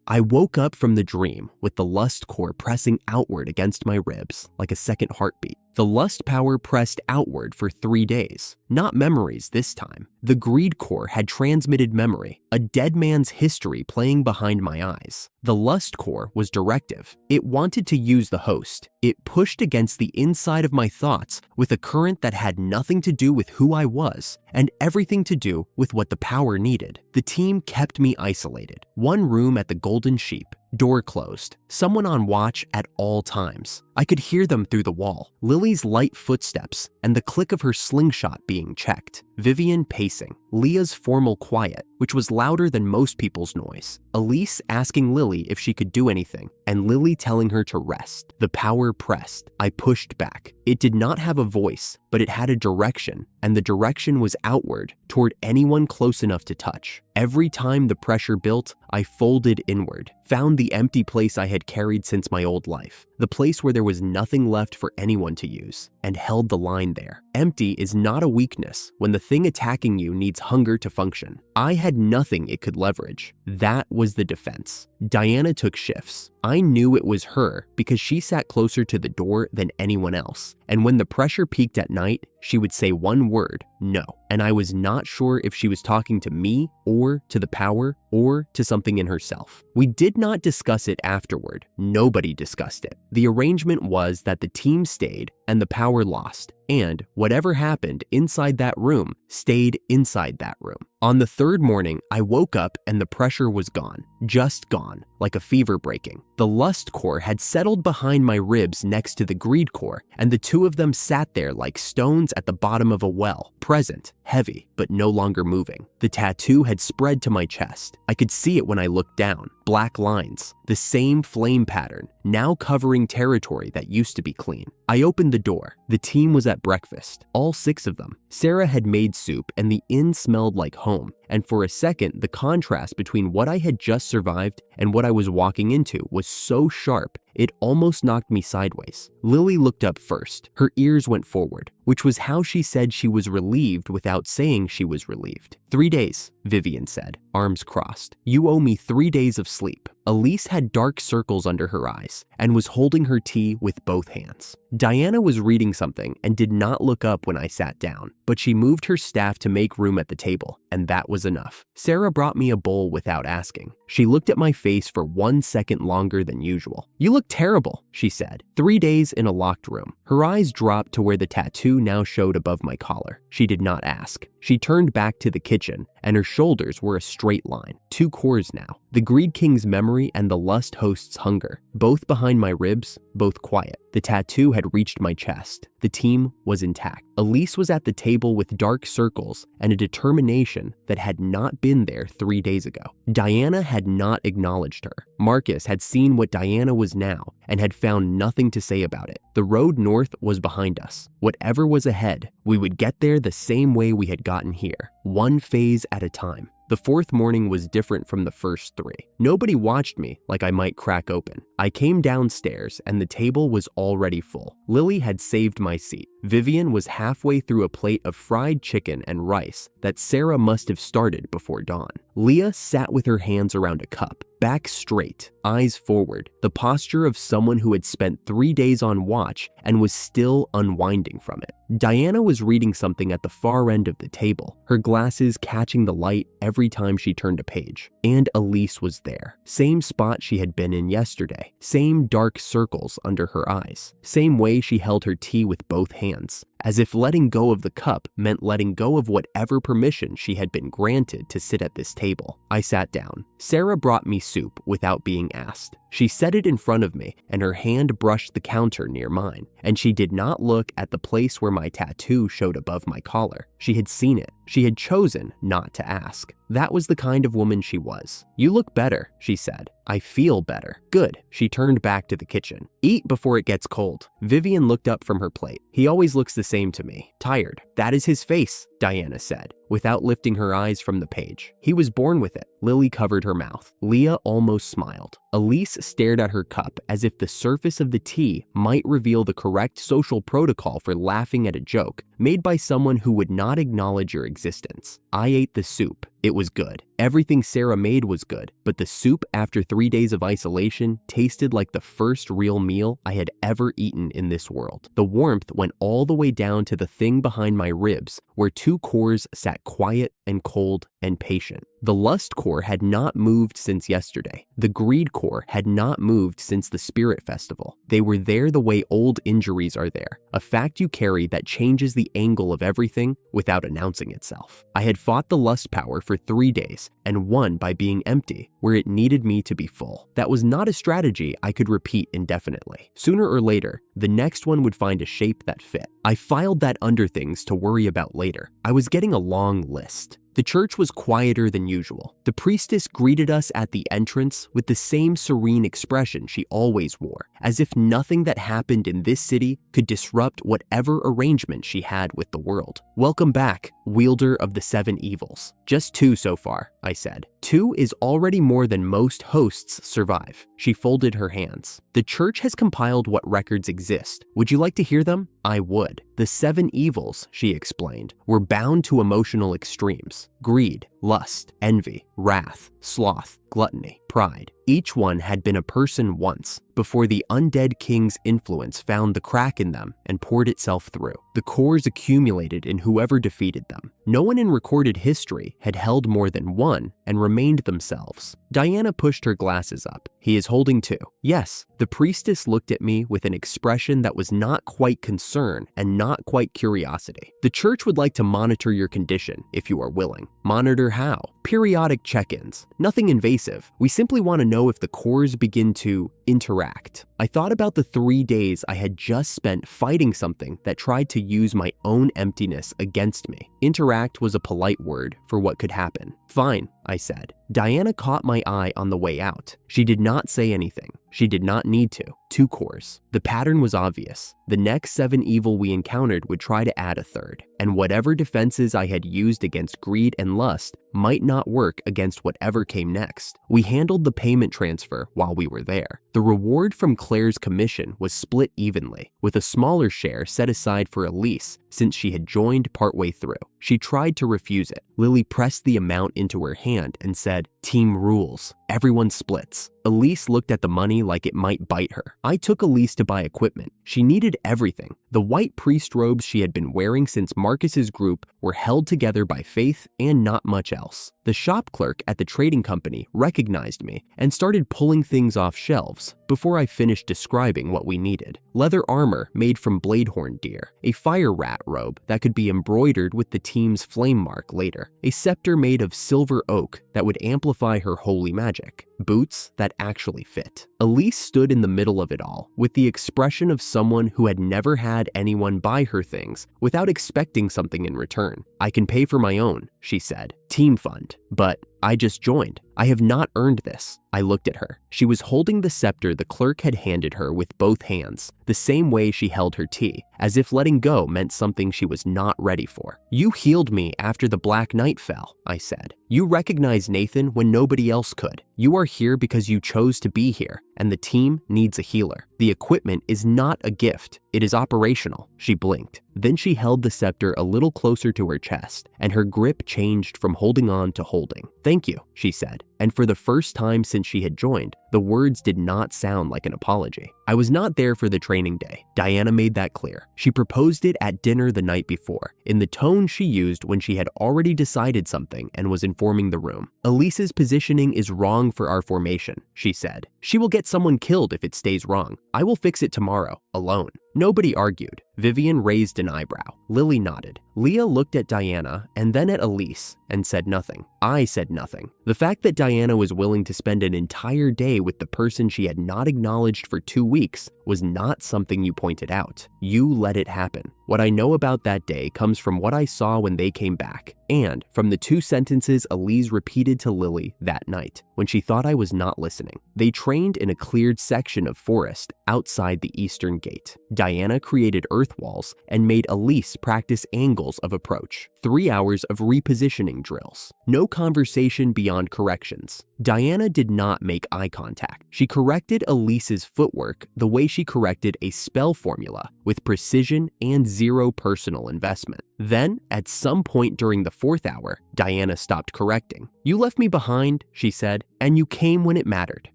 I woke up from the dream with the lust core pressing outward against my ribs like a second heartbeat. The lust power pressed outward for 3 days. Not memories this time. The greed core had transmitted memory, a dead man's history playing behind my eyes. The lust core was directive. It wanted to use the host. It pushed against the inside of my thoughts with a current that had nothing to do with who I was and everything to do with what the power needed. The team kept me isolated. One room at the Golden Sheep, door closed, someone on watch at all times. I could hear them through the wall, Lily's light footsteps and the click of her slingshot being checked, Vivian pacing, Leah's formal quiet, which was louder than most people's noise, Elise asking Lily if she could do anything, and Lily telling her to rest. The power pressed. I pushed back. It did not have a voice, but it had a direction, and the direction was outward toward anyone close enough to touch. Every time the pressure built, I folded inward, found the empty place I had carried since my old life, the place where there was nothing left for anyone to use, and held the line there. Empty is not a weakness when the thing attacking you needs hunger to function. I had nothing it could leverage. That was the defense. Diana took shifts. I knew it was her because she sat closer to the door than anyone else. And when the pressure peaked at night, she would say one word, no. And I was not sure if she was talking to me or to the power or to something in herself. We did not discuss it afterward. Nobody discussed it. The arrangement was that the team stayed and the power lost. And whatever happened inside that room stayed inside that room. On the third morning, I woke up and the pressure was gone, just gone, like a fever breaking. The lust core had settled behind my ribs next to the greed core, and the two of them sat there like stones at the bottom of a well, present, heavy, but no longer moving. The tattoo had spread to my chest. I could see it when I looked down, black lines, the same flame pattern, now covering territory that used to be clean. I opened the door. The team was at breakfast, all 6 of them. Sarah had made soup and the inn smelled like home, and for a second, the contrast between what I had just survived and what I was walking into was so sharp, it almost knocked me sideways. Lily looked up first. Her ears went forward, which was how she said she was relieved without saying she was relieved. 3 days, Vivian said, arms crossed. You owe me 3 days of sleep. Elise had dark circles under her eyes and was holding her tea with both hands. Diana was reading something and did not look up when I sat down, but she moved her staff to make room at the table, and that was enough. Sarah brought me a bowl without asking. She looked at my face for 1 second longer than usual. You look terrible, she said. 3 days in a locked room. Her eyes dropped to where the tattoo now showed above my collar. She did not ask. She turned back to the kitchen, and her shoulders were a straight line, 2 cores now. The Greed King's memory and the Lust Host's hunger, both behind my ribs, both quiet. The tattoo had reached my chest. The team was intact. Elise was at the table with dark circles and a determination that had not been there 3 days ago. Diana had not acknowledged her. Marcus had seen what Diana was now and had found nothing to say about it. The road north was behind us. Whatever was ahead, we would get there the same way we had gotten here, one phase at a time. The 4th morning was different from the first 3. Nobody watched me like I might crack open. I came downstairs and the table was already full. Lily had saved my seat. Vivian was halfway through a plate of fried chicken and rice that Sarah must have started before dawn. Leah sat with her hands around a cup, back straight, eyes forward, the posture of someone who had spent 3 days on watch and was still unwinding from it. Diana was reading something at the far end of the table, her glasses catching the light every time she turned a page. And Elise was there. Same spot she had been in yesterday, same dark circles under her eyes, same way she held her tea with both hands, as if letting go of the cup meant letting go of whatever permission she had been granted to sit at this table. I sat down. Sarah brought me soup without being asked. She set it in front of me, and her hand brushed the counter near mine, and she did not look at the place where my tattoo showed above my collar. She had seen it. She had chosen not to ask. That was the kind of woman she was. "You look better," she said. "I feel better." "Good." She turned back to the kitchen. "Eat before it gets cold." Vivian looked up from her plate. "He always looks the same to me. Tired." "That is his face," Diana said, without lifting her eyes from the page. "He was born with it." Lily covered her mouth. Leah almost smiled. Elise stared at her cup as if the surface of the tea might reveal the correct social protocol for laughing at a joke made by someone who would not acknowledge your existence. I ate the soup. It was good. Everything Sarah made was good, but the soup after 3 days of isolation tasted like the first real meal I had ever eaten in this world. The warmth went all the way down to the thing behind my ribs, where 2 cores sat quiet and cold and patient. The lust core had not moved since yesterday. The greed core had not moved since the spirit festival. They were there the way old injuries are there, a fact you carry that changes the angle of everything without announcing itself. I had fought the lust power for 3 days and won by being empty where it needed me to be full. That was not a strategy I could repeat indefinitely. Sooner or later, the next one would find a shape that fit. I filed that under things to worry about later. I was getting a long list. The church was quieter than usual. The priestess greeted us at the entrance with the same serene expression she always wore, as if nothing that happened in this city could disrupt whatever arrangement she had with the world. "Welcome back, wielder of the 7 evils." "Just 2 so far," I said. "2 is already more than most hosts survive." She folded her hands. "The church has compiled what records exist. Would you like to hear them?" I would. The 7 evils, she explained, were bound to emotional extremes: greed, lust, envy, wrath, sloth, gluttony, pride. Each one had been a person once, before the undead king's influence found the crack in them and poured itself through. The cores accumulated in whoever defeated them. No one in recorded history had held more than one and remained themselves. Diana pushed her glasses up. "He is holding 2. "Yes." The priestess looked at me with an expression that was not quite concern and not quite curiosity. "The church would like to monitor your condition, if you are willing." "Monitor how?" "Periodic check-ins. Nothing invasive. We simply want to know if the cores begin to interact." I thought about the 3 days I had just spent fighting something that tried to use my own emptiness against me. Interact was a polite word for what could happen. "Fine," I said. Diana caught my eye on the way out. She did not say anything. She did not need to. 2 cores. The pattern was obvious. The next 7 evil we encountered would try to add a 3rd, and whatever defenses I had used against greed and lust might not work against whatever came next. We handled the payment transfer while we were there. The reward from Claire's commission was split evenly, with a smaller share set aside for Elise since she had joined partway through. She tried to refuse it. Lily pressed the amount into her hand and said, "Team rules. Everyone splits." Elise looked at the money like it might bite her. I took Elise to buy equipment. She needed everything. The white priest robes she had been wearing since Marcus's group were held together by faith and not much else. The shop clerk at the trading company recognized me and started pulling things off shelves before I finished describing what we needed. Leather armor made from bladehorn deer, a fire rat robe that could be embroidered with the team's flame mark later, a scepter made of silver oak that would amplify her holy magic, boots that actually fit. Elise stood in the middle of it all, with the expression of someone who had never had anyone buy her things without expecting something in return. "I can pay for my own," she said. "Team fund." "But I just joined. I have not earned this." I looked at her. She was holding the scepter the clerk had handed her with both hands, the same way she held her tea, as if letting go meant something she was not ready for. "You healed me after the Black Knight fell," I said. "You recognized Nathan when nobody else could. You are here because you chose to be here, and the team needs a healer. The equipment is not a gift. It is operational." She blinked. Then she held the scepter a little closer to her chest, and her grip changed from holding on to holding. "Thank you," she said. And for the first time since she had joined, the words did not sound like an apology. I was not there for the training day. Diana made that clear. She proposed it at dinner the night before, in the tone she used when she had already decided something and was informing the room. "Elise's positioning is wrong for our formation," she said. "She will get someone killed if it stays wrong. I will fix it tomorrow, alone." Nobody argued. Vivian raised an eyebrow. Lily nodded. Leah looked at Diana and then at Elise and said nothing. I said nothing. The fact that Diana was willing to spend an entire day with the person she had not acknowledged for 2 weeks was not something you pointed out. You let it happen. What I know about that day comes from what I saw when they came back, and from the 2 sentences Elise repeated to Lily that night when she thought I was not listening. They trained in a cleared section of forest outside the eastern gate. Diana created earth walls and made Elise practice angles of approach. 3 hours of repositioning drills. No conversation beyond corrections. Diana did not make eye contact. She corrected Elise's footwork the way she corrected a spell formula, with precision and 0 personal investment. Then, at some point during the 4th hour, Diana stopped correcting. "You left me behind," she said, "and you came when it mattered."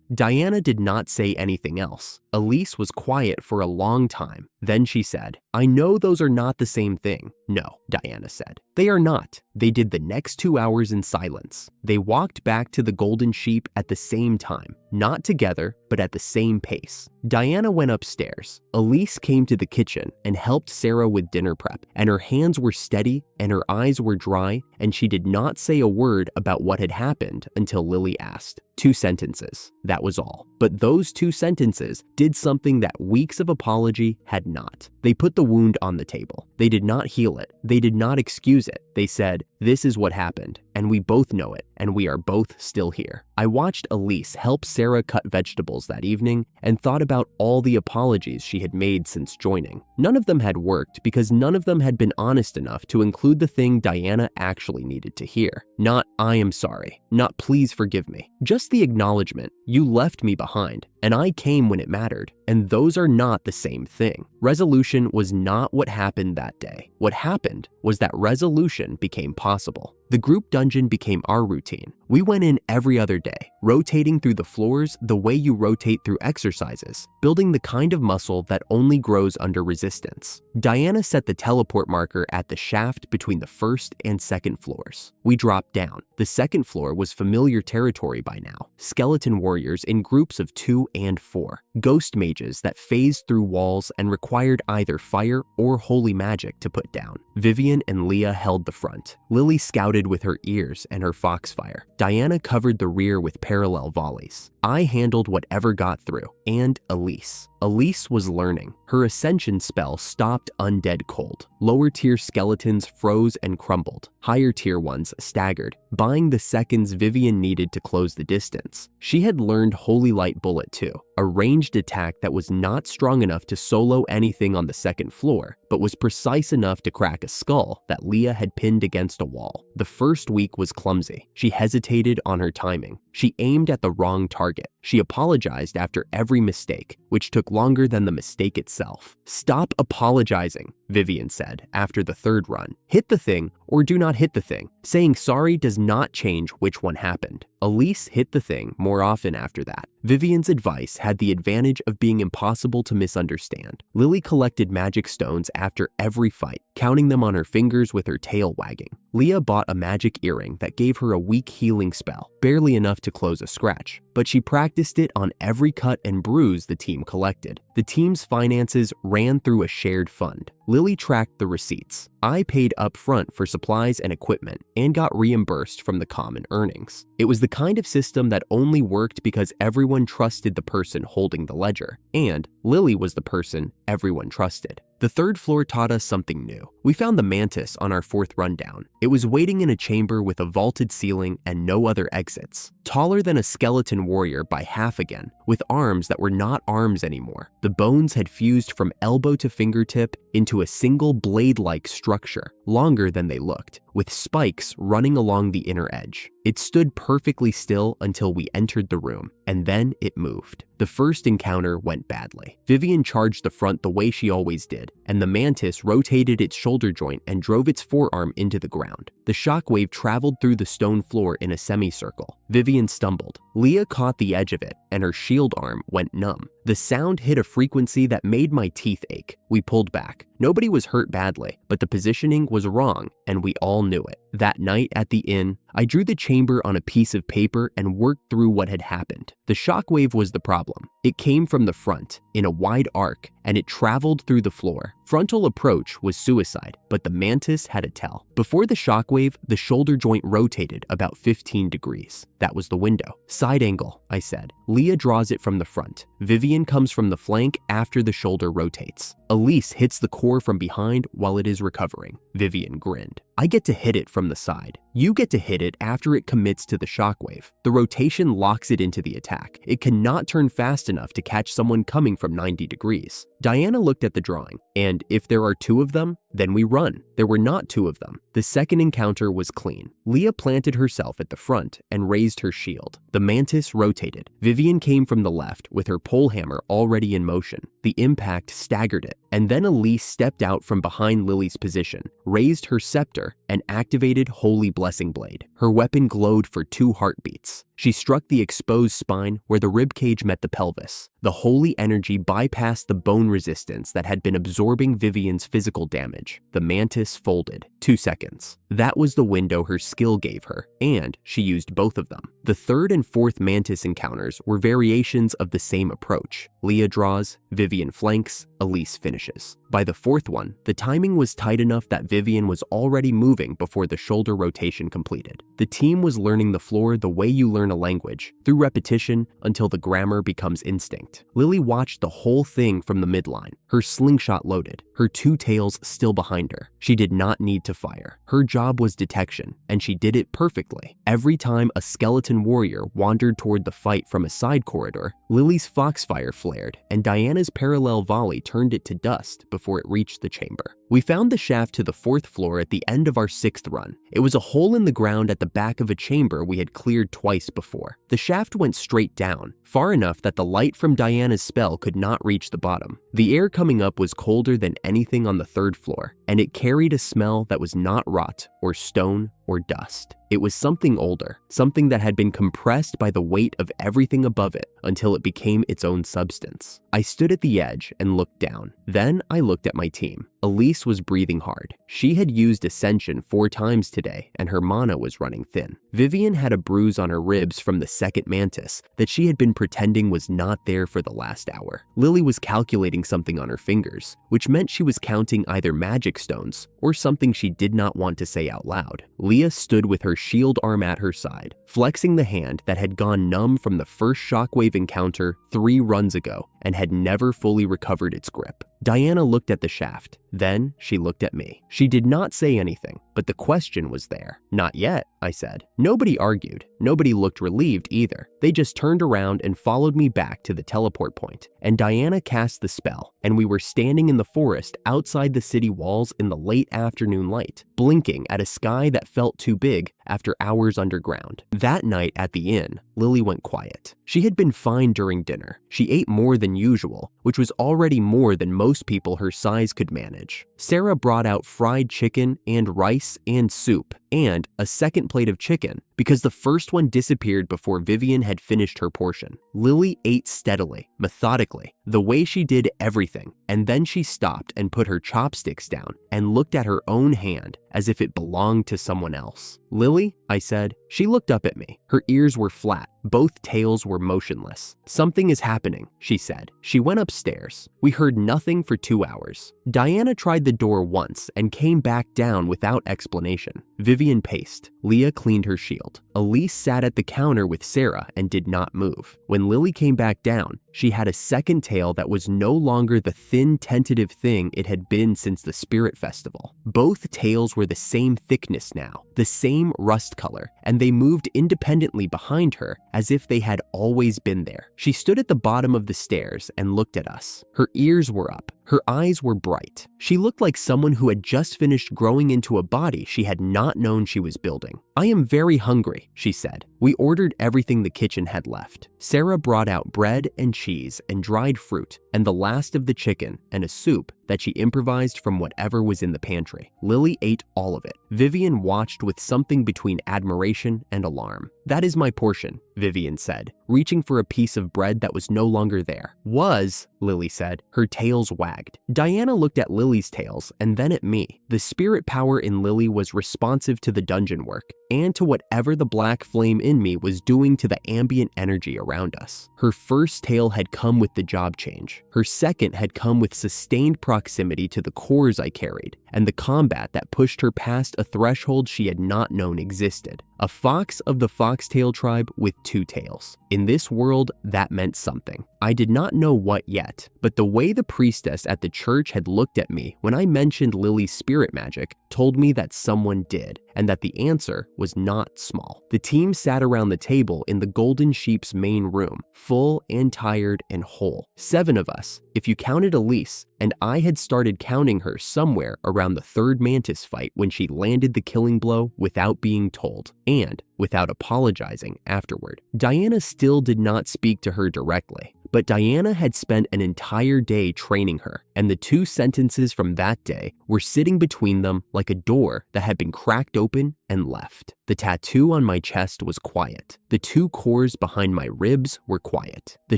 Diana did not say anything else. Elise was quiet for a long time. Then she said, "I know those are not the same thing." "No," Diana said. "They are not." They did the next 2 hours in silence. They walked back to the golden sheep at the same time, not together, but at the same pace. Diana went upstairs. Elise came to the kitchen and helped Sarah with dinner prep, and her hands were steady and her eyes were dry, and she did not say a word about what had happened until Lily asked. 2 sentences. That was all. But those 2 sentences did something that weeks of apology had not. They put the wound on the table. They did not heal it. They did not excuse it. They said, "This is what happened, and we both know it, and we are both still here." I watched Elise help Sarah cut vegetables that evening and thought about all the apologies she had made since joining. None of them had worked because none of them had been honest enough to include the thing Diana actually needed to hear. Not "I am sorry," not "please forgive me." Just the acknowledgement, "You left me behind, and I came when it mattered." And those are not the same thing. Resolution was not what happened that day. What happened was that resolution became possible. The group dungeon became our routine. We went in every other day, rotating through the floors the way you rotate through exercises, building the kind of muscle that only grows under resistance. Diana set the teleport marker at the shaft between the 1st and 2nd floors. We dropped down. The 2nd floor was familiar territory by now. Skeleton warriors in groups of 2 and 4. Ghost mages that phased through walls and required either fire or holy magic to put down. Vivian and Leah held the front. Lily scouted with her ears and her foxfire. Diana covered the rear with parallel volleys. I handled whatever got through, and Elise. Elise was learning. Her ascension spell stopped undead cold. Lower tier skeletons froze and crumbled. Higher tier ones staggered, buying the seconds Vivian needed to close the distance. She had learned Holy Light Bullet too, a ranged attack that was not strong enough to solo anything on the 2nd floor, but was precise enough to crack a skull that Leah had pinned against a wall. The first week was clumsy. She hesitated on her timing. She aimed at the wrong target. She apologized after every mistake, which took longer than the mistake itself. "Stop apologizing," Vivian said after the 3rd run. "Hit the thing or do not hit the thing. Saying sorry does not change which one happened." Elise hit the thing more often after that. Vivian's advice had the advantage of being impossible to misunderstand. Lily collected magic stones after every fight, counting them on her fingers with her tail wagging. Leah bought a magic earring that gave her a weak healing spell, barely enough to close a scratch, but she practiced it on every cut and bruise the team collected. The team's finances ran through a shared fund. Lily tracked the receipts. I paid up front for supplies and equipment and got reimbursed from the common earnings. It was the kind of system that only worked because everyone trusted the person holding the ledger, and Lily was the person everyone trusted. The 3rd floor taught us something new. We found the mantis on our 4th rundown. It was waiting in a chamber with a vaulted ceiling and no other exits. Taller than a skeleton warrior by half again, with arms that were not arms anymore. The bones had fused from elbow to fingertip into a single blade-like structure, longer than they looked, with spikes running along the inner edge. It stood perfectly still until we entered the room, and then it moved. The first encounter went badly. Vivian charged the front the way she always did, and the mantis rotated its shoulder joint and drove its forearm into the ground. The shockwave traveled through the stone floor in a semicircle. Vivian stumbled. Leah caught the edge of it, and her shield arm went numb. The sound hit a frequency that made my teeth ache. We pulled back. Nobody was hurt badly, but the positioning was wrong, and we all knew it. That night at the inn, I drew the chamber on a piece of paper and worked through what had happened. The shockwave was the problem. It came from the front, in a wide arc, and it traveled through the floor. Frontal approach was suicide, but the mantis had a tell. Before the shockwave, the shoulder joint rotated about 15 degrees. That was the window. Side angle, I said. Leah draws it from the front. Vivian comes from the flank after the shoulder rotates. Elise hits the core from behind while it is recovering. Vivian grinned. I get to hit it from the side. You get to hit it after it commits to the shockwave. The rotation locks it into the attack. It cannot turn fast enough to catch someone coming from 90 degrees. Diana looked at the drawing, and if there are two of them, then we run. There were not two of them. The second encounter was clean. Leah planted herself at the front and raised her shield. The mantis rotated. Vivian came from the left with her polehammer already in motion. The impact staggered it, and then Elise stepped out from behind Lily's position, raised her scepter, and activated Holy Blessing Blade. Her weapon glowed for 2 heartbeats. She struck the exposed spine where the ribcage met the pelvis. The holy energy bypassed the bone resistance that had been absorbing Vivian's physical damage. The mantis folded. 2 seconds. That was the window her skill gave her, and she used both of them. The third and fourth mantis encounters were variations of the same approach. Leah draws, Vivian flanks, Elise finishes. By the fourth one, the timing was tight enough that Vivian was already moving before the shoulder rotation completed. The team was learning the floor the way you learn a language, through repetition until the grammar becomes instinct. Lily watched the whole thing from the midline, her slingshot loaded, her 2 tails still behind her. She did not need to fire. Her job was detection, and she did it perfectly. Every time a skeleton warrior wandered toward the fight from a side corridor, Lily's foxfire flared, and Diana's parallel volley turned it to dust before it reached the chamber. We found the shaft to the 4th floor at the end of our 6th run. It was a hole in the ground at the back of a chamber we had cleared twice before. The shaft went straight down, far enough that the light from Diana's spell could not reach the bottom. The air coming up was colder than anything on the 3rd floor, and it carried a smell that was not rot or stone or dust. It was something older, something that had been compressed by the weight of everything above it until it became its own substance. I stood at the edge and looked down. Then I looked at my team. Elise was breathing hard. She had used Ascension 4 times today, and her mana was running thin. Vivian had a bruise on her ribs from the second mantis that she had been pretending was not there for the last hour. Lily was calculating something on her fingers, which meant she was counting either magic stones or something she did not want to say out loud. Leah stood with her shield arm at her side, flexing the hand that had gone numb from the first shockwave encounter 3 runs ago and had never fully recovered its grip. Diana looked at the shaft. Then she looked at me. She did not say anything, but the question was there. Not yet, I said. Nobody argued. Nobody looked relieved either. They just turned around and followed me back to the teleport point. And Diana cast the spell, and we were standing in the forest outside the city walls in the late afternoon light, blinking at a sky that felt too big after hours underground. That night at the inn, Lily went quiet. She had been fine during dinner. She ate more than usual, which was already more than most people her size could manage. Sarah brought out fried chicken and rice and soup and a second plate of chicken because the first one disappeared before Vivian had finished her portion. Lily ate steadily, methodically, the way she did everything, and then she stopped and put her chopsticks down and looked at her own hand as if it belonged to someone else. Lily, I said. She looked up at me. Her ears were flat. Both tails were motionless. Something is happening, she said. She went upstairs. We heard nothing for 2 hours. Diana tried the door once and came back down without explanation. Vivian paced. Leah cleaned her shield. Elise sat at the counter with Sarah and did not move. When Lily came back down, she had a second tail that was no longer the thin, tentative thing it had been since the Spirit Festival. Both tails were the same thickness now, the same rust color, and they moved independently behind her as if they had always been there. She stood at the bottom of the stairs and looked at us. Her ears were up. Her eyes were bright. She looked like someone who had just finished growing into a body she had not known she was building. I am very hungry, she said. We ordered everything the kitchen had left. Sarah brought out bread and cheese and dried fruit and the last of the chicken and a soup that she improvised from whatever was in the pantry. Lily ate all of it. Vivian watched with something between admiration and alarm. "That is my portion," Vivian said, reaching for a piece of bread that was no longer there. "Was," Lily said. Her tails wagged. Diana looked at Lily's tails and then at me. The spirit power in Lily was responsive to the dungeon work and to whatever the black flame in me was doing to the ambient energy around us. Her first tail had come with the job change. Her second had come with sustained proximity to the cores I carried and the combat that pushed her past a threshold she had not known existed. A fox of the foxtail tribe with 2 tails. In this world, that meant something. I did not know what yet, but the way the priestess at the church had looked at me when I mentioned Lily's spirit magic told me that someone did, and that the answer was not small. The team sat around the table in the Golden Sheep's main room, full and tired and whole. 7 of us, if you counted Elise, and I had started counting her somewhere around the 3rd Mantis fight when she landed the killing blow without being told, and without apologizing afterward. Diana still did not speak to her directly, but Diana had spent an entire day training her, and the 2 sentences from that day were sitting between them like a door that had been cracked open and left. The tattoo on my chest was quiet. The 2 cores behind my ribs were quiet. The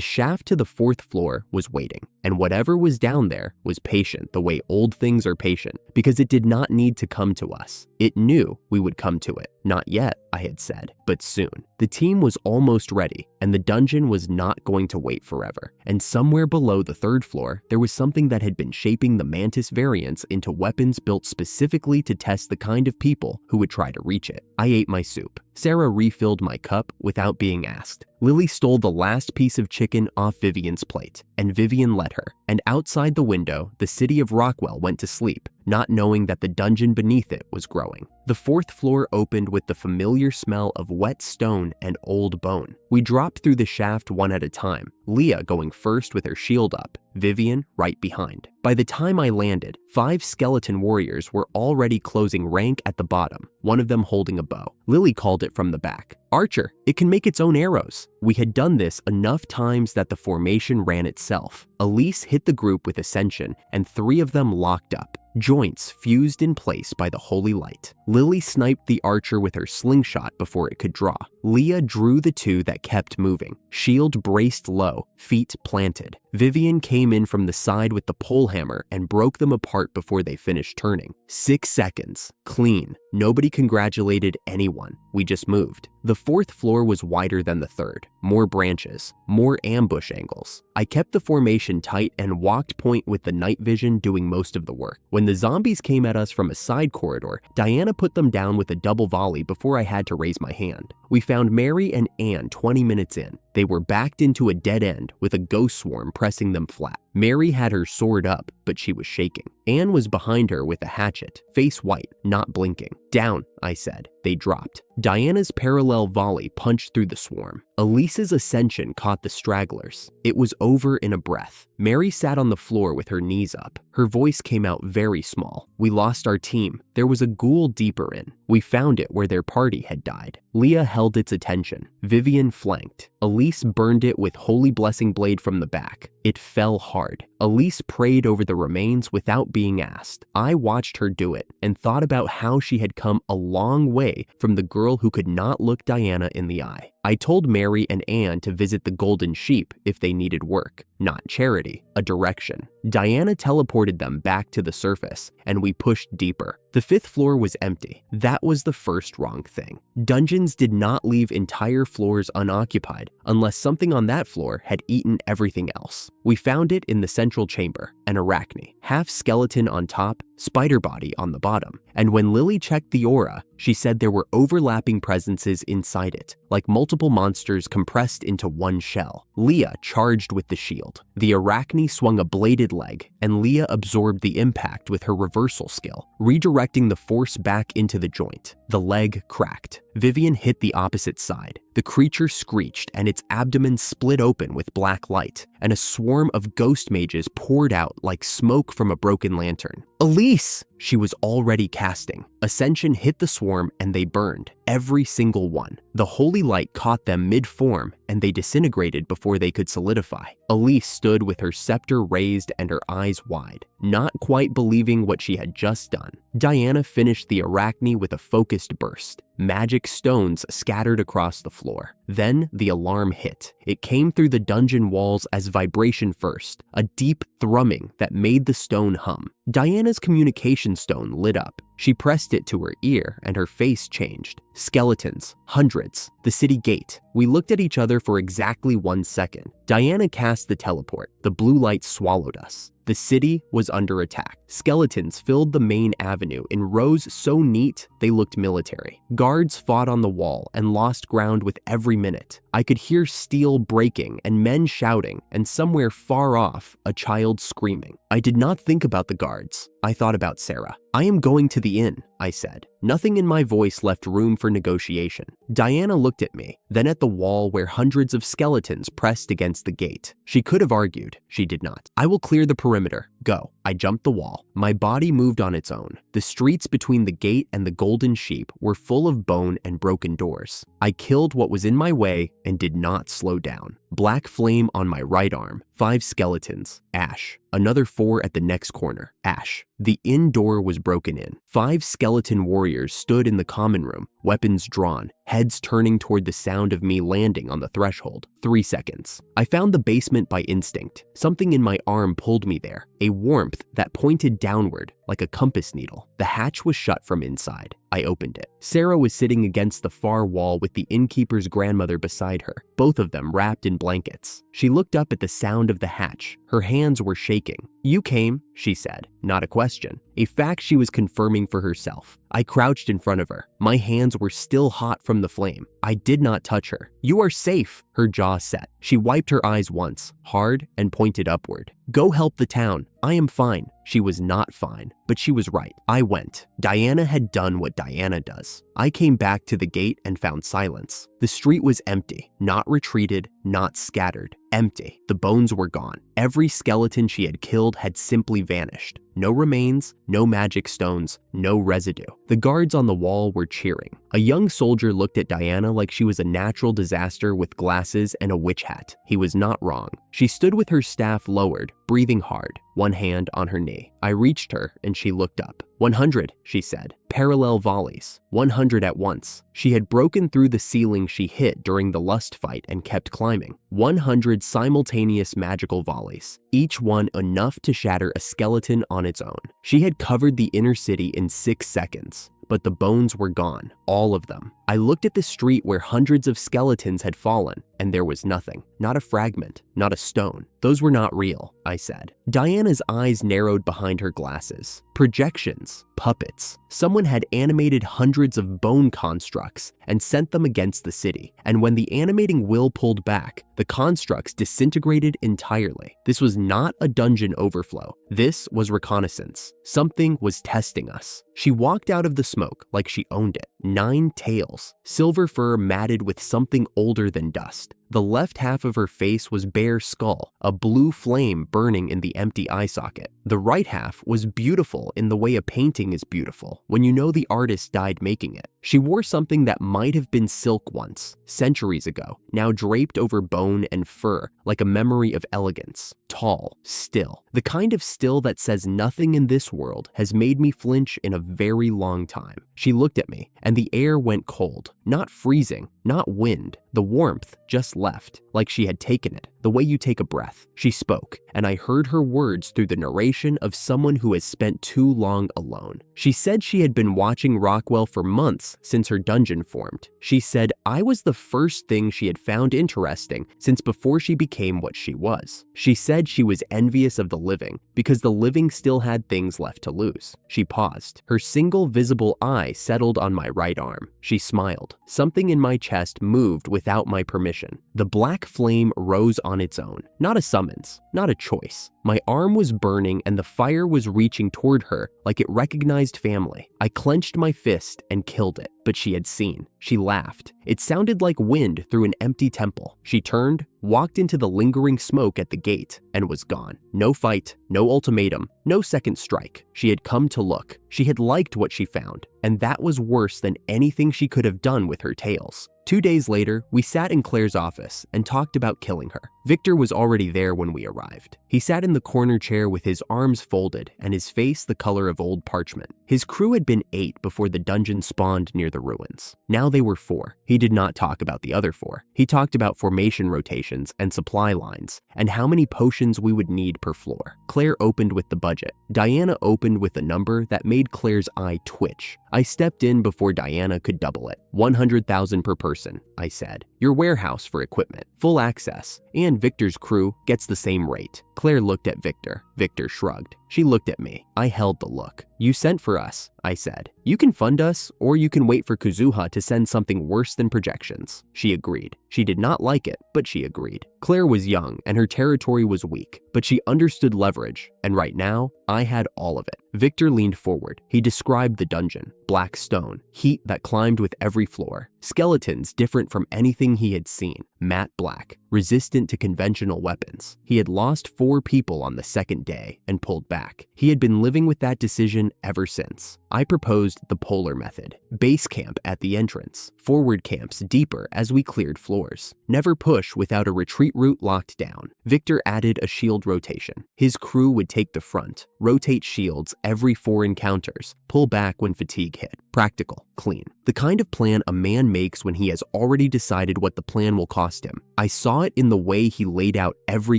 shaft to the 4th floor was waiting, and whatever was down there was patient the way old things are patient, because it did not need to come to us. It knew we would come to it. Not yet, I had said, but soon. The team was almost ready, and the dungeon was not going to wait forever. And somewhere below the 3rd floor, there was something that had been shaping the Mantis variants into weapons built specifically to test the kind of people who would try to reach it. I ate my soup. Sarah refilled my cup without being asked. Lily stole the last piece of chicken off Vivian's plate, and Vivian let her. And outside the window, the city of Rockwell went to sleep, not knowing that the dungeon beneath it was growing. The 4th floor opened with the familiar smell of wet stone and old bone. We dropped through the shaft one at a time, Leah going first with her shield up, Vivian right behind. By the time I landed, 5 skeleton warriors were already closing rank at the bottom, one of them holding a bow. Lily called it from the back. "Archer, it can make its own arrows." We had done this enough times that the formation ran itself. Elise hit the group with Ascension, and 3 of them locked up, joints fused in place by the holy light. Lily sniped the archer with her slingshot before it could draw. Leah drew the 2 that kept moving, shield braced low, feet planted. Vivian came in from the side with the polehammer and broke them apart before they finished turning. 6 seconds. Clean. Nobody congratulated anyone. We just moved. The 4th floor was wider than the 3rd. More branches. More ambush angles. I kept the formation tight and walked point with the night vision doing most of the work. When the zombies came at us from a side corridor, Diana put them down with a double volley before I had to raise my hand. We found Mary and Anne 20 minutes in. They were backed into a dead end with a ghost swarm pressing them flat. Mary had her sword up, but she was shaking. Anne was behind her with a hatchet, face white, not blinking. "Down," I said. They dropped. Diana's parallel volley punched through the swarm. Elise's Ascension caught the stragglers. It was over in a breath. Mary sat on the floor with her knees up. Her voice came out very small. "We lost our team. There was a ghoul deeper in. We found it where their party had died." Leah held its attention. Vivian flanked. Elise burned it with Holy Blessing Blade from the back. It fell hard. Elise prayed over the remains without being asked. I watched her do it and thought about how she had come a long way from the girl who could not look Diana in the eye. I told Mary and Anne to visit the Golden Sheep if they needed work, not charity, a direction. Diana teleported them back to the surface, and we pushed deeper. The 5th floor was empty. That was the first wrong thing. Dungeons did not leave entire floors unoccupied unless something on that floor had eaten everything else. We found it in the central chamber, an arachne, half skeleton on top, spider body on the bottom. And when Lily checked the aura, she said there were overlapping presences inside it, like multiple monsters compressed into one shell. Leah charged with the shield. The arachne swung a bladed leg, and Leah absorbed the impact with her reversal skill, redirecting the force back into the joint. The leg cracked. Vivian hit the opposite side. The creature screeched, and its abdomen split open with black light, and a swarm of ghost mages poured out like smoke from a broken lantern. "Elise!" She was already casting. Ascension hit the swarm, and they burned. every single one. The holy light caught them mid-form, and they disintegrated before they could solidify. Elise stood with her scepter raised and her eyes wide, not quite believing what she had just done. Diana finished the Arachne with a focused burst. Magic stones scattered across the floor. Then the alarm hit. It came through the dungeon walls as vibration first, a deep thrumming that made the stone hum. Diana's communication stone lit up. She pressed it to her ear and her face changed. Skeletons, hundreds, the city gate. We looked at each other for exactly 1 second. Diana cast the teleport. The blue light swallowed us. The city was under attack. Skeletons filled the main avenue in rows so neat they looked military. Guards fought on the wall and lost ground with every minute. I could hear steel breaking and men shouting, and somewhere far off, a child screaming. I did not think about the guards. I thought about Sarah. "I am going to the inn," I said. Nothing in my voice left room for negotiation. Diana looked at me, then at the wall where hundreds of skeletons pressed against the gate. She could have argued. She did not. "I will clear the perimeter. Go." I jumped the wall. My body moved on its own. The streets between the gate and the Golden Sheep were full of bone and broken doors. I killed what was in my way and did not slow down. Black flame on my right arm, 5 skeletons, ash. Another 4 at the next corner, ash. The inn door was broken in. 5 skeleton warriors stood in the common room, weapons drawn, heads turning toward the sound of me landing on the threshold. 3 seconds. I found the basement by instinct. Something in my arm pulled me there, a warmth that pointed downward like a compass needle. The hatch was shut from inside. I opened it. Sarah was sitting against the far wall with the innkeeper's grandmother beside her, both of them wrapped in blankets. She looked up at the sound of the hatch. Her hands were shaking. "You came," she said, not a question, a fact she was confirming for herself. I crouched in front of her. My hands were still hot from the flame. I did not touch her. "You are safe." Her jaw set. She wiped her eyes once, hard, and pointed upward. "Go help the town. I am fine." She was not fine, but she was right. I went. Diana had done what Diana does. I came back to the gate and found silence. The street was empty, not retreated, not scattered. Empty. The bones were gone. Every skeleton she had killed had simply vanished. No remains, no magic stones, no residue. The guards on the wall were cheering. A young soldier looked at Diana like she was a natural disaster with glasses and a witch hat. He was not wrong. She stood with her staff lowered, breathing hard, one hand on her knee. I reached her and she looked up. 100, she said. Parallel volleys. 100 at once. She had broken through the ceiling she hit during the lust fight and kept climbing. 100 simultaneous magical volleys, each one enough to shatter a skeleton on its own. She had covered the inner city in 6 seconds. But the bones were gone, all of them. I looked at the street where hundreds of skeletons had fallen, and there was nothing. Not a fragment, not a stone. "Those were not real," I said. Diana's eyes narrowed behind her glasses. Projections, puppets. Someone had animated hundreds of bone constructs and sent them against the city. And when the animating will pulled back, the constructs disintegrated entirely. This was not a dungeon overflow. This was reconnaissance. Something was testing us. She walked out of the smoke like she owned it. 9 tails, silver fur matted with something older than dust. The left half of her face was bare skull, a blue flame burning in the empty eye socket. The right half was beautiful in the way a painting is beautiful when you know the artist died making it. She wore something that might have been silk once, centuries ago, now draped over bone and fur like a memory of elegance. Tall, still. The kind of still that says nothing in this world has made me flinch in a very long time. She looked at me, and the air went cold. Not freezing, not wind. The warmth just left, like she had taken it, the way you take a breath. She spoke, and I heard her words through the narration of someone who has spent too long alone. She said she had been watching Rockwell for months since her dungeon formed. She said I was the first thing she had found interesting since before she became what she was. She said she was envious of the living because the living still had things left to lose. She paused. Her single visible eye settled on my right arm. She smiled. Something in my chest moved without my permission. The black flame rose on its own, not a summons, not a choice. My arm was burning and the fire was reaching toward her like it recognized family. I clenched my fist and killed it, but she had seen. She laughed. It sounded like wind through an empty temple. She turned, walked into the lingering smoke at the gate, and was gone. No fight, no ultimatum, no second strike. She had come to look. She had liked what she found, and that was worse than anything she could have done with her tales. 2 days later, we sat in Claire's office and talked about killing her. Victor was already there when we arrived. He sat in the corner chair with his arms folded and his face the color of old parchment. His crew had been 8 before the dungeon spawned near the ruins. Now they were 4. He did not talk about the other 4. He talked about formation rotations and supply lines and how many potions we would need per floor. Claire opened with the budget. Diana opened with a number that made Claire's eye twitch. I stepped in before Diana could double it. 100,000 per person, I said. Your warehouse for equipment, full access, and Victor's crew gets the same rate. Claire looked at Victor. Victor shrugged. She looked at me. I held the look. You sent for us, I said. You can fund us, or you can wait for Kazuha to send something worse than projections. She agreed. She did not like it, but she agreed. Claire was young and her territory was weak, but she understood leverage, and right now, I had all of it. Victor leaned forward. He described the dungeon. Black stone, heat that climbed with every floor, skeletons different from anything he had seen, matte black, resistant to conventional weapons. He had lost 4 people on the second day and pulled back. He had been living with that decision ever since. I proposed the polar method. Base camp at the entrance, forward camps deeper as we cleared floors. Never push without a retreat route locked down. Victor added a shield rotation. His crew would take the front, rotate shields every 4 encounters, pull back when fatigue hit. Practical, clean. The kind of plan a man makes when he has already decided what the plan will cost him. I saw it in the way he laid out every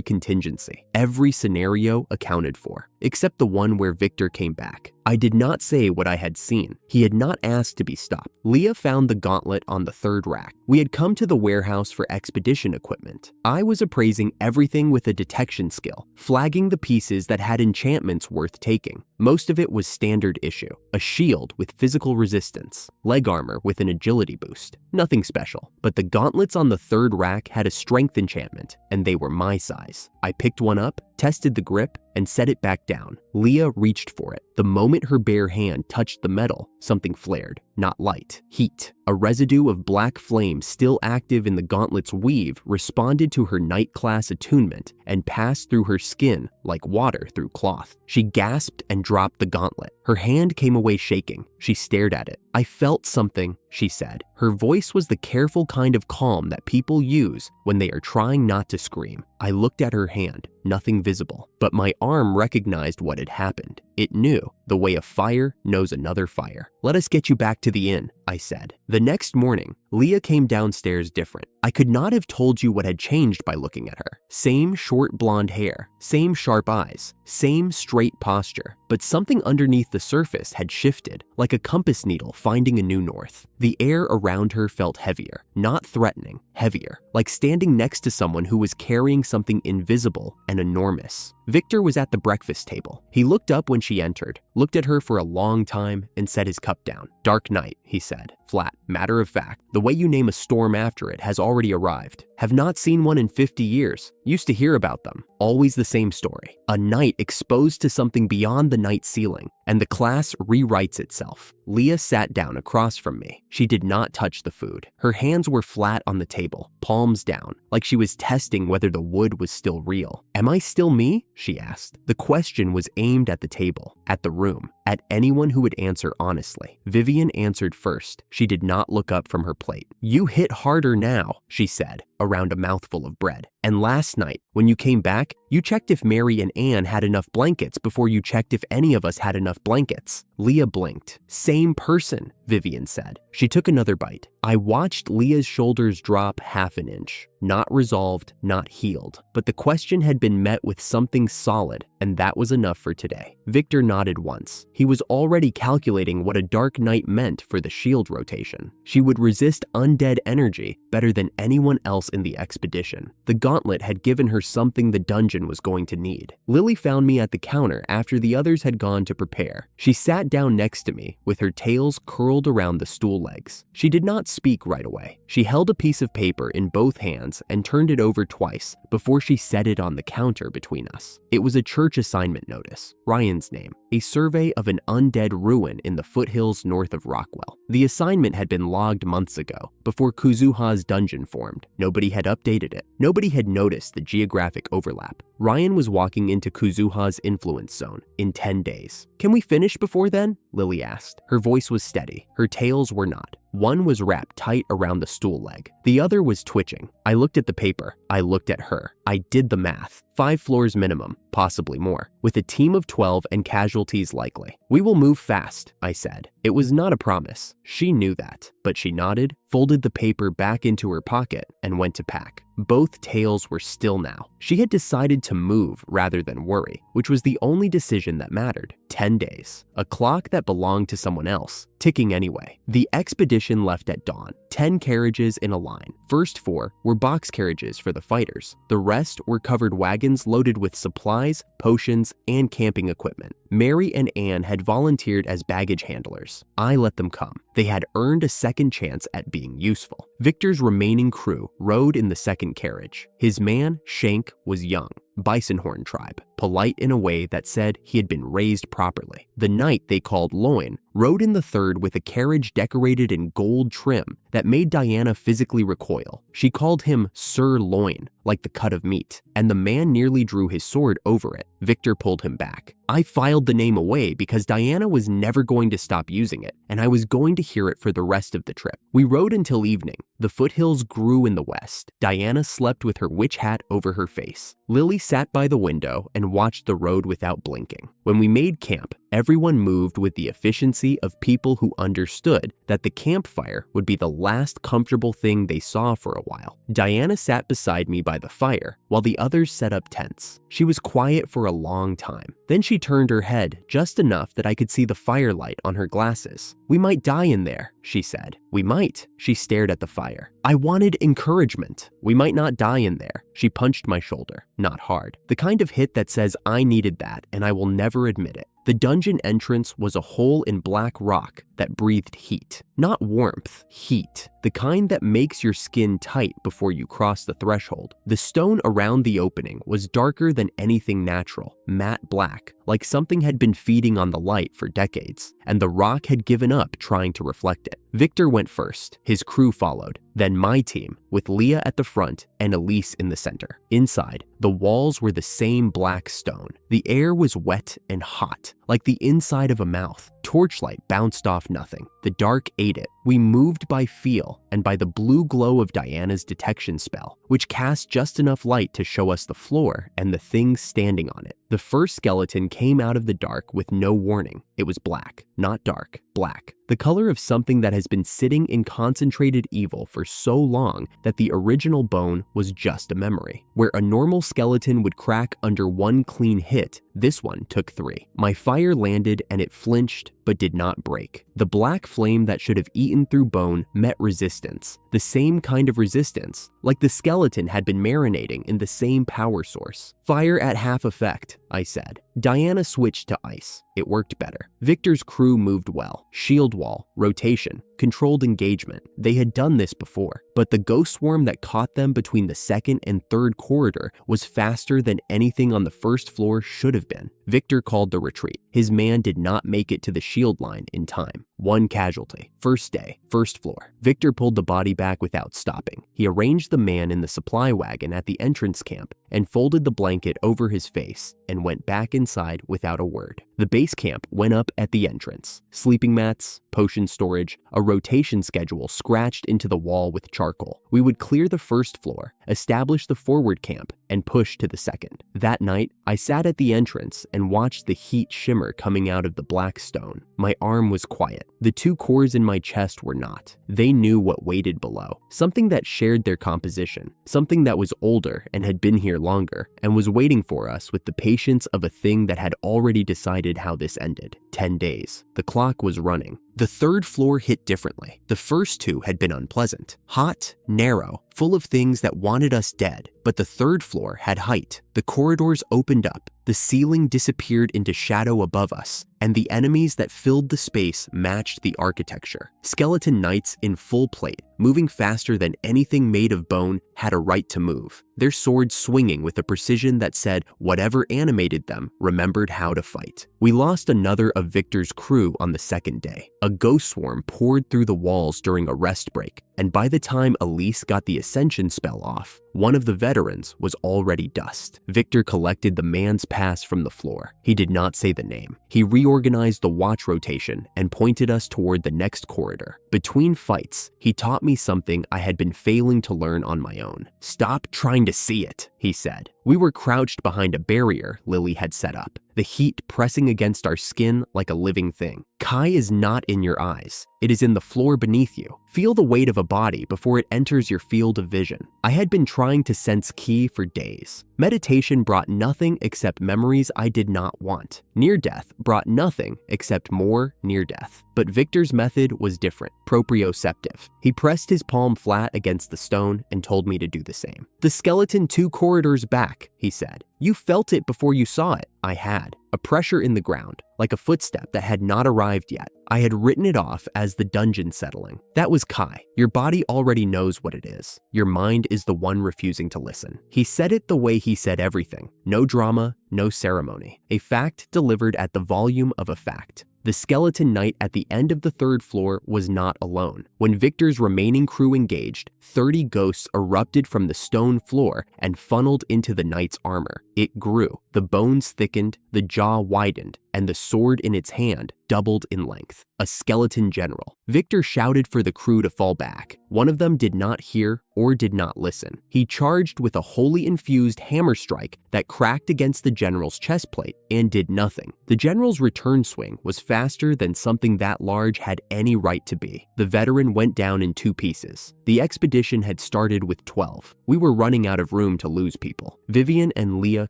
contingency, every scenario accounted for, except the one where Victor came back. I did not say what I had seen. He had not asked to be stopped. Leah found the gauntlet on the 3rd rack. We had come to the warehouse for expedition equipment. I was appraising everything with a detection skill, flagging the pieces that had enchantments worth taking. Most of it was standard issue. A shield with physical resistance, leg armor with an agility boost. Nothing special, but the gauntlets on the 3rd rack had a strength enchantment, and they were my size. I picked one up, tested the grip, and set it back down. Leah reached for it. The moment her bare hand touched the metal, something flared. Not light, heat. A residue of black flame still active in the gauntlet's weave responded to her night class attunement and passed through her skin like water through cloth. She gasped and dropped the gauntlet. Her hand came away shaking. She stared at it. I felt something, she said. Her voice was the careful kind of calm that people use when they are trying not to scream. I looked at her hand, nothing visible, but my arm recognized what had happened. It knew, the way a fire knows another fire. Let us get you back to the inn, I said. The next morning, Leah came downstairs different. I could not have told you what had changed by looking at her. Same short blonde hair, same sharp eyes, same straight posture, but something underneath the surface had shifted, like a compass needle finding a new north. The air around her felt heavier, not threatening, heavier, like standing next to someone who was carrying something invisible and enormous. Victor was at the breakfast table. He looked up when she entered, looked at her for a long time, and set his cup down. Dark night, he said, flat, matter of fact. The way you name a storm after it has already arrived. Have not seen one in 50 years. Used to hear about them. Always the same story. A night exposed to something beyond the night ceiling, and the class rewrites itself. Leah sat down across from me. She did not touch the food. Her hands were flat on the table, palms down, like she was testing whether the wood was still real. Am I still me? She asked. The question was aimed at the table, at the room, at anyone who would answer honestly. Vivian answered first. She did not look up from her plate. You hit harder now, she said, around a mouthful of bread. And last night, when you came back, you checked if Mary and Anne had enough blankets before you checked if any of us had enough blankets. Leah blinked. Same person, Vivian said. She took another bite. I watched Leah's shoulders drop half an inch. Not resolved, not healed. But the question had been met with something solid, and that was enough for today. Victor nodded once. He was already calculating what a dark night meant for the shield rotation. She would resist undead energy better than anyone else in the expedition. The gauntlet had given her her something the dungeon was going to need. Lily found me at the counter after the others had gone to prepare. She sat down next to me with her tails curled around the stool legs. She did not speak right away. She held a piece of paper in both hands and turned it over twice before she set it on the counter between us. It was a church assignment notice, Ryan's name, a survey of an undead ruin in the foothills north of Rockwell. The assignment had been logged months ago, before Kuzuha's dungeon formed. Nobody had updated it. Nobody had noticed the geographic overlap. Ryan was walking into Kuzuha's influence zone in 10 days. "Can we finish before then?" Lily asked. Her voice was steady. Her tails were not. One was wrapped tight around the stool leg. The other was twitching. I looked at the paper. I looked at her. I did the math. 5 floors minimum, possibly more, with a team of 12 and casualties likely. "We will move fast," I said. It was not a promise. She knew that, but she nodded, folded the paper back into her pocket, and went to pack. Both tails were still now. She had decided to move rather than worry, which was the only decision that mattered. 10 days. A clock that belonged to someone else, ticking anyway. The expedition left at dawn. 10 carriages in a line. First 4 were box carriages for the fighters. The rest were covered wagons loaded with supplies, potions, and camping equipment. Mary and Anne had volunteered as baggage handlers. I let them come. They had earned a second chance at being useful. Victor's remaining crew rode in the second carriage. His man, Shank, was young. Bisonhorn tribe, polite in a way that said he had been raised properly. The knight they called Loin rode in the third with a carriage decorated in gold trim that made Diana physically recoil. She called him Sir Loin, like the cut of meat, and the man nearly drew his sword over it. Victor pulled him back. I filed the name away because Diana was never going to stop using it, and I was going to hear it for the rest of the trip. We rode until evening. The foothills grew in the west. Diana slept with her witch hat over her face. Lily sat by the window and watched the road without blinking. When we made camp, everyone moved with the efficiency of people who understood that the campfire would be the last comfortable thing they saw for a while. Diana sat beside me by the fire while the others set up tents. She was quiet for a long time. Then she turned her head just enough that I could see the firelight on her glasses. "We might die in there," she said. "We might." She stared at the fire. I wanted encouragement. "We might not die in there." She punched my shoulder, not hard. The kind of hit that says I needed that and I will never admit it. The dungeon entrance was a hole in black rock that breathed heat. Not warmth, heat. The kind that makes your skin tight before you cross the threshold. The stone around the opening was darker than anything natural, matte black, like something had been feeding on the light for decades, and the rock had given up trying to reflect it. Victor went first. His crew followed. Then my team, with Leah at the front and Elise in the center. Inside, the walls were the same black stone. The air was wet and hot, like the inside of a mouth. Torchlight bounced off nothing. The dark ate it. We moved by feel and by the blue glow of Diana's detection spell, which cast just enough light to show us the floor and the things standing on it. The first skeleton came out of the dark with no warning. It was black, not dark, black. The color of something that has been sitting in concentrated evil for so long that the original bone was just a memory. Where a normal skeleton would crack under one clean hit, this one took 3. My fire landed and it flinched, but did not break. The black flame that should have eaten through bone met resistance, the same kind of resistance, like the skeleton had been marinating in the same power source. "Fire at half effect," I said. Diana switched to ice. It worked better. Victor's crew moved well. Shield wall, rotation, controlled engagement. They had done this before, but the ghost swarm that caught them between the second and third corridor was faster than anything on the first floor should have been. Victor called the retreat. His man did not make it to the shield line in time. 1 casualty. First day, first floor. Victor pulled the body back without stopping. He arranged the man in the supply wagon at the entrance camp and folded the blanket over his face and went back inside without a word. The base camp went up at the entrance. Sleeping mats, potion storage, a rotation schedule scratched into the wall with charcoal. We would clear the first floor, establish the forward camp, and push to the second. That night, I sat at the entrance and watched the heat shimmer coming out of the black stone. My arm was quiet. The 2 cores in my chest were not. They knew what waited below. Something that shared their composition. Something that was older and had been here longer and was waiting for us with the patience of a thing that had already decided how this ended. 10 days. The clock was running. The third floor hit differently. The first two had been unpleasant. Hot, narrow, full of things that wanted us dead. But the third floor had height. The corridors opened up. The ceiling disappeared into shadow above us, and the enemies that filled the space matched the architecture. Skeleton knights in full plate, moving faster than anything made of bone had a right to move. Their swords swinging with a precision that said whatever animated them remembered how to fight. We lost another of Victor's crew on the second day. A ghost swarm poured through the walls during a rest break, and by the time Elise got the ascension spell off, one of the veterans was already dust. Victor collected the man's pass from the floor. He did not say the name. He reorganized the watch rotation and pointed us toward the next corridor. Between fights, he taught me something I had been failing to learn on my own. "Stop trying to see it," he said. We were crouched behind a barrier Lily had set up, the heat pressing against our skin like a living thing. Kai is not in your eyes. It is in the floor beneath you. Feel the weight of a body before it enters your field of vision. I had been trying to sense ki for days. Meditation brought nothing except memories I did not want. Near-death brought nothing except more near-death. But Victor's method was different, proprioceptive. He pressed his palm flat against the stone and told me to do the same. "The skeleton 2 corridors back," he said. "You felt it before you saw it." I had. A pressure in the ground, like a footstep that had not arrived yet. I had written it off as the dungeon settling. That was Kai. Your body already knows what it is. Your mind is the one refusing to listen. He said it the way he said everything. No drama, no ceremony. A fact delivered at the volume of a fact. The skeleton knight at the end of the third floor was not alone. When Victor's remaining crew engaged, 30 ghosts erupted from the stone floor and funneled into the knight's armor. It grew. The bones thickened, the jaw widened, and the sword in its hand doubled in length. A skeleton general. Victor shouted for the crew to fall back. One of them did not hear or did not listen. He charged with a wholly infused hammer strike that cracked against the general's chest plate and did nothing. The general's return swing was faster than something that large had any right to be. The veteran went down in 2 pieces. The expedition had started with 12. We were running out of room to lose people. Vivian and Leah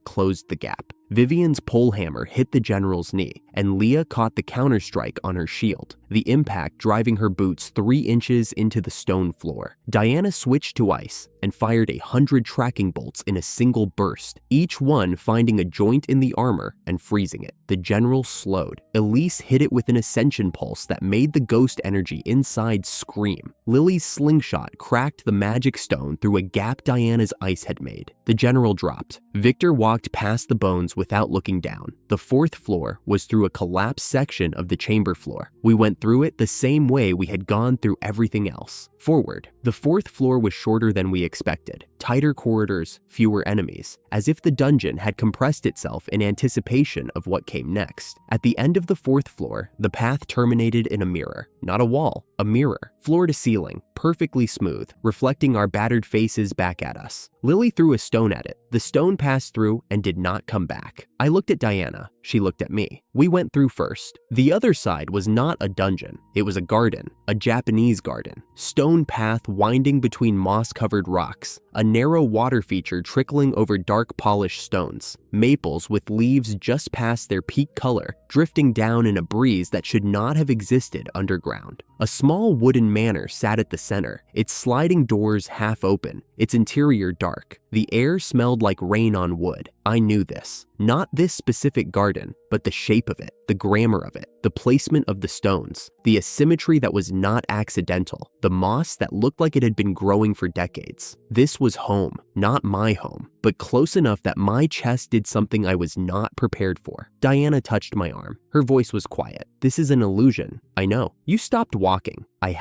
closed the gap. Vivian's pole hammer hit the general's knee, and Leah caught the counterstrike on her shield, the impact driving her boots 3 inches into the stone floor. Diana switched to ice and fired 100 tracking bolts in a single burst, each one finding a joint in the armor and freezing it. The general slowed. Elise hit it with an ascension pulse that made the ghost energy inside scream. Lily's slingshot cracked the magic stone through a gap Diana's ice had made. The general dropped. Victor walked past the bones without looking down. The 4th floor was through a collapsed section of the chamber floor. We went through it the same way we had gone through everything else. Forward. The 4th floor was shorter than we expected. Tighter corridors, fewer enemies, as if the dungeon had compressed itself in anticipation of what came next. At the end of the 4th floor, the path terminated in a mirror. Not a wall, a mirror. Floor to ceiling, perfectly smooth, reflecting our battered faces back at us. Lily threw a stone at it. The stone passed through and did not come back. I looked at Diana. She looked at me. We went through first. The other side was not a dungeon. It was a garden, a Japanese garden. Stone path winding between moss-covered rocks, a narrow water feature trickling over dark polished stones, maples with leaves just past their peak color, drifting down in a breeze that should not have existed underground. A small wooden manor sat at the center, its sliding doors half open, its interior dark. The air smelled like rain on wood. I knew this. Not this specific garden, but the shape of it, the grammar of it, the placement of the stones, the asymmetry that was not accidental, the moss that looked like it had been growing for decades. This was home, not my home, but close enough that my chest did something I was not prepared for. Diana touched my arm. Her voice was quiet. "This is an illusion. I know. You stopped walking." I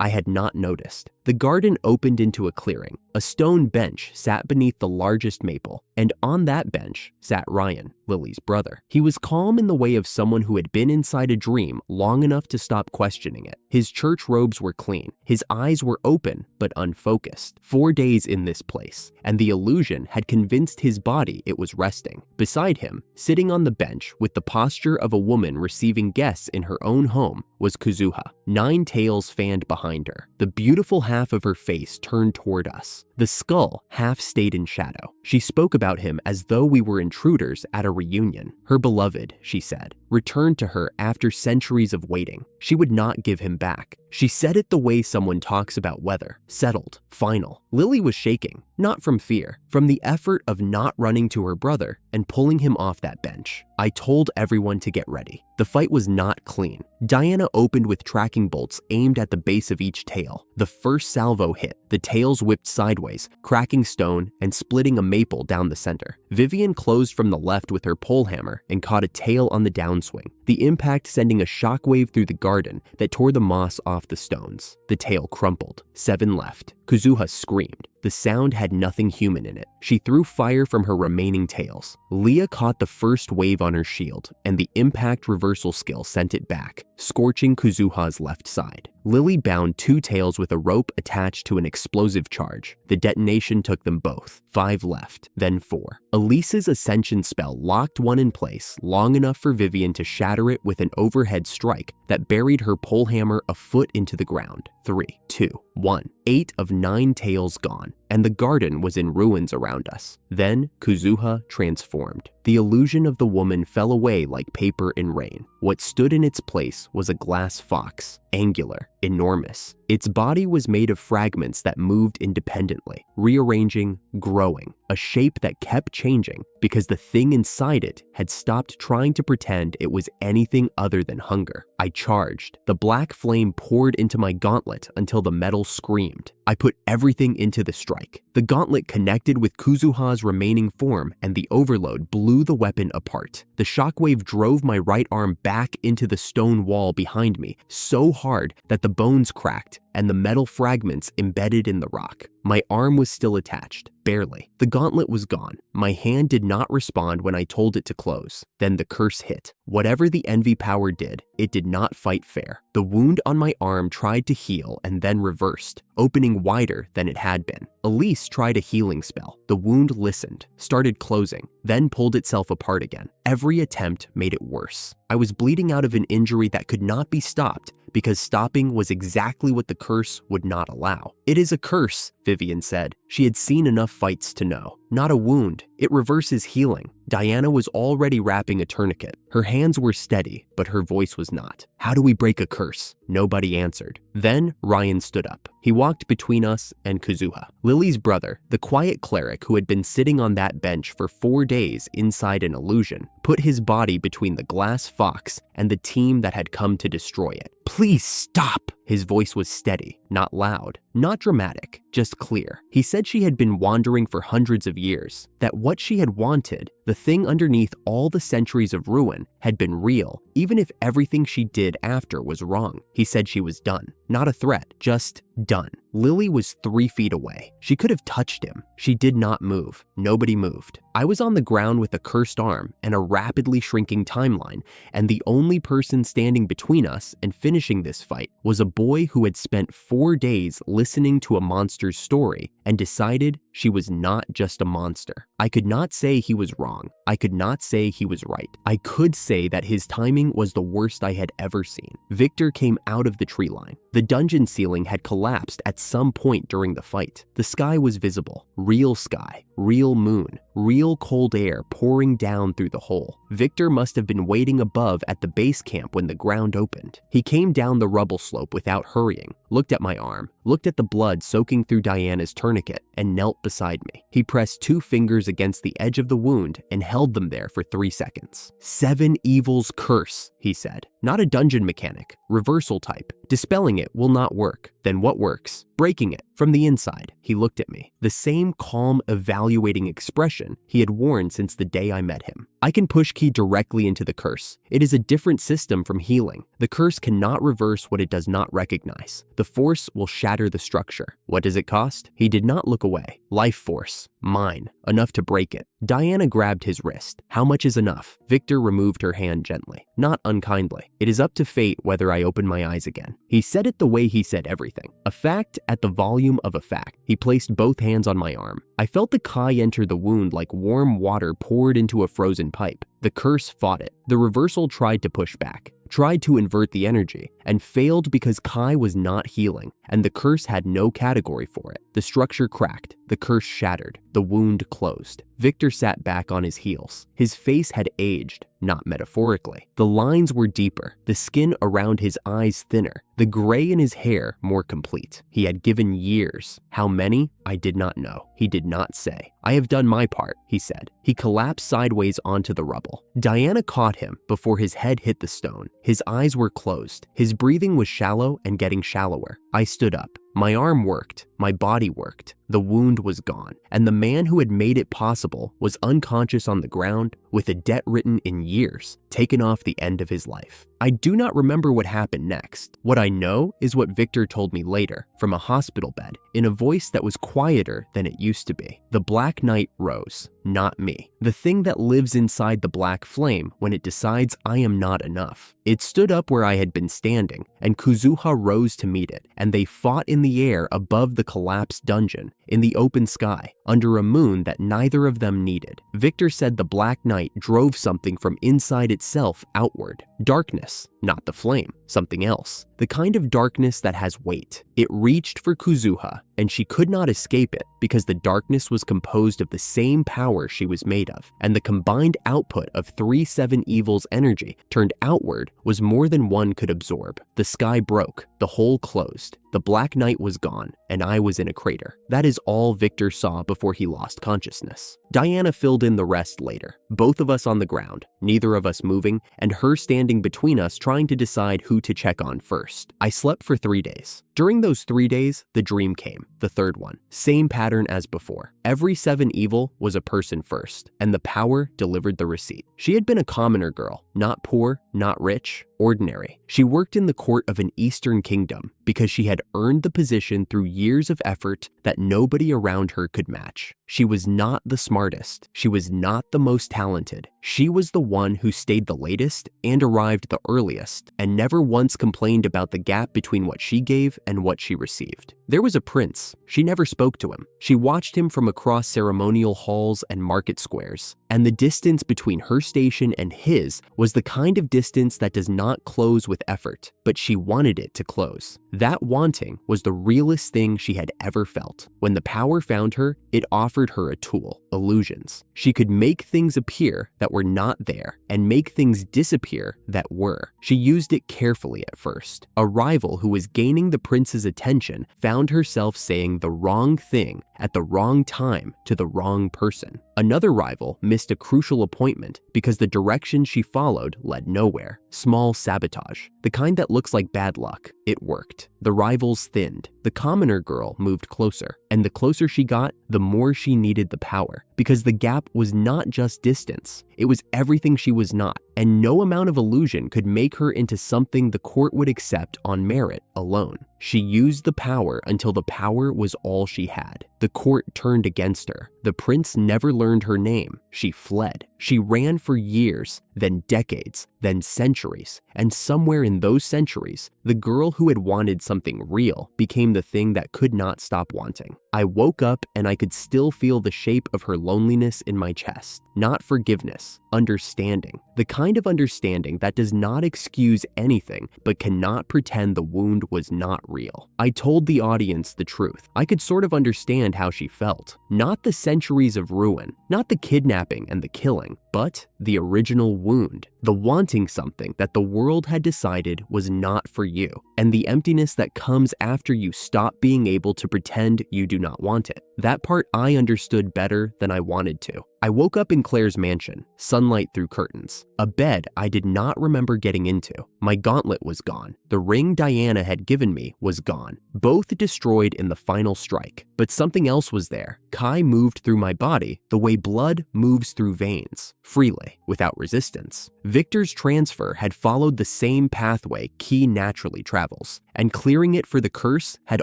had not noticed. The garden opened into a clearing. A stone bench sat beneath the largest maple, and on that bench sat Ryan, Lily's brother. He was calm in the way of someone who had been inside a dream long enough to stop questioning it. His church robes were clean. His eyes were open but unfocused. 4 days in this place, and the illusion had convinced his body it was resting. Beside him, sitting on the bench with the posture of a woman receiving guests in her own home, was Kazuha. 9 tails fanned behind her, the beautiful half of her face turned toward us. The skull half stayed in shadow. She spoke about him as though we were intruders at a reunion. Her beloved, she said. returned to her after centuries of waiting. She would not give him back. She said it the way someone talks about weather, settled, final. Lily was shaking, not from fear, from the effort of not running to her brother and pulling him off that bench. I told everyone to get ready. The fight was not clean. Diana opened with tracking bolts aimed at the base of each tail. The first salvo hit. The tails whipped sideways, cracking stone and splitting a maple down the center. Vivian closed from the left with her pole hammer and caught a tail on the downswing, the impact sending a shockwave through the garden that tore the moss off the stones. The tail crumpled. 7 left. Kazuha screamed. The sound had nothing human in it. She threw fire from her remaining tails. Leah caught the first wave on her shield, and the impact reversal skill sent it back, scorching Kazuha's left side. Lily bound 2 tails with a rope attached to an explosive charge. The detonation took them both. 5 left, then 4. Elise's ascension spell locked one in place long enough for Vivian to shatter it with an overhead strike that buried her pole hammer a foot into the ground. 3, 2, 1. 8 of 9 tails gone, and the garden was in ruins around us. Then Kazuha transformed. The illusion of the woman fell away like paper in rain. What stood in its place was a glass fox, angular, enormous. Its body was made of fragments that moved independently, rearranging, growing, a shape that kept changing because the thing inside it had stopped trying to pretend it was anything other than hunger. I charged. The black flame poured into my gauntlet until the metal screamed. I put everything into the strike. The gauntlet connected with Kazuha's remaining form, and the overload blew the weapon apart. The shockwave drove my right arm back into the stone wall behind me so hard that the bones cracked and the metal fragments embedded in the rock. My arm was still attached, barely. The gauntlet was gone. My hand did not respond when I told it to close. Then the curse hit. Whatever the envy power did, it did not fight fair. The wound on my arm tried to heal and then reversed, opening wider than it had been. Elise tried a healing spell. The wound listened, started closing, then pulled itself apart again. Every attempt made it worse. I was bleeding out of an injury that could not be stopped because stopping was exactly what the curse would not allow. "It is a curse," Vivian said. She had seen enough fights to know. "Not a wound. It reverses healing." Diana was already wrapping a tourniquet. Her hands were steady, but her voice was not. "How do we break a curse?" Nobody answered. Then Ryan stood up. He walked between us and Kazuha. Lily's brother, the quiet cleric who had been sitting on that bench for 4 days inside an illusion, put his body between the glass fox and the team that had come to destroy it. "Please stop!" His voice was steady, not loud, not dramatic, just clear. He said she had been wandering for hundreds of years, that what she had wanted, the thing underneath all the centuries of ruin, had been real, even if everything she did after was wrong. He said she was done. Not a threat, just done. Lily was 3 feet away. She could have touched him. She did not move. Nobody moved. I was on the ground with a cursed arm and a rapidly shrinking timeline, and the only person standing between us and finishing this fight was a boy who had spent 4 days listening to a monster's story and decided she was not just a monster. I could not say he was wrong. I could not say he was right. I could say that his timing was the worst I had ever seen. Victor came out of the tree line. The dungeon ceiling had collapsed at some point during the fight. The sky was visible. Real sky, real moon, real cold air pouring down through the hole. Victor must have been waiting above at the base camp when the ground opened. He came down the rubble slope without hurrying, looked at my arm, looked at the blood soaking through Diana's tourniquet, and knelt beside me. He pressed 2 fingers against the edge of the wound and held them there for 3 seconds. "7 evils curse," he said. "Not a dungeon mechanic, reversal type. Dispelling it will not work. Then what works? Breaking it from the inside." He looked at me, the same calm, evaluating expression he had worn since the day I met him. "I can push key directly into the curse. It is a different system from healing. The curse cannot reverse what it does not recognize. The force will shatter the structure. What does it cost?" He did not look away. "Life force. Mine. Enough to break it." Diana grabbed his wrist. "How much is enough?" Victor removed her hand gently, not unkindly. "It is up to fate whether I open my eyes again." He said it the way he said everything. A fact at the volume of a fact. He placed both hands on my arm. I felt the Kai enter the wound like warm water poured into a frozen pipe. The curse fought it. The reversal tried to push back, tried to invert the energy, and failed because Kai was not healing, and the curse had no category for it. The structure cracked, the curse shattered, the wound closed. Victor sat back on his heels. His face had aged, not metaphorically. The lines were deeper, the skin around his eyes thinner, the gray in his hair more complete. He had given years. How many? I did not know. He did not say. I have done my part, he said. He collapsed sideways onto the rubble. Diana caught him before his head hit the stone. His eyes were closed. His breathing was shallow and getting shallower. I stood up. My arm worked. My body worked. The wound was gone, and the man who had made it possible was unconscious on the ground with a debt written in years, taken off the end of his life. I do not remember what happened next. What I know is what Victor told me later, from a hospital bed, in a voice that was quieter than it used to be. The Black Knight rose, not me. The thing that lives inside the black flame when it decides I am not enough. It stood up where I had been standing, and Kazuha rose to meet it, and they fought in the air above the collapsed dungeon, in the open sky, under a moon that neither of them needed. Victor said the Black Knight drove something from inside itself outward. Darkness, not the flame, something else. The kind of darkness that has weight. It reached for Kazuha, and she could not escape it because the darkness was composed of the same power she was made of, and the combined output of 3-7 Evil's energy turned outward was more than one could absorb. The sky broke, the hole closed, the Black Knight was gone, and I was in a crater. That is all Victor saw before he lost consciousness. Diana filled in the rest later, both of us on the ground, neither of us moving, and her standing between us trying to decide who to check on first. I slept for 3 days. During those 3 days, the dream came, the third one. Same pattern as before. Every 7 Evil was a person first, and the power delivered the receipt. She had been a commoner girl, not poor, not rich, ordinary. She worked in the court of an Eastern kingdom because she had earned the position through years of effort that nobody around her could match. She was not the smartest. She was not the most talented. She was the one who stayed the latest and arrived the earliest, and never once complained about the gap between what she gave and what she received. There was a prince. She never spoke to him. She watched him from across ceremonial halls and market squares, and the distance between her station and his was the kind of distance that does not close with effort, but she wanted it to close. That wanting was the realest thing she had ever felt. When the power found her, it offered her a tool, illusions. She could make things appear that were not there and make things disappear that were. She used it carefully at first. A rival who was gaining the prince's attention found herself saying the wrong thing at the wrong time to the wrong person. Another rival missed a crucial appointment because the direction she followed led nowhere. Small sabotage, the kind that looks like bad luck. It worked. The rivals thinned. The commoner girl moved closer, and the closer she got, the more she needed the power, because the gap was not just distance. It was everything she was not, and no amount of illusion could make her into something the court would accept on merit alone. She used the power until the power was all she had. The court turned against her. The prince never learned her name. She fled. She ran for years, then decades, then centuries, and somewhere in those centuries, the girl who had wanted something real became the thing that could not stop wanting. I woke up and I could still feel the shape of her loneliness in my chest. Not forgiveness, understanding. The kind of understanding that does not excuse anything but cannot pretend the wound was not real. I told the audience the truth. I could sort of understand how she felt. Not the centuries of ruin, not the kidnapping and the killing, but the original wound. The wanting something that the world had decided was not for you, and the emptiness that comes after you stop being able to pretend you do not want it. That part I understood better than I wanted to. I woke up in Claire's mansion, sunlight through curtains. A bed I did not remember getting into. My gauntlet was gone. The ring Diana had given me was gone. Both destroyed in the final strike. But something else was there. Kai moved through my body the way blood moves through veins, freely, without resistance. Victor's transfer had followed the same pathway Ki naturally travels, and clearing it for the curse had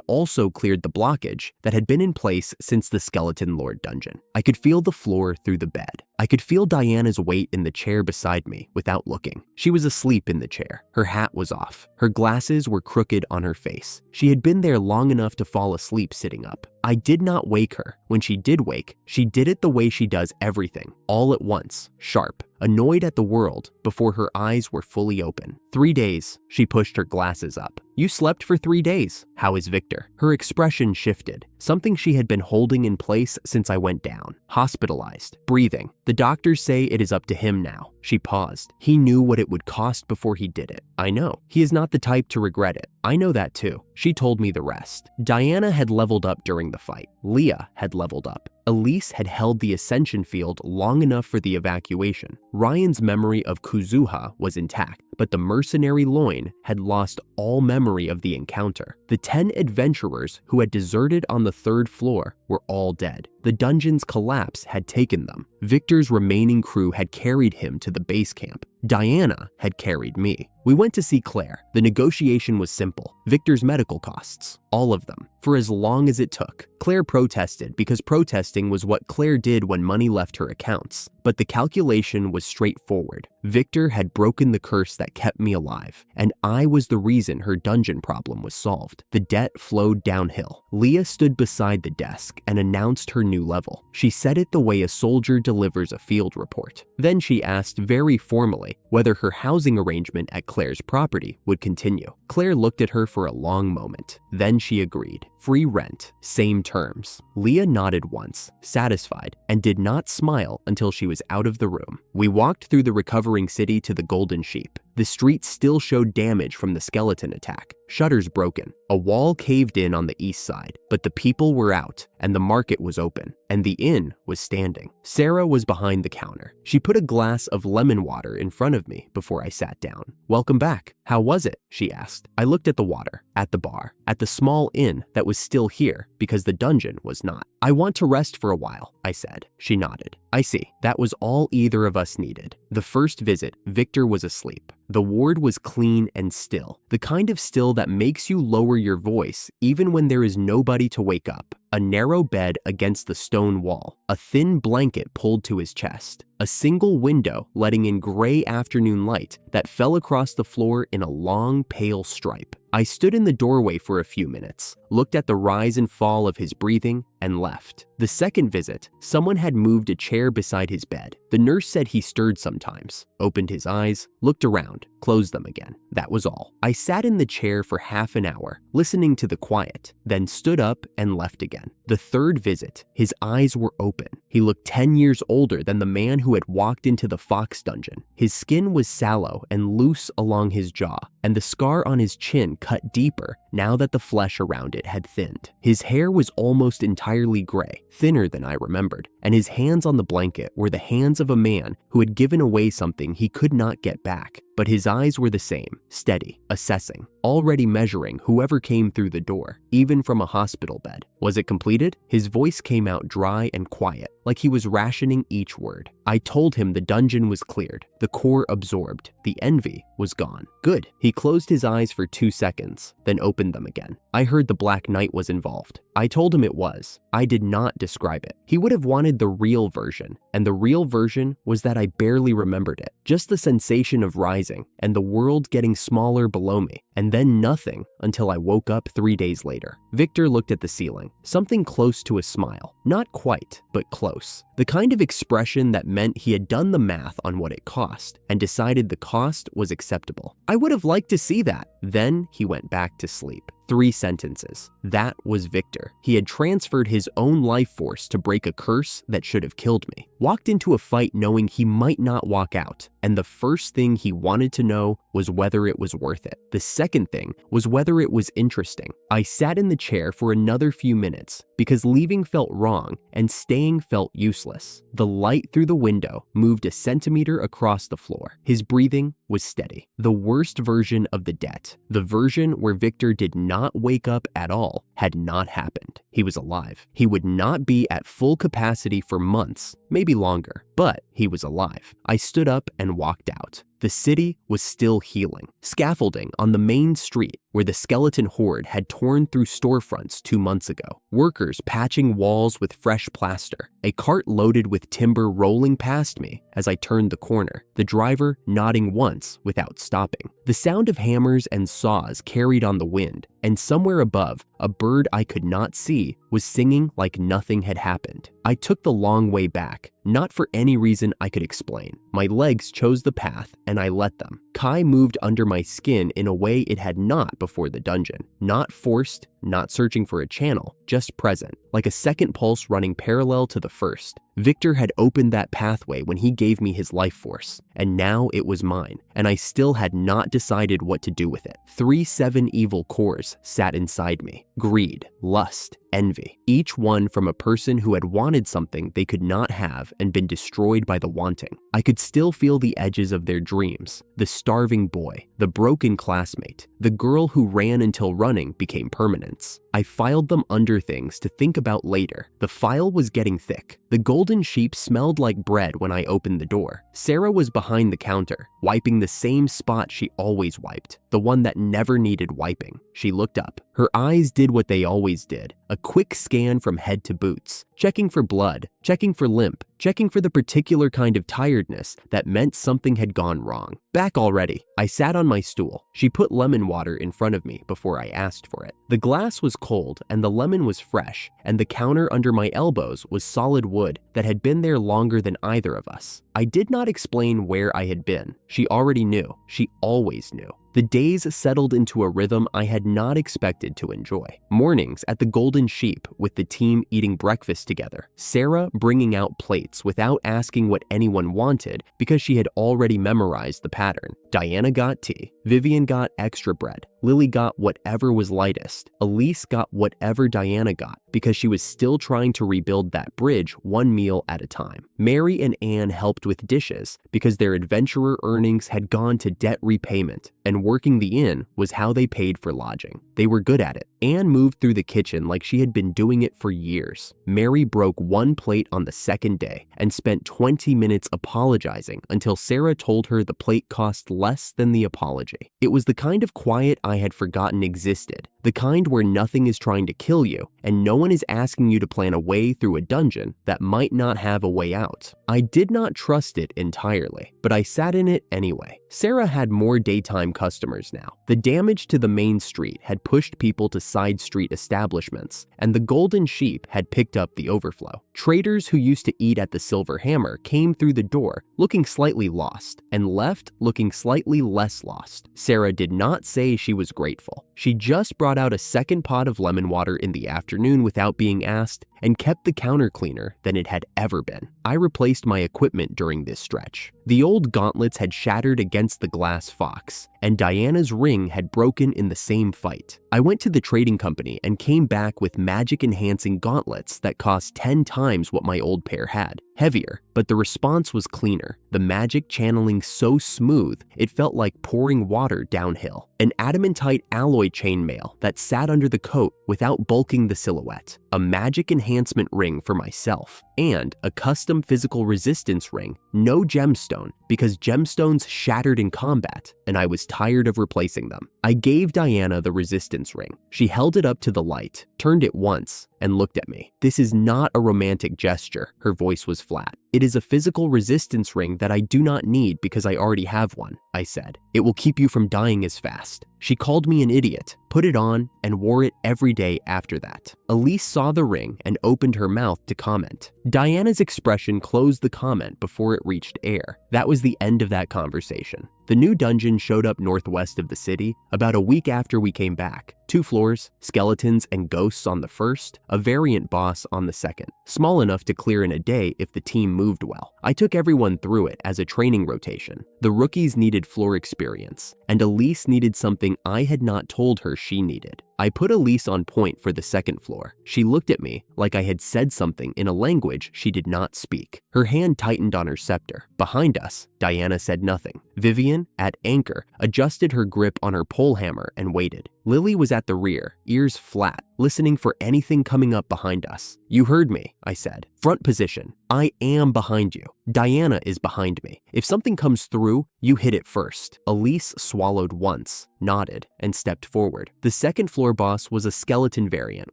also cleared the blockage that had been in place since the Skeleton Lord dungeon. I could feel the floor through the bed. I could feel Diana's weight in the chair beside me without looking. She was asleep in the chair. Her hat was off. Her glasses were crooked on her face. She had been there long enough to fall asleep sitting up. I did not wake her. When she did wake, she did it the way she does everything, all at once, sharp. annoyed at the world before her eyes were fully open. 3 days, she pushed her glasses up. You slept for 3 days. How is Victor? Her expression shifted. Something she had been holding in place since I went down. Hospitalized. Breathing. The doctors say it is up to him now. She paused. He knew what it would cost before he did it. I know. He is not the type to regret it. I know that too. She told me the rest. Diana had leveled up during the fight. Leah had leveled up. Elise had held the ascension field long enough for the evacuation. Ryan's memory of Kuzuha was intact, but the mercenary loin had lost all memory of the encounter. The 10 adventurers who had deserted on the 3rd floor were all dead. The dungeon's collapse had taken them. Victor's remaining crew had carried him to the base camp. Diana had carried me. We went to see Claire. The negotiation was simple. Victor's medical costs. All of them. For as long as it took. Claire protested because protesting was what Claire did when money left her accounts. But the calculation was straightforward. Victor had broken the curse that kept me alive, and I was the reason her dungeon problem was solved. The debt flowed downhill. Leah stood beside the desk and announced her new level. She said it the way a soldier delivers a field report. Then she asked very formally whether her housing arrangement at Claire's property would continue. Claire looked at her for a long moment. Then she agreed. Free rent, same terms. Leah nodded once, satisfied, and did not smile until she was out of the room. We walked through the recovering city to the Golden Sheep. The streets still showed damage from the skeleton attack. Shutters broken. A wall caved in on the east side, but the people were out, and the market was open, and the inn was standing. Sarah was behind the counter. She put a glass of lemon water in front of me before I sat down. Welcome back. How was it? She asked. I looked at the water, at the bar, at the small inn that was still here because the dungeon was not. I want to rest for a while, I said. She nodded. I see. That was all either of us needed. The first visit, Victor was asleep. The ward was clean and still, the kind of still that makes you lower your voice even when there is nobody to wake up. A narrow bed against the stone wall, a thin blanket pulled to his chest, a single window letting in gray afternoon light that fell across the floor in a long, pale stripe. I stood in the doorway for a few minutes, looked at the rise and fall of his breathing, and left. The second visit, someone had moved a chair beside his bed. The nurse said he stirred sometimes, opened his eyes, looked around, closed them again. That was all. I sat in the chair for half an hour, listening to the quiet, then stood up and left again. The third visit, his eyes were open. He looked 10 years older than the man who had walked into the Fox dungeon. His skin was sallow and loose along his jaw, and the scar on his chin cut deeper now that the flesh around it had thinned. His hair was almost entirely gray, thinner than I remembered, and his hands on the blanket were the hands of a man who had given away something he could not get back. But his eyes were the same, steady, assessing, already measuring whoever came through the door, even from a hospital bed. Was it completed? His voice came out dry and quiet, like he was rationing each word. I told him the dungeon was cleared, the core absorbed, the envy was gone. Good. He closed his eyes for 2 seconds, then opened them again. I heard the Black Knight was involved. I told him it was. I did not describe it. He would have wanted the real version, and the real version was that I barely remembered it. Just the sensation of rising and the world getting smaller below me, and then nothing until I woke up 3 days later. Victor looked at the ceiling, something close to a smile. Not quite, but close. The kind of expression that meant he had done the math on what it cost and decided the cost was acceptable. I would have liked to see that. Then he went back to sleep. 3 sentences. That was Victor. He had transferred his own life force to break a curse that should have killed me. Walked into a fight knowing he might not walk out, and the first thing he wanted to know was whether it was worth it. The second thing was whether it was interesting. I sat in the chair for another few minutes because leaving felt wrong and staying felt useless. The light through the window moved a centimeter across the floor. His breathing was steady. The worst version of the debt, the version where Victor did not wake up at all, had not happened. He was alive. He would not be at full capacity for months, maybe longer, but he was alive. I stood up and walked out. The city was still healing. Scaffolding on the main street where the skeleton horde had torn through storefronts 2 months ago. Workers patching walls with fresh plaster. A cart loaded with timber rolling past me as I turned the corner, the driver nodding once without stopping. The sound of hammers and saws carried on the wind, and somewhere above, a bird I could not see was singing like nothing had happened. I took the long way back, not for any any reason I could explain. My legs chose the path, and I let them. Kai moved under my skin in a way it had not before the dungeon. Not forced, not searching for a channel, just present, like a second pulse running parallel to the first. Victor had opened that pathway when he gave me his life force, and now it was mine, and I still had not decided what to do with it. 7 evil cores sat inside me. Greed, lust, envy, each one from a person who had wanted something they could not have and been destroyed by the wanting. I could still feel the edges of their dreams, the starving boy, the broken classmate, the girl who ran until running became permanence. I filed them under things to think about later. The file was getting thick. The golden sheep smelled like bread when I opened the door. Sarah was behind the counter, wiping the same spot she always wiped, the one that never needed wiping. She looked up. Her eyes did what they always did, a quick scan from head to boots, checking for blood, checking for limp, checking for the particular kind of tiredness that meant something had gone wrong. Back already. I sat on my stool. She put lemon water in front of me before I asked for it. The glass was cold and the lemon was fresh, and the counter under my elbows was solid wood that had been there longer than either of us. I did not explain where I had been. She already knew. She always knew. The days settled into a rhythm I had not expected to enjoy. Mornings at the Golden Sheep with the team eating breakfast together. Sarah bringing out plates without asking what anyone wanted because she had already memorized the pattern. Diana got tea. Vivian got extra bread. Lily got whatever was lightest. Elise got whatever Diana got because she was still trying to rebuild that bridge one meal at a time. Mary and Anne helped with dishes because their adventurer earnings had gone to debt repayment, and working the inn was how they paid for lodging. They were good at it. Anne moved through the kitchen like she had been doing it for years. Mary broke one plate on the second day and spent 20 minutes apologizing until Sarah told her the plate cost less than the apology. It was the kind of quiet I had forgotten existed, the kind where nothing is trying to kill you and no one is asking you to plan a way through a dungeon that might not have a way out. I did not trust it entirely, but I sat in it anyway. Sarah had more daytime customers now. The damage to the main street had pushed people to side street establishments, and the Golden Sheep had picked up the overflow. Traders who used to eat at the Silver Hammer came through the door looking slightly lost and left looking slightly less lost. Sarah did not say she was grateful. She just brought out a second pot of lemon water in the afternoon without being asked and kept the counter cleaner than it had ever been. I replaced my equipment during this stretch. The old gauntlets had shattered against the glass fox, and Diana's ring had broken in the same fight. I went to the trading company and came back with magic-enhancing gauntlets that cost 10 times what my old pair had. Heavier, but the response was cleaner. The magic channeling so smooth, it felt like pouring water downhill. An adamantite alloy chainmail that sat under the coat without bulking the silhouette. A magic enhancement ring for myself, and a custom physical resistance ring, no gemstone, because gemstones shattered in combat, and I was tired of replacing them. I gave Diana the resistance ring. She held it up to the light, turned it once, and looked at me. This is not a romantic gesture. Her voice was flat. It is a physical resistance ring that I do not need because I already have one, I said. It will keep you from dying as fast. She called me an idiot, put it on, and wore it every day after that. Elise saw the ring and opened her mouth to comment. Diana's expression closed the comment before it reached air. That was the end of that conversation. The new dungeon showed up northwest of the city about a week after we came back. 2 floors, skeletons and ghosts on the first, a variant boss on the second. Small enough to clear in a day if the team moved well. I took everyone through it as a training rotation. The rookies needed floor experience, and Elise needed something I had not told her she needed. I put Elise on point for the second floor. She looked at me like I had said something in a language she did not speak. Her hand tightened on her scepter. Behind us, Diana said nothing. Vivian, at anchor, adjusted her grip on her pole hammer and waited. Lily was at the rear, ears flat, listening for anything coming up behind us. You heard me, I said. Front position. I am behind you. Diana is behind me. If something comes through, you hit it first. Elise swallowed once, nodded, and stepped forward. The second floor boss was a skeleton variant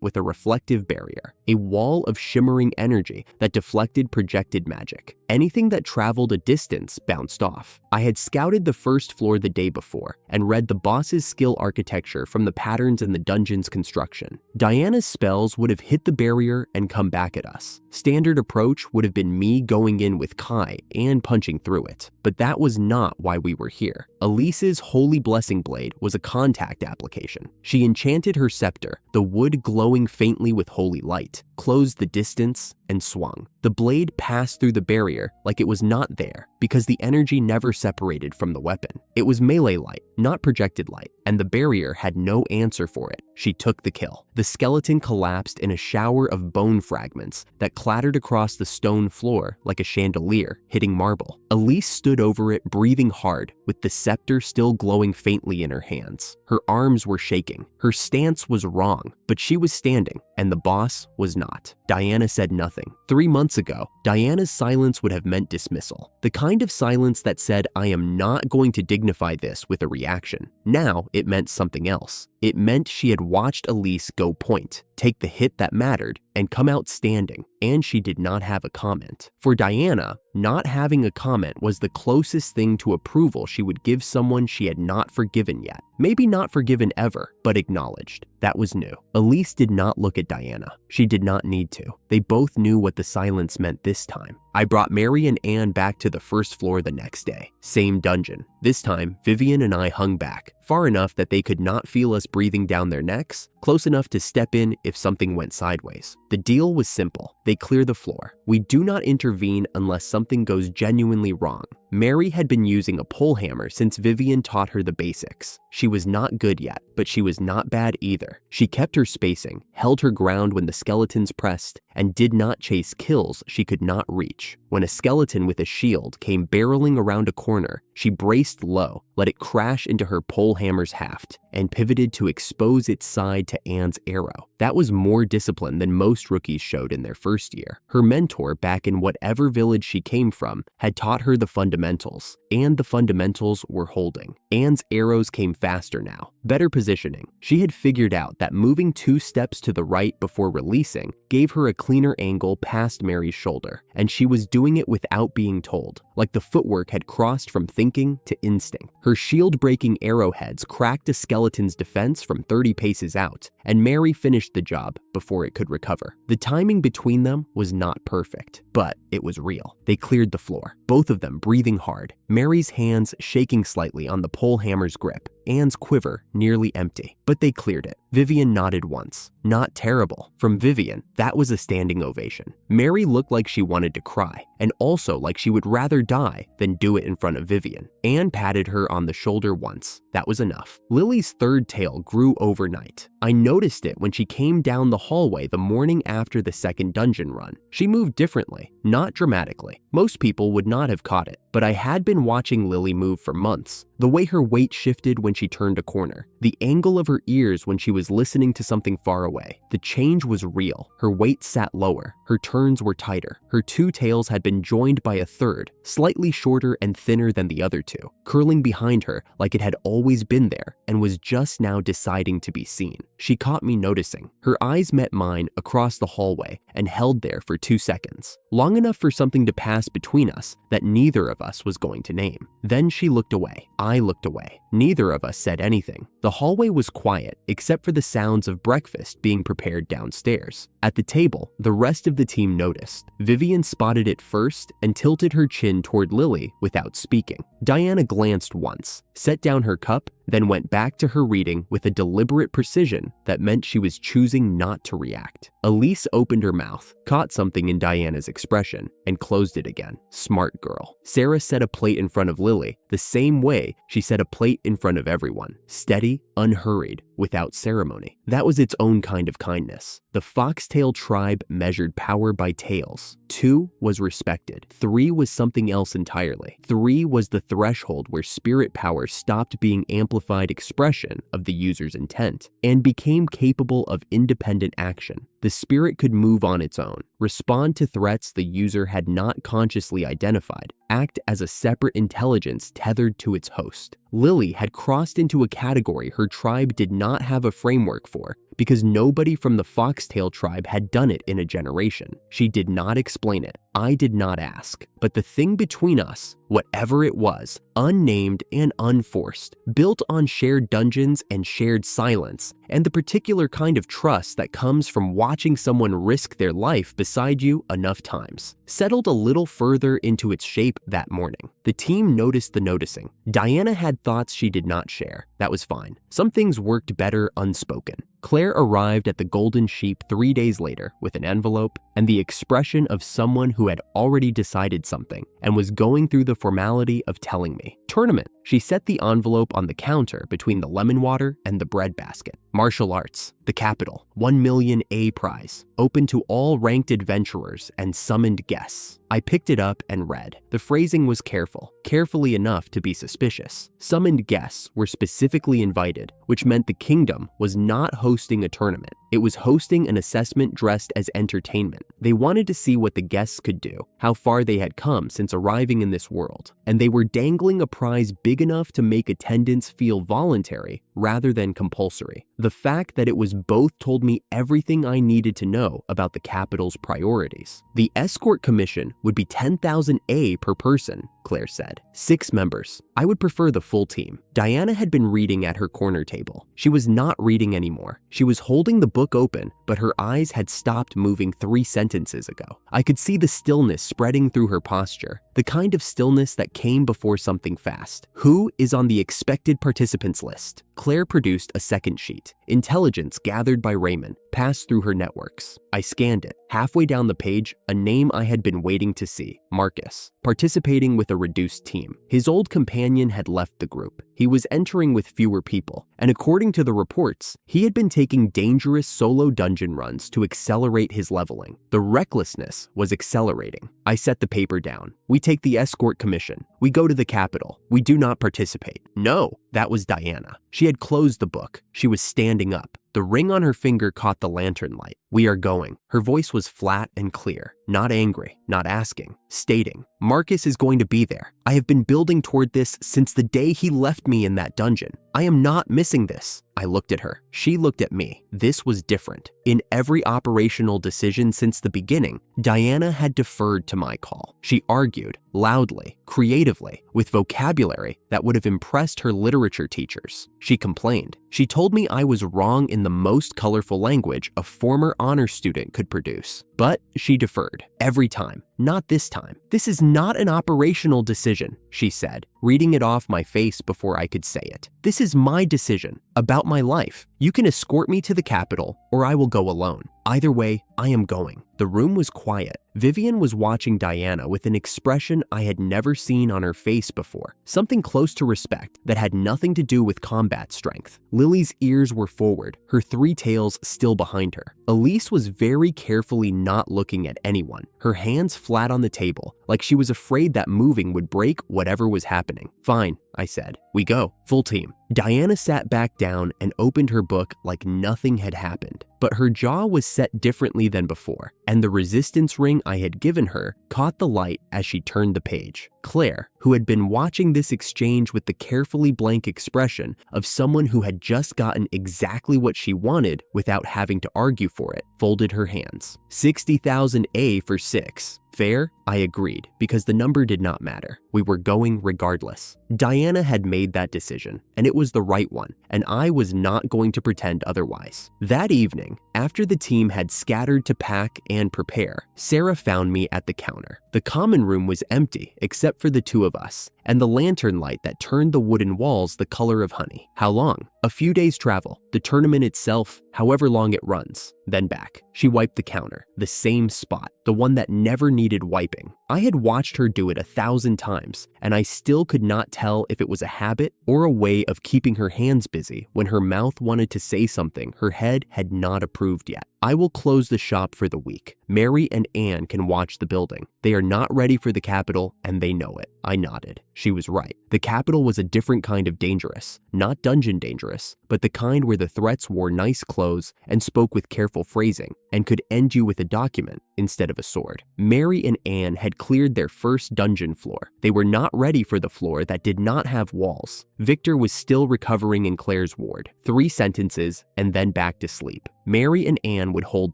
with a reflective barrier, a wall of shimmering energy that deflected projected magic. Anything that traveled a distance bounced off. I had scouted the first floor the day before and read the boss's skill architecture from the patterns in the dungeon's construction. Diana's spells would have hit the barrier and come back at us. Standard approach would have been me going in with Kai and punching through it. But that was not why we were here. Elise's Holy Blessing Blade was a contact application. She enchanted her scepter, the wood glowing faintly with holy light, closed the distance, and swung. The blade passed through the barrier like it was not there because the energy never separated from the weapon. It was melee light, not projected light, and the barrier had no answer for it. She took the kill. The skeleton collapsed in a shower of bone fragments that clattered across the stone floor like a chandelier hitting marble. Elise stood over it, breathing hard, with the scepter still glowing faintly in her hands. Her arms were shaking. Her stance was wrong, but she was standing, and the boss was not. Diana said nothing. 3 months ago, Diana's silence would have meant dismissal. The kind of silence that said, I am not going to dignify this with a reaction. Now it meant something else. It meant she had watched Elise go point, take the hit that mattered, and come out standing, and she did not have a comment. For Diana, not having a comment was the closest thing to approval she would give someone she had not forgiven yet. Maybe not forgiven ever, but acknowledged. That was new. Elise did not look at Diana. She did not need to. They both knew what the silence meant this time. I brought Mary and Anne back to the first floor the next day. Same dungeon. This time, Vivian and I hung back, far enough that they could not feel us breathing down their necks, close enough to step in if something went sideways. The deal was simple. They clear the floor. We do not intervene unless something goes genuinely wrong. Mary had been using a pole hammer since Vivian taught her the basics. She was not good yet, but she was not bad either. She kept her spacing, held her ground when the skeletons pressed, and did not chase kills she could not reach. When a skeleton with a shield came barreling around a corner, she braced low, let it crash into her pole hammer's haft, and pivoted to expose its side to Anne's arrow. That was more discipline than most rookies showed in their first year. Her mentor back in whatever village she came from had taught her the fundamentals, and the fundamentals were holding. Anne's arrows came faster now, better positioning. She had figured out that moving 2 steps to the right before releasing gave her a cleaner angle past Mary's shoulder, and she was doing it without being told, like the footwork had crossed from thinking to instinct. Her shield-breaking arrowheads cracked a skeleton's defense from 30 paces out, and Mary finished the job before it could recover. The timing between them was not perfect, but it was real. They cleared the floor, both of them breathing hard, Mary's hands shaking slightly on the pole hammer's grip, Anne's quiver nearly empty, but they cleared it. Vivian nodded once. Not terrible. From Vivian, that was a standing ovation. Mary looked like she wanted to cry, and also like she would rather die than do it in front of Vivian. Anne patted her on the shoulder once. That was enough. Lily's third tail grew overnight. I noticed it when she came down the hallway the morning after the second dungeon run. She moved differently, not dramatically. Most people would not have caught it, but I had been watching Lily move for months. The way her weight shifted when she turned a corner, the angle of her ears when she was listening to something far away. The change was real. Her weight sat lower. Her turns were tighter. Her 2 tails had been joined by a third, slightly shorter and thinner than the other 2, curling behind her like it had always been there and was just now deciding to be seen. She caught me noticing. Her eyes met mine across the hallway and held there for 2 seconds, long enough for something to pass between us that neither of us was going to name. Then she looked away. I looked away. Neither of us said anything. The hallway was quiet, except for the sounds of breakfast being prepared downstairs. At the table, the rest of the team noticed. Vivian spotted it first and tilted her chin toward Lily without speaking. Diana glanced once, set down her cup, then went back to her reading with a deliberate precision that meant she was choosing not to react. Elise opened her mouth, caught something in Diana's expression, and closed it again. Smart girl. Sarah set a plate in front of Lily the same way she set a plate in front of everyone. Steady, unhurried, without ceremony. That was its own kind of kindness. The Foxtail tribe measured power by tails. 2 was respected. 3 was something else entirely. 3 was the threshold where spirit power stopped being amplified expression of the user's intent and became capable of independent action. The spirit could move on its own, respond to threats the user had not consciously identified, act as a separate intelligence tethered to its host. Lily had crossed into a category her tribe did not have a framework for because nobody from the Foxtail tribe had done it in a generation. She did not explain it. I did not ask, But the thing between us, whatever it was, unnamed and unforced, built on shared dungeons and shared silence, and the particular kind of trust that comes from watching someone risk their life beside you enough times, settled a little further into its shape that morning. The team noticed the noticing. Diana had thoughts she did not share. That was fine. Some things worked better unspoken. Claire arrived at the Golden Sheep 3 days later with an envelope and the expression of someone who had already decided something and was going through the formality of telling me. Tournament. She set the envelope on the counter between the lemon water and the bread basket. Martial arts. The capital. 1 million A prize. Open to all ranked adventurers and summoned guests. I picked it up and read. The phrasing was carefully enough to be suspicious. Summoned guests were specifically invited, which meant the kingdom was not hosting a tournament. It was hosting an assessment dressed as entertainment. They wanted to see what the guests could do, how far they had come since arriving in this world, and they were dangling a prize big enough to make attendance feel voluntary rather than compulsory. The fact that it was both told me everything I needed to know about the capital's priorities. The escort commission would be 10,000 A per person, Claire said. 6 members. I would prefer the full team. Diana had been reading at her corner table. She was not reading anymore. She was holding the book open, but her eyes had stopped moving 3 sentences ago. I could see the stillness spreading through her posture, the kind of stillness that came before something fast. Who is on the expected participants list? Claire produced a second sheet. Intelligence gathered by Raymond passed through her networks. I scanned it. Halfway down the page, a name I had been waiting to see, Marcus, participating with a reduced team. His old companion had left the group. He was entering with fewer people, and according to the reports, he had been taking dangerous solo dungeon runs to accelerate his leveling. The recklessness was accelerating. I set the paper down. We take the escort commission. We go to the capital. We do not participate. No, that was Diana. She had closed the book. She was standing up. The ring on her finger caught the lantern light. We are going. Her voice was flat and clear, not angry, not asking, stating, Marcus is going to be there. I have been building toward this since the day he left me in that dungeon. I am not missing this. I looked at her. She looked at me. This was different. In every operational decision since the beginning, Diana had deferred to my call. She argued, loudly, creatively, with vocabulary that would have impressed her literature teachers. She complained. She told me I was wrong in the most colorful language a former honor student could produce. But she deferred. Every time. Not this time. This is not an operational decision, she said, reading it off my face before I could say it. This is my decision, about my life. You can escort me to the capital, or I will go alone. Either way, I am going. The room was quiet. Vivian was watching Diana with an expression I had never seen on her face before, something close to respect that had nothing to do with combat strength. Lily's ears were forward, her 3 tails still behind her. Elise was very carefully not looking at anyone, her hands flat on the table, like she was afraid that moving would break whatever was happening. Fine, I said. We go. Full team. Diana sat back down and opened her book like nothing had happened. But her jaw was set differently than before, and the resistance ring I had given her caught the light as she turned the page. Claire, who had been watching this exchange with the carefully blank expression of someone who had just gotten exactly what she wanted without having to argue for it, folded her hands. 60,000 A for 6. Fair? I agreed, because the number did not matter. We were going regardless. Diana had made that decision, and it was the right one, and I was not going to pretend otherwise. That evening, after the team had scattered to pack and prepare, Sarah found me at the counter. The common room was empty except for the 2 of us, and the lantern light that turned the wooden walls the color of honey. How long? A few days' travel. The tournament itself, however long it runs. Then back. She wiped the counter, the same spot, the one that never needed wiping. I had watched her do it 1,000 times, and I still could not tell if it was a habit or a way of keeping her hands busy when her mouth wanted to say something her head had not approved yet. I will close the shop for the week. Mary and Anne can watch the building. They are not ready for the capital, and they know it. I nodded. She was right. The capital was a different kind of dangerous. Not dungeon dangerous, but but the kind where the threats wore nice clothes and spoke with careful phrasing and could end you with a document instead of a sword. Mary and Anne had cleared their first dungeon floor. They were not ready for the floor that did not have walls. Victor was still recovering in Claire's ward. 3 sentences and then back to sleep. Mary and Anne would hold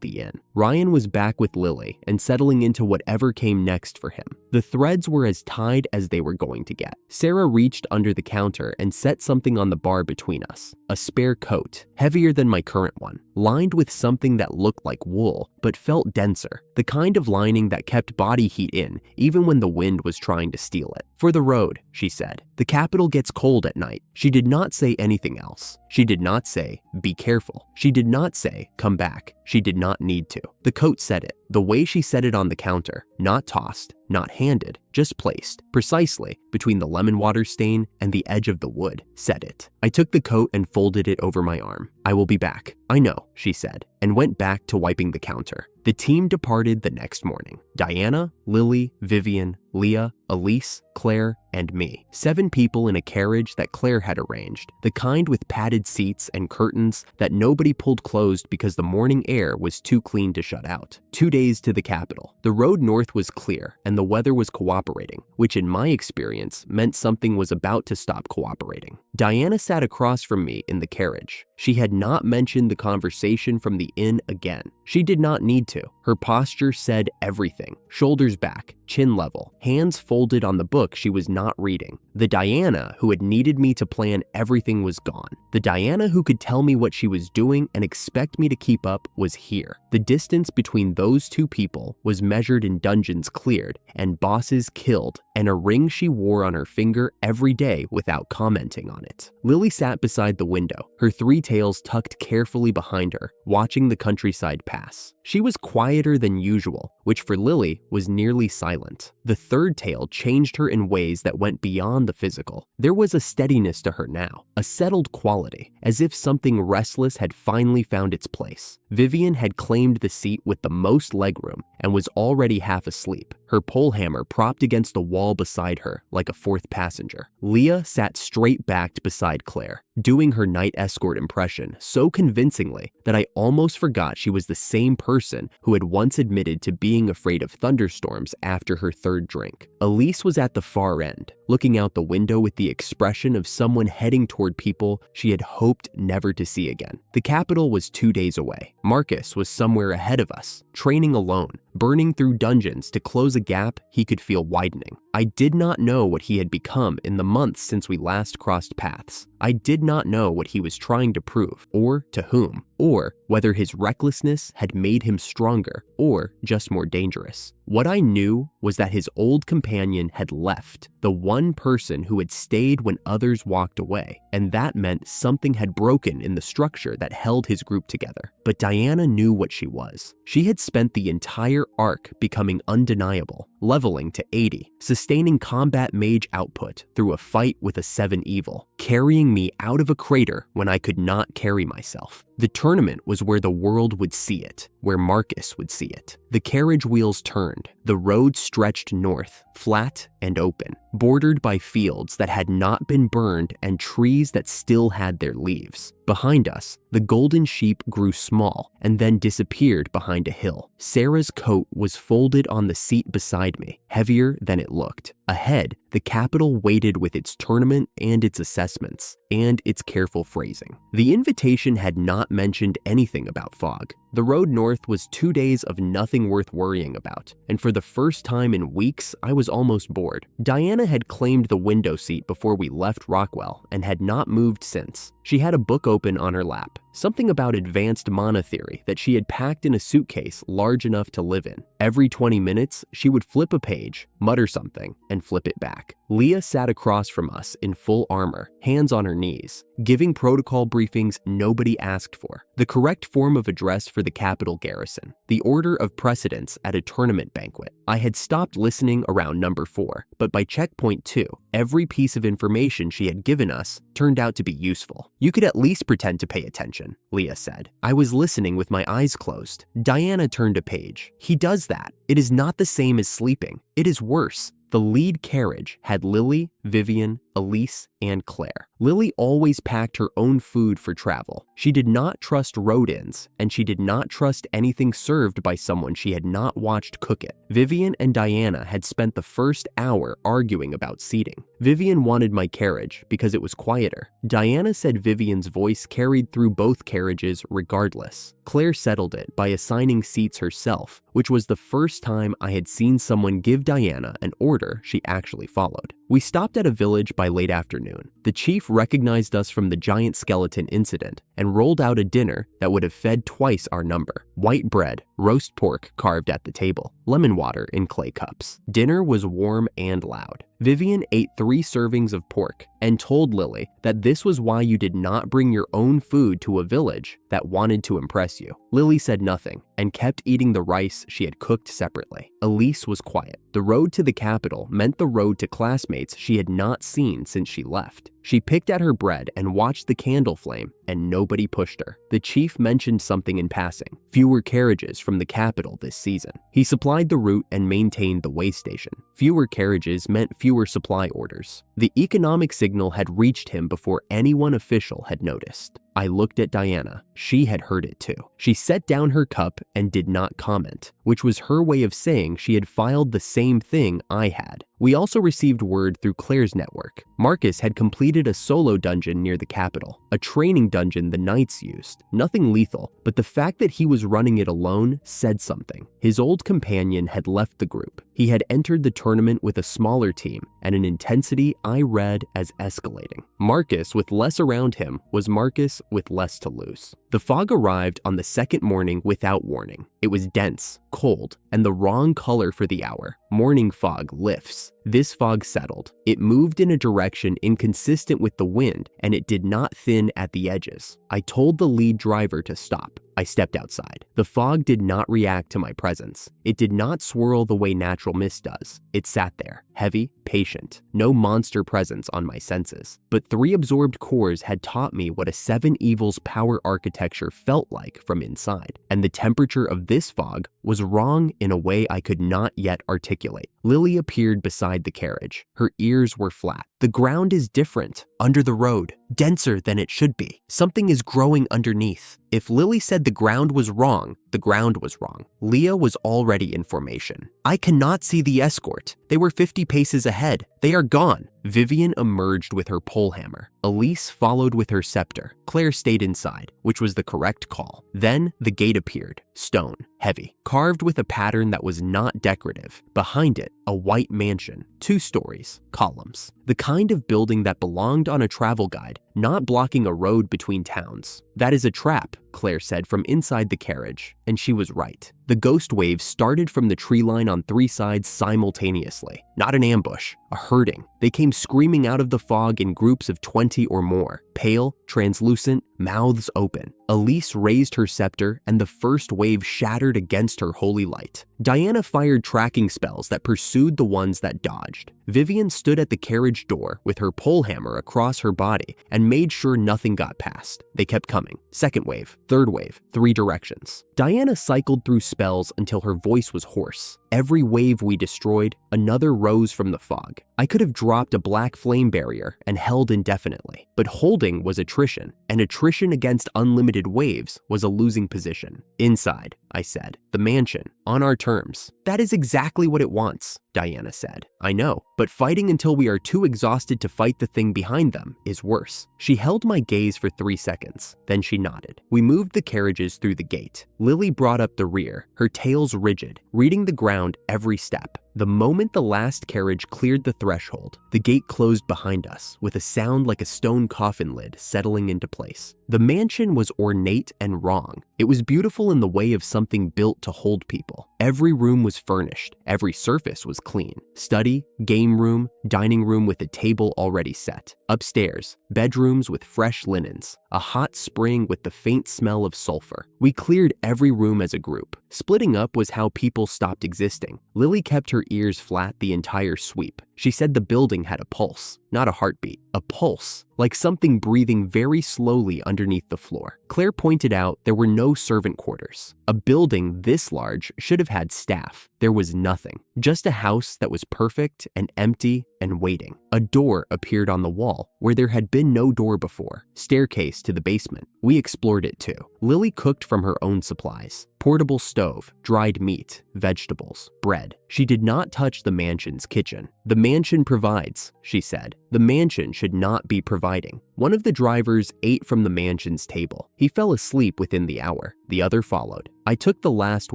the inn. Ryan was back with Lily and settling into whatever came next for him. The threads were as tied as they were going to get. Sarah reached under the counter and set something on the bar between us. A spare coat, heavier than my current one, lined with something that looked like wool but felt denser. The kind of lining that kept body heat in even when the wind was trying to steal it. "For the road," she said. "The capital gets cold at night." She did not say anything else. She did not say, "Be careful." She did not say, "Come back." She did not need to. The coat said it. The way she set it on the counter, not tossed, not handed, just placed, precisely between the lemon water stain and the edge of the wood, said it. I took the coat and folded it over my arm. "I will be back." "I know," she said, and went back to wiping the counter. The team departed the next morning. Diana, Lily, Vivian, Leah, Elise, Claire, and me. 7 people in a carriage that Claire had arranged, the kind with padded seats and curtains that nobody pulled closed because the morning air was too clean to shut out. 2 days to the capital. The road north was clear and the weather was cooperating, which in my experience meant something was about to stop cooperating. Diana sat across from me in the carriage. She had not mentioned the conversation from the inn again. She did not need to. Her posture said everything. Shoulders back, chin level, hands folded on the book she was not reading. The Diana who had needed me to plan everything was gone. The Diana who could tell me what she was doing and expect me to keep up was here. The distance between those 2 people was measured in dungeons cleared and bosses killed and a ring she wore on her finger every day without commenting on it. Lily sat beside the window, her 3 tails tucked carefully behind her, watching the countryside pass. She was quieter than usual, which for Lily was nearly silent. The 3rd tail changed her in ways that went beyond the physical. There was a steadiness to her now, a settled quality, as if something restless had finally found its place. Vivian had claimed the seat with the most legroom and was already half asleep, her polehammer propped against the wall beside her like a 4th passenger. Leah sat straight-backed beside Claire, doing her night escort impression so convincingly that I almost forgot she was the same person who had once admitted to being afraid of thunderstorms after her 3rd drink. Elise was at the far end, looking out the window with the expression of someone heading toward people she had hoped never to see again. The capital was 2 days away. Marcus was somewhere ahead of us, training alone, burning through dungeons to close a gap he could feel widening. I did not know what he had become in the months since we last crossed paths. I did not know what he was trying to prove, or to whom, or whether his recklessness had made him stronger, or just more dangerous. What I knew was that his old companion had left, the one person who had stayed when others walked away, and that meant something had broken in the structure that held his group together. But Diana knew what she was. She had spent the entire arc becoming undeniable, leveling to 80, sustaining combat mage output through a fight with a 7 evil, carrying me out of a crater when I could not carry myself. The tournament was where the world would see it, where Marcus would see it. The carriage wheels turned. The road stretched north, flat and open, bordered by fields that had not been burned and trees that still had their leaves. Behind us, the golden sheep grew small and then disappeared behind a hill. Sarah's coat was folded on the seat beside me, heavier than it looked. Ahead, the capital waited with its tournament and its assessments, and its careful phrasing. The invitation had not mentioned anything about fog. The road north was 2 days of nothing worth worrying about, and for the first time in weeks, I was almost bored. Diana had claimed the window seat before we left Rockwell and had not moved since. She had a book open on her lap, something about advanced mana theory that she had packed in a suitcase large enough to live in. Every 20 minutes, she would flip a page, mutter something, and flip it back. Leah sat across from us in full armor, hands on her knees, giving protocol briefings nobody asked for. The correct form of address for the capital garrison, the order of precedence at a tournament banquet. I had stopped listening around number 4, but by checkpoint 2, every piece of information she had given us turned out to be useful. You could at least pretend to pay attention, Leah said. I was listening with my eyes closed. Diana turned a page. He does that. It is not the same as sleeping. It is worse. The lead carriage had Lily, Vivian, Elise, and Claire. Lily always packed her own food for travel. She did not trust road-ins, and she did not trust anything served by someone she had not watched cook it. Vivian and Diana had spent the first hour arguing about seating. Vivian wanted my carriage because it was quieter. Diana said Vivian's voice carried through both carriages regardless. Claire settled it by assigning seats herself, which was the first time I had seen someone give Diana an order she actually followed. We stopped at a village by late afternoon. The chief recognized us from the giant skeleton incident and rolled out a dinner that would have fed twice our number. White bread, roast pork carved at the table, lemon water in clay cups. Dinner was warm and loud. Vivian ate 3 servings of pork and told Lily that this was why you did not bring your own food to a village that wanted to impress you. Lily said nothing and kept eating the rice she had cooked separately. Elise was quiet. The road to the capital meant the road to classmates she had not seen since she left. She picked at her bread and watched the candle flame, and nobody pushed her. The chief mentioned something in passing: fewer carriages from the capital this season. He supplied the route and maintained the way station. Fewer carriages meant fewer supply orders. The economic signal had reached him before anyone official had noticed. I looked at Diana. She had heard it too. She set down her cup and did not comment, which was her way of saying she had filed the same thing I had. We also received word through Claire's network. Marcus had completed a solo dungeon near the capital, a training dungeon the knights used. Nothing lethal, but the fact that he was running it alone said something. His old companion had left the group. He had entered the tournament with a smaller team and an intensity I read as escalating. Marcus, with less around him, was Marcus with less to lose. The fog arrived on the second morning without warning. It was dense, cold, and the wrong color for the hour. Morning fog lifts. This fog settled. It moved in a direction inconsistent with the wind, and it did not thin at the edges. I told the lead driver to stop. I stepped outside. The fog did not react to my presence. It did not swirl the way natural mist does. It sat there, heavy, patient. No monster presence on my senses. But 3 absorbed cores had taught me what a 7 Evils power architecture felt like from inside. And the temperature of this fog was wrong in a way I could not yet articulate. Lily appeared beside the carriage. Her ears were flat. The ground is different, under the road, denser than it should be. Something is growing underneath. If Lily said the ground was wrong, the ground was wrong. Leah was already in formation. I cannot see the escort. They were 50 paces ahead. They are gone. Vivian emerged with her polehammer. Elise followed with her scepter. Claire stayed inside, which was the correct call. Then the gate appeared. Stone, heavy, carved with a pattern that was not decorative. Behind it, a white mansion, 2 stories, columns. The kind of building that belonged on a travel guide, not blocking a road between towns. That is a trap, Claire said from inside the carriage, and she was right. The ghost wave started from the tree line on 3 sides simultaneously. Not an ambush, a herding. They came screaming out of the fog in groups of 20 or more, pale, translucent, mouths open. Elise raised her scepter, and the first wave shattered against her holy light. Diana fired tracking spells that pursued the ones that dodged. Vivian stood at the carriage door with her polehammer across her body and made sure nothing got past. They kept coming. Second wave, third wave, 3 directions. Diana cycled through spells until her voice was hoarse. Every wave we destroyed, another rose from the fog. I could have dropped a black flame barrier and held indefinitely, but holding was attrition, and attrition against unlimited waves was a losing position. Inside, I said. The mansion, on our terms. That is exactly what it wants, Diana said. I know, but fighting until we are too exhausted to fight the thing behind them is worse. She held my gaze for 3 seconds, then she nodded. We moved the carriages through the gate. Lily brought up the rear, her tails rigid, reading the ground every step. The moment the last carriage cleared the threshold, the gate closed behind us with a sound like a stone coffin lid settling into place. The mansion was ornate and wrong. It was beautiful in the way of something built to hold people. Every room was furnished. Every surface was clean. Study, game room, dining room with a table already set. Upstairs, bedrooms with fresh linens. A hot spring with the faint smell of sulfur. We cleared every room as a group. Splitting up was how people stopped existing. Lily kept her ears flat the entire sweep. She said the building had a pulse. not a heartbeat, a pulse, like something breathing very slowly underneath the floor. Claire pointed out there were no servant quarters. A building this large should have had staff. There was nothing, just a house that was perfect and empty and waiting. A door appeared on the wall where there had been no door before, staircase to the basement. We explored it too. Lily cooked from her own supplies. Portable stove, dried meat, vegetables, bread. She did not touch the mansion's kitchen. The mansion provides, she said. The mansion should not be providing. One of the drivers ate from the mansion's table. He fell asleep within the hour. The other followed. I took the last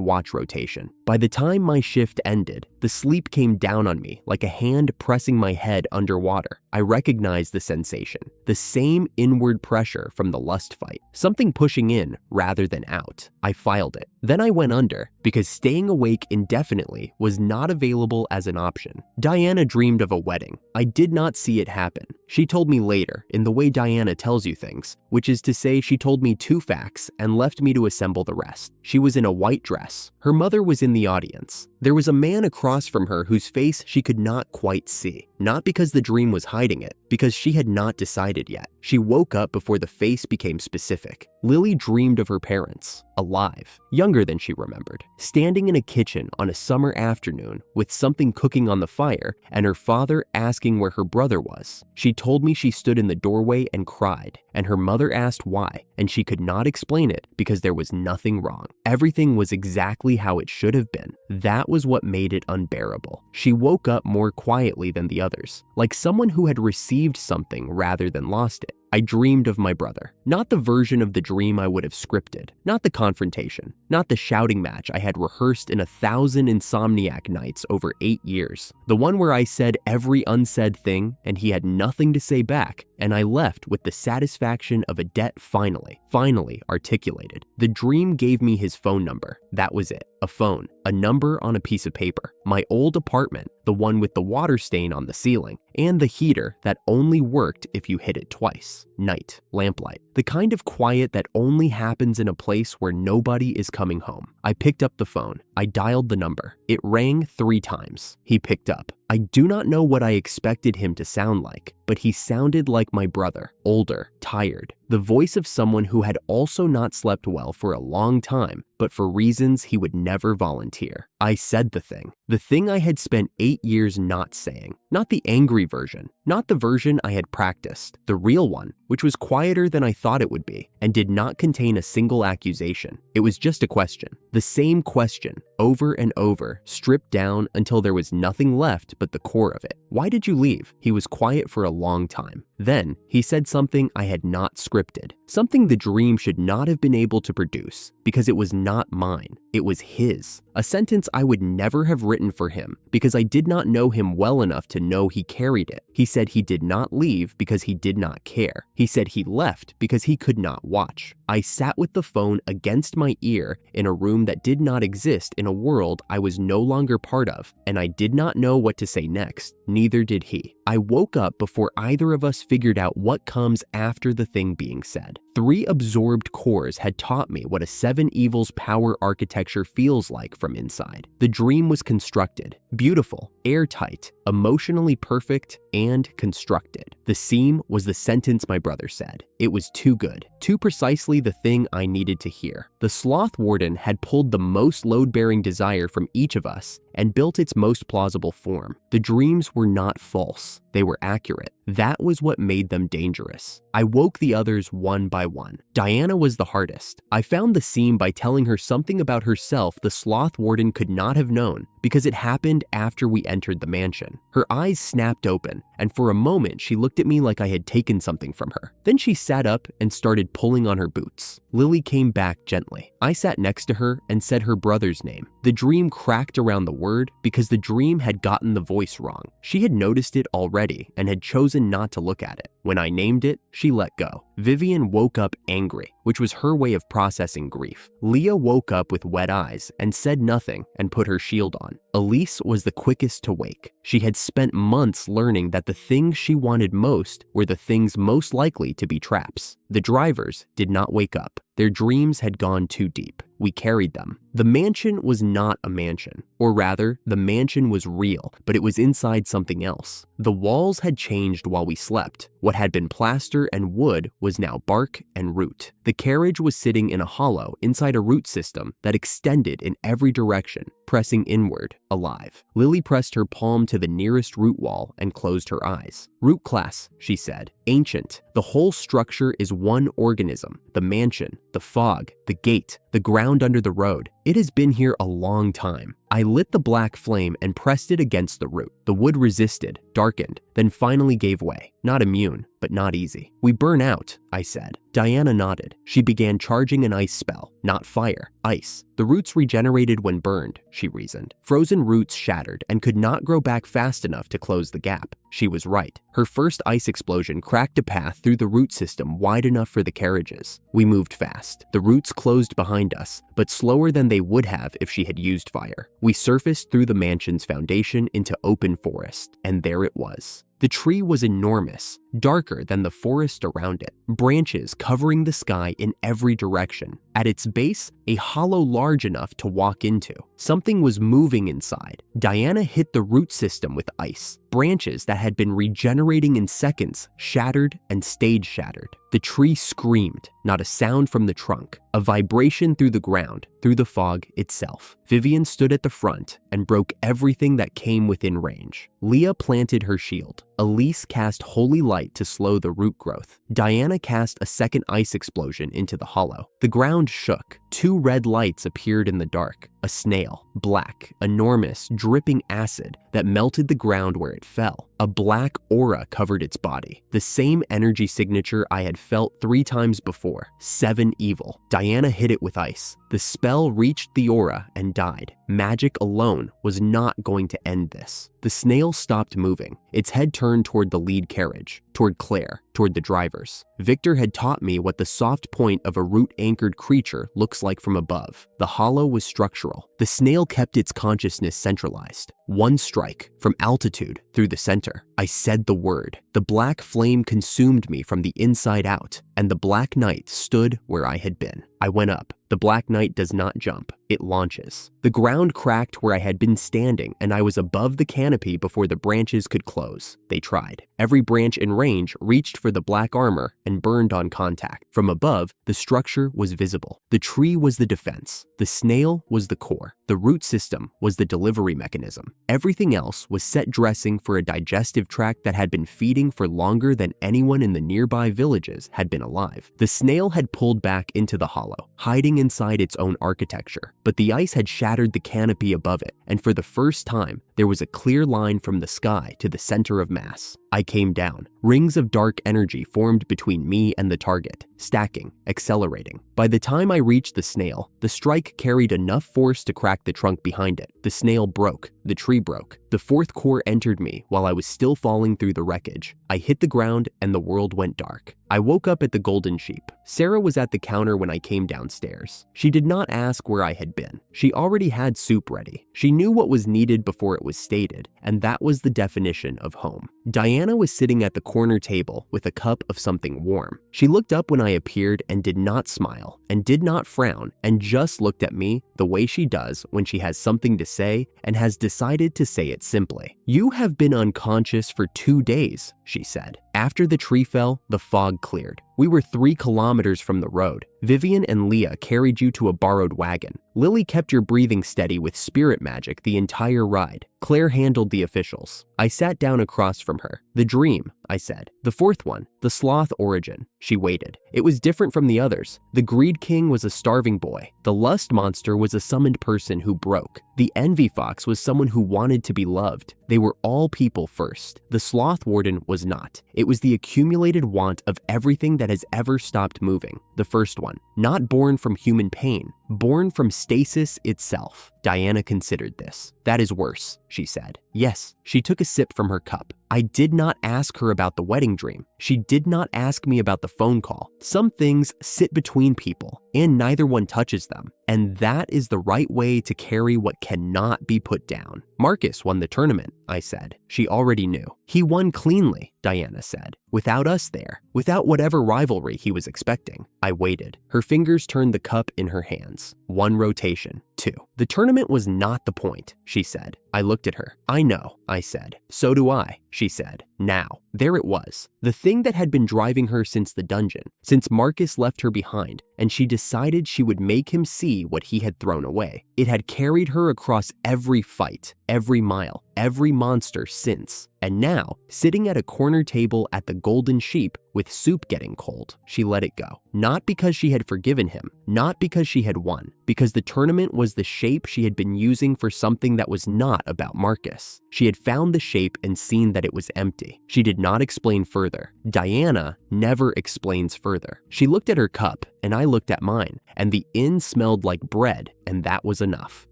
watch rotation. By the time my shift ended, the sleep came down on me like a hand pressing my head underwater. I recognized the sensation, the same inward pressure from the lust fight, something pushing in rather than out. I filed it. Then I went under because staying awake indefinitely was not available as an option. Diana dreamed of a wedding. I did not see it happen. She told me later, in the way Diana tells you things, which is to say she told me 2 facts and left me to assemble the rest. She was in a white dress. Her mother was in the audience. There was a man across from her whose face she could not quite see. Not because the dream was hiding it, because she had not decided yet. She woke up before the face became specific. Lily dreamed of her parents, alive, younger than she remembered, standing in a kitchen on a summer afternoon with something cooking on the fire and her father asking where her brother was. She told me she stood in the doorway and cried, and her mother asked why, and she could not explain it because there was nothing wrong. Everything was exactly how it should have been. That was what made it unbearable. She woke up more quietly than the others, like someone who had received something rather than lost it. I dreamed of my brother. Not the version of the dream I would have scripted. Not the confrontation. Not the shouting match I had rehearsed in 1,000 insomniac nights over 8 years. The one where I said every unsaid thing and he had nothing to say back, and I left with the satisfaction of a debt finally articulated. The dream gave me his phone number. That was it. A phone. A number on a piece of paper. My old apartment, the one with the water stain on the ceiling, and the heater that only worked if you hit it twice. Night. Lamplight. The kind of quiet that only happens in a place where nobody is coming home. I picked up the phone. I dialed the number. It rang 3 times. He picked up. I do not know what I expected him to sound like, but he sounded like my brother, older, tired, the voice of someone who had also not slept well for a long time, but for reasons he would never volunteer. I said the thing I had spent 8 years not saying, not the angry version, not the version I had practiced, the real one, which was quieter than I thought it would be, and did not contain a single accusation. It was just a question, the same question, over and over, stripped down until there was nothing left but the core of it. Why did you leave? He was quiet for a long time. Then, he said something I had not scripted, something the dream should not have been able to produce, because it was not mine. It was his. A sentence I would never have written for him, because I did not know him well enough to know he carried it. He said he did not leave because he did not care. He said he left because he could not watch. I sat with the phone against my ear in a room that did not exist in a world I was no longer part of, and I did not know what to say next. Neither did he. I woke up before either of us figured out what comes after the thing being said. 3 absorbed cores had taught me what a 7 evils power architecture feels like from inside. The dream was constructed, beautiful, airtight, emotionally perfect, and constructed. The seam was the sentence my brother said. It was too good, too precisely the thing I needed to hear. The sloth warden had pulled the most load-bearing desire from each of us and built its most plausible form. The dreams were not false. They were accurate. That was what made them dangerous. I woke the others one by one. Diana was the hardest. I found the seam by telling her something about herself the sloth warden could not have known because it happened after we entered the mansion. Her eyes snapped open, and for a moment she looked at me like I had taken something from her. Then she sat up and started pulling on her boots. Lily came back gently. I sat next to her and said her brother's name. The dream cracked around the word because the dream had gotten the voice wrong. She had noticed it already and had chosen not to look at it. When I named it, she let go. Vivian woke up angry, which was her way of processing grief. Leah woke up with wet eyes and said nothing and put her shield on. Elise was the quickest to wake. She had spent months learning that the things she wanted most were the things most likely to be traps. The drivers did not wake up. Their dreams had gone too deep. We carried them. The mansion was not a mansion, or rather, the mansion was real, but it was inside something else. The walls had changed while we slept. What had been plaster and wood was now bark and root. The carriage was sitting in a hollow inside a root system that extended in every direction, pressing inward, alive. Lily pressed her palm to the nearest root wall and closed her eyes. Root class, she said. Ancient. The whole structure is one organism. The mansion, the fog, the gate, the ground under the road. It has been here a long time. I lit the black flame and pressed it against the root. The wood resisted, darkened, then finally gave way. Not immune, but not easy. We burn out, I said. Diana nodded. She began charging an ice spell, not fire, ice. The roots regenerated when burned, she reasoned. Frozen roots shattered and could not grow back fast enough to close the gap. She was right. Her first ice explosion cracked a path through the root system wide enough for the carriages. We moved fast. The roots closed behind us, but slower than they would have if she had used fire. We surfaced through the mansion's foundation into open forest, and there it was. The tree was enormous, darker than the forest around it, branches covering the sky in every direction. At its base, a hollow large enough to walk into. Something was moving inside. Diana hit the root system with ice. Branches that had been regenerating in seconds shattered and stayed shattered. The tree screamed, not a sound from the trunk, a vibration through the ground, through the fog itself. Vivian stood at the front and broke everything that came within range. Leah planted her shield. Elise cast holy light to slow the root growth. Diana cast a second ice explosion into the hollow. The ground shook. Two red lights appeared in the dark. A snail, black, enormous, dripping acid that melted the ground where it fell. A black aura covered its body. The same energy signature I had felt 3 times before. 7 evil. Diana hit it with ice. The spell reached the aura and died. Magic alone was not going to end this. The snail stopped moving. Its head turned toward the lead carriage, toward Claire, toward the drivers. Victor had taught me what the soft point of a root-anchored creature looks like from above. The hollow was structural. The snail kept its consciousness centralized. One strike, from altitude, through the center. I said the word. The black flame consumed me from the inside out, and the Black Knight stood where I had been. I went up. The Black Knight does not jump, it launches. The ground cracked where I had been standing, and I was above the canopy before the branches could close. They tried. Every branch in range reached for the black armor and burned on contact. From above, the structure was visible. The tree was the defense. The snail was the core. The root system was the delivery mechanism. Everything else was set dressing for a digestive tract that had been feeding for longer than anyone in the nearby villages had been alive. The snail had pulled back into the hollow, hiding inside its own architecture, but the ice had shattered the canopy above it, and for the first time, there was a clear line from the sky to the center of mass. I came down. Rings of dark energy formed between me and the target, stacking, accelerating. By the time I reached the snail, the strike carried enough force to crack the trunk behind it. The snail broke. The tree broke. The fourth core entered me while I was still falling through the wreckage. I hit the ground and the world went dark. I woke up at the Golden Sheep. Sarah was at the counter when I came downstairs. She did not ask where I had been. She already had soup ready. She knew what was needed before it was stated, and that was the definition of home. Diana was sitting at the corner table with a cup of something warm. She looked up when I appeared and did not smile, and did not frown, and just looked at me the way she does when she has something to say and has decided to say it simply. "You have been unconscious for 2 days," she said. After the tree fell, the fog cleared. We were 3 kilometers from the road. Vivian and Leah carried you to a borrowed wagon. Lily kept your breathing steady with spirit magic the entire ride. Claire handled the officials. I sat down across from her. "The dream," I said. "The fourth one, the sloth origin." She waited. "It was different from the others. The greed king was a starving boy. The lust monster was a summoned person who broke. The envy fox was someone who wanted to be loved. They were all people first. The sloth warden was not. It was the accumulated want of everything that has ever stopped moving. The first one, not born from human pain, born from stasis itself." Diana considered this. "That is worse," she said. "Yes." She took a sip from her cup. "I did not ask her about the wedding dream. She did not ask me about the phone call. Some things sit between people, and neither one touches them. And that is the right way to carry what cannot be put down. Marcus won the tournament," I said. She already knew. "He won cleanly," Diana said. "Without us there. Without whatever rivalry he was expecting." I waited. Her fingers turned the cup in her hands. One rotation. 2. The tournament was not the point, she said. I looked at her. I know, I said. So do I, she said. Now, there it was. The thing that had been driving her since the dungeon, since Marcus left her behind, and she decided she would make him see what he had thrown away. It had carried her across every fight, every mile, every monster since. And now, sitting at a corner table at the Golden Sheep with soup getting cold, she let it go. Not because she had forgiven him, not because she had won, because the tournament was the shape she had been using for something that was not about Marcus. She had found the shape and seen that it was empty. She did not explain further. Diana never explains further. She looked at her cup, and I looked at mine, and the inn smelled like bread, and that was enough.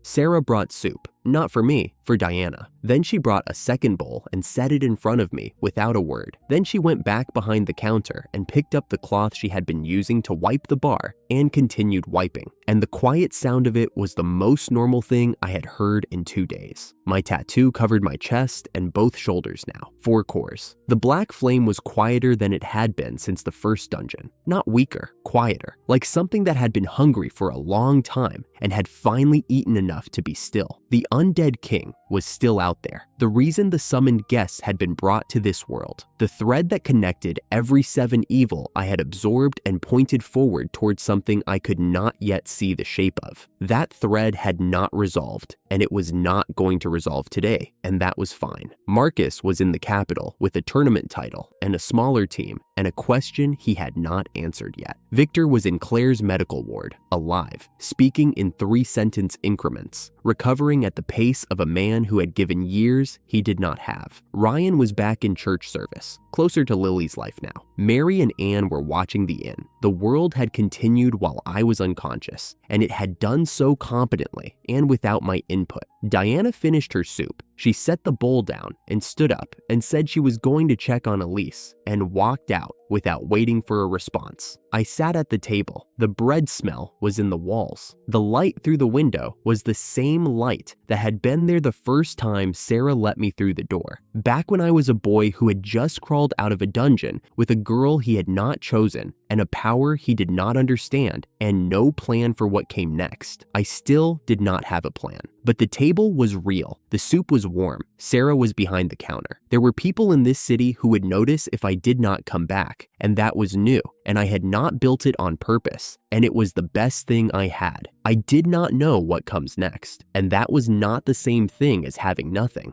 Sarah brought soup. Not for me, for Diana. Then she brought a second bowl and set it in front of me without a word. Then she went back behind the counter and picked up the cloth she had been using to wipe the bar and continued wiping. And the quiet sound of it was the most normal thing I had heard in 2 days. My tattoo covered my chest and both shoulders now, 4 cores. The black flame was quieter than it had been since the first dungeon. Not weaker, quieter, like something that had been hungry for a long time and had finally eaten enough to be still. The undead king was still out there. The reason the summoned guests had been brought to this world. The thread that connected every 7 evil I had absorbed and pointed forward towards something I could not yet see the shape of. That thread had not resolved, and it was not going to resolve today, and that was fine. Marcus was in the capital with a tournament title and a smaller team and a question he had not answered yet. Victor was in Claire's medical ward, alive, speaking in 3-sentence increments, recovering at the pace of a man who had given years he did not have. Ryan was back in church service, closer to Lily's life now. Mary and Anne were watching the inn. The world had continued while I was unconscious, and it had done so competently and without my input. Diana finished her soup. She set the bowl down and stood up and said she was going to check on Elise and walked out without waiting for a response. I sat at the table. The bread smell was in the walls. The light through the window was the same light that had been there the first time Sarah let me through the door. Back when I was a boy who had just crawled out of a dungeon with a girl he had not chosen and a power he did not understand and no plan for what came next. I still did not have a plan. But the table was real. The soup was warm. Sarah was behind the counter. There were people in this city who would notice if I did not come back, and that was new, and I had not built it on purpose, and it was the best thing I had. I did not know what comes next, and that was not the same thing as having nothing.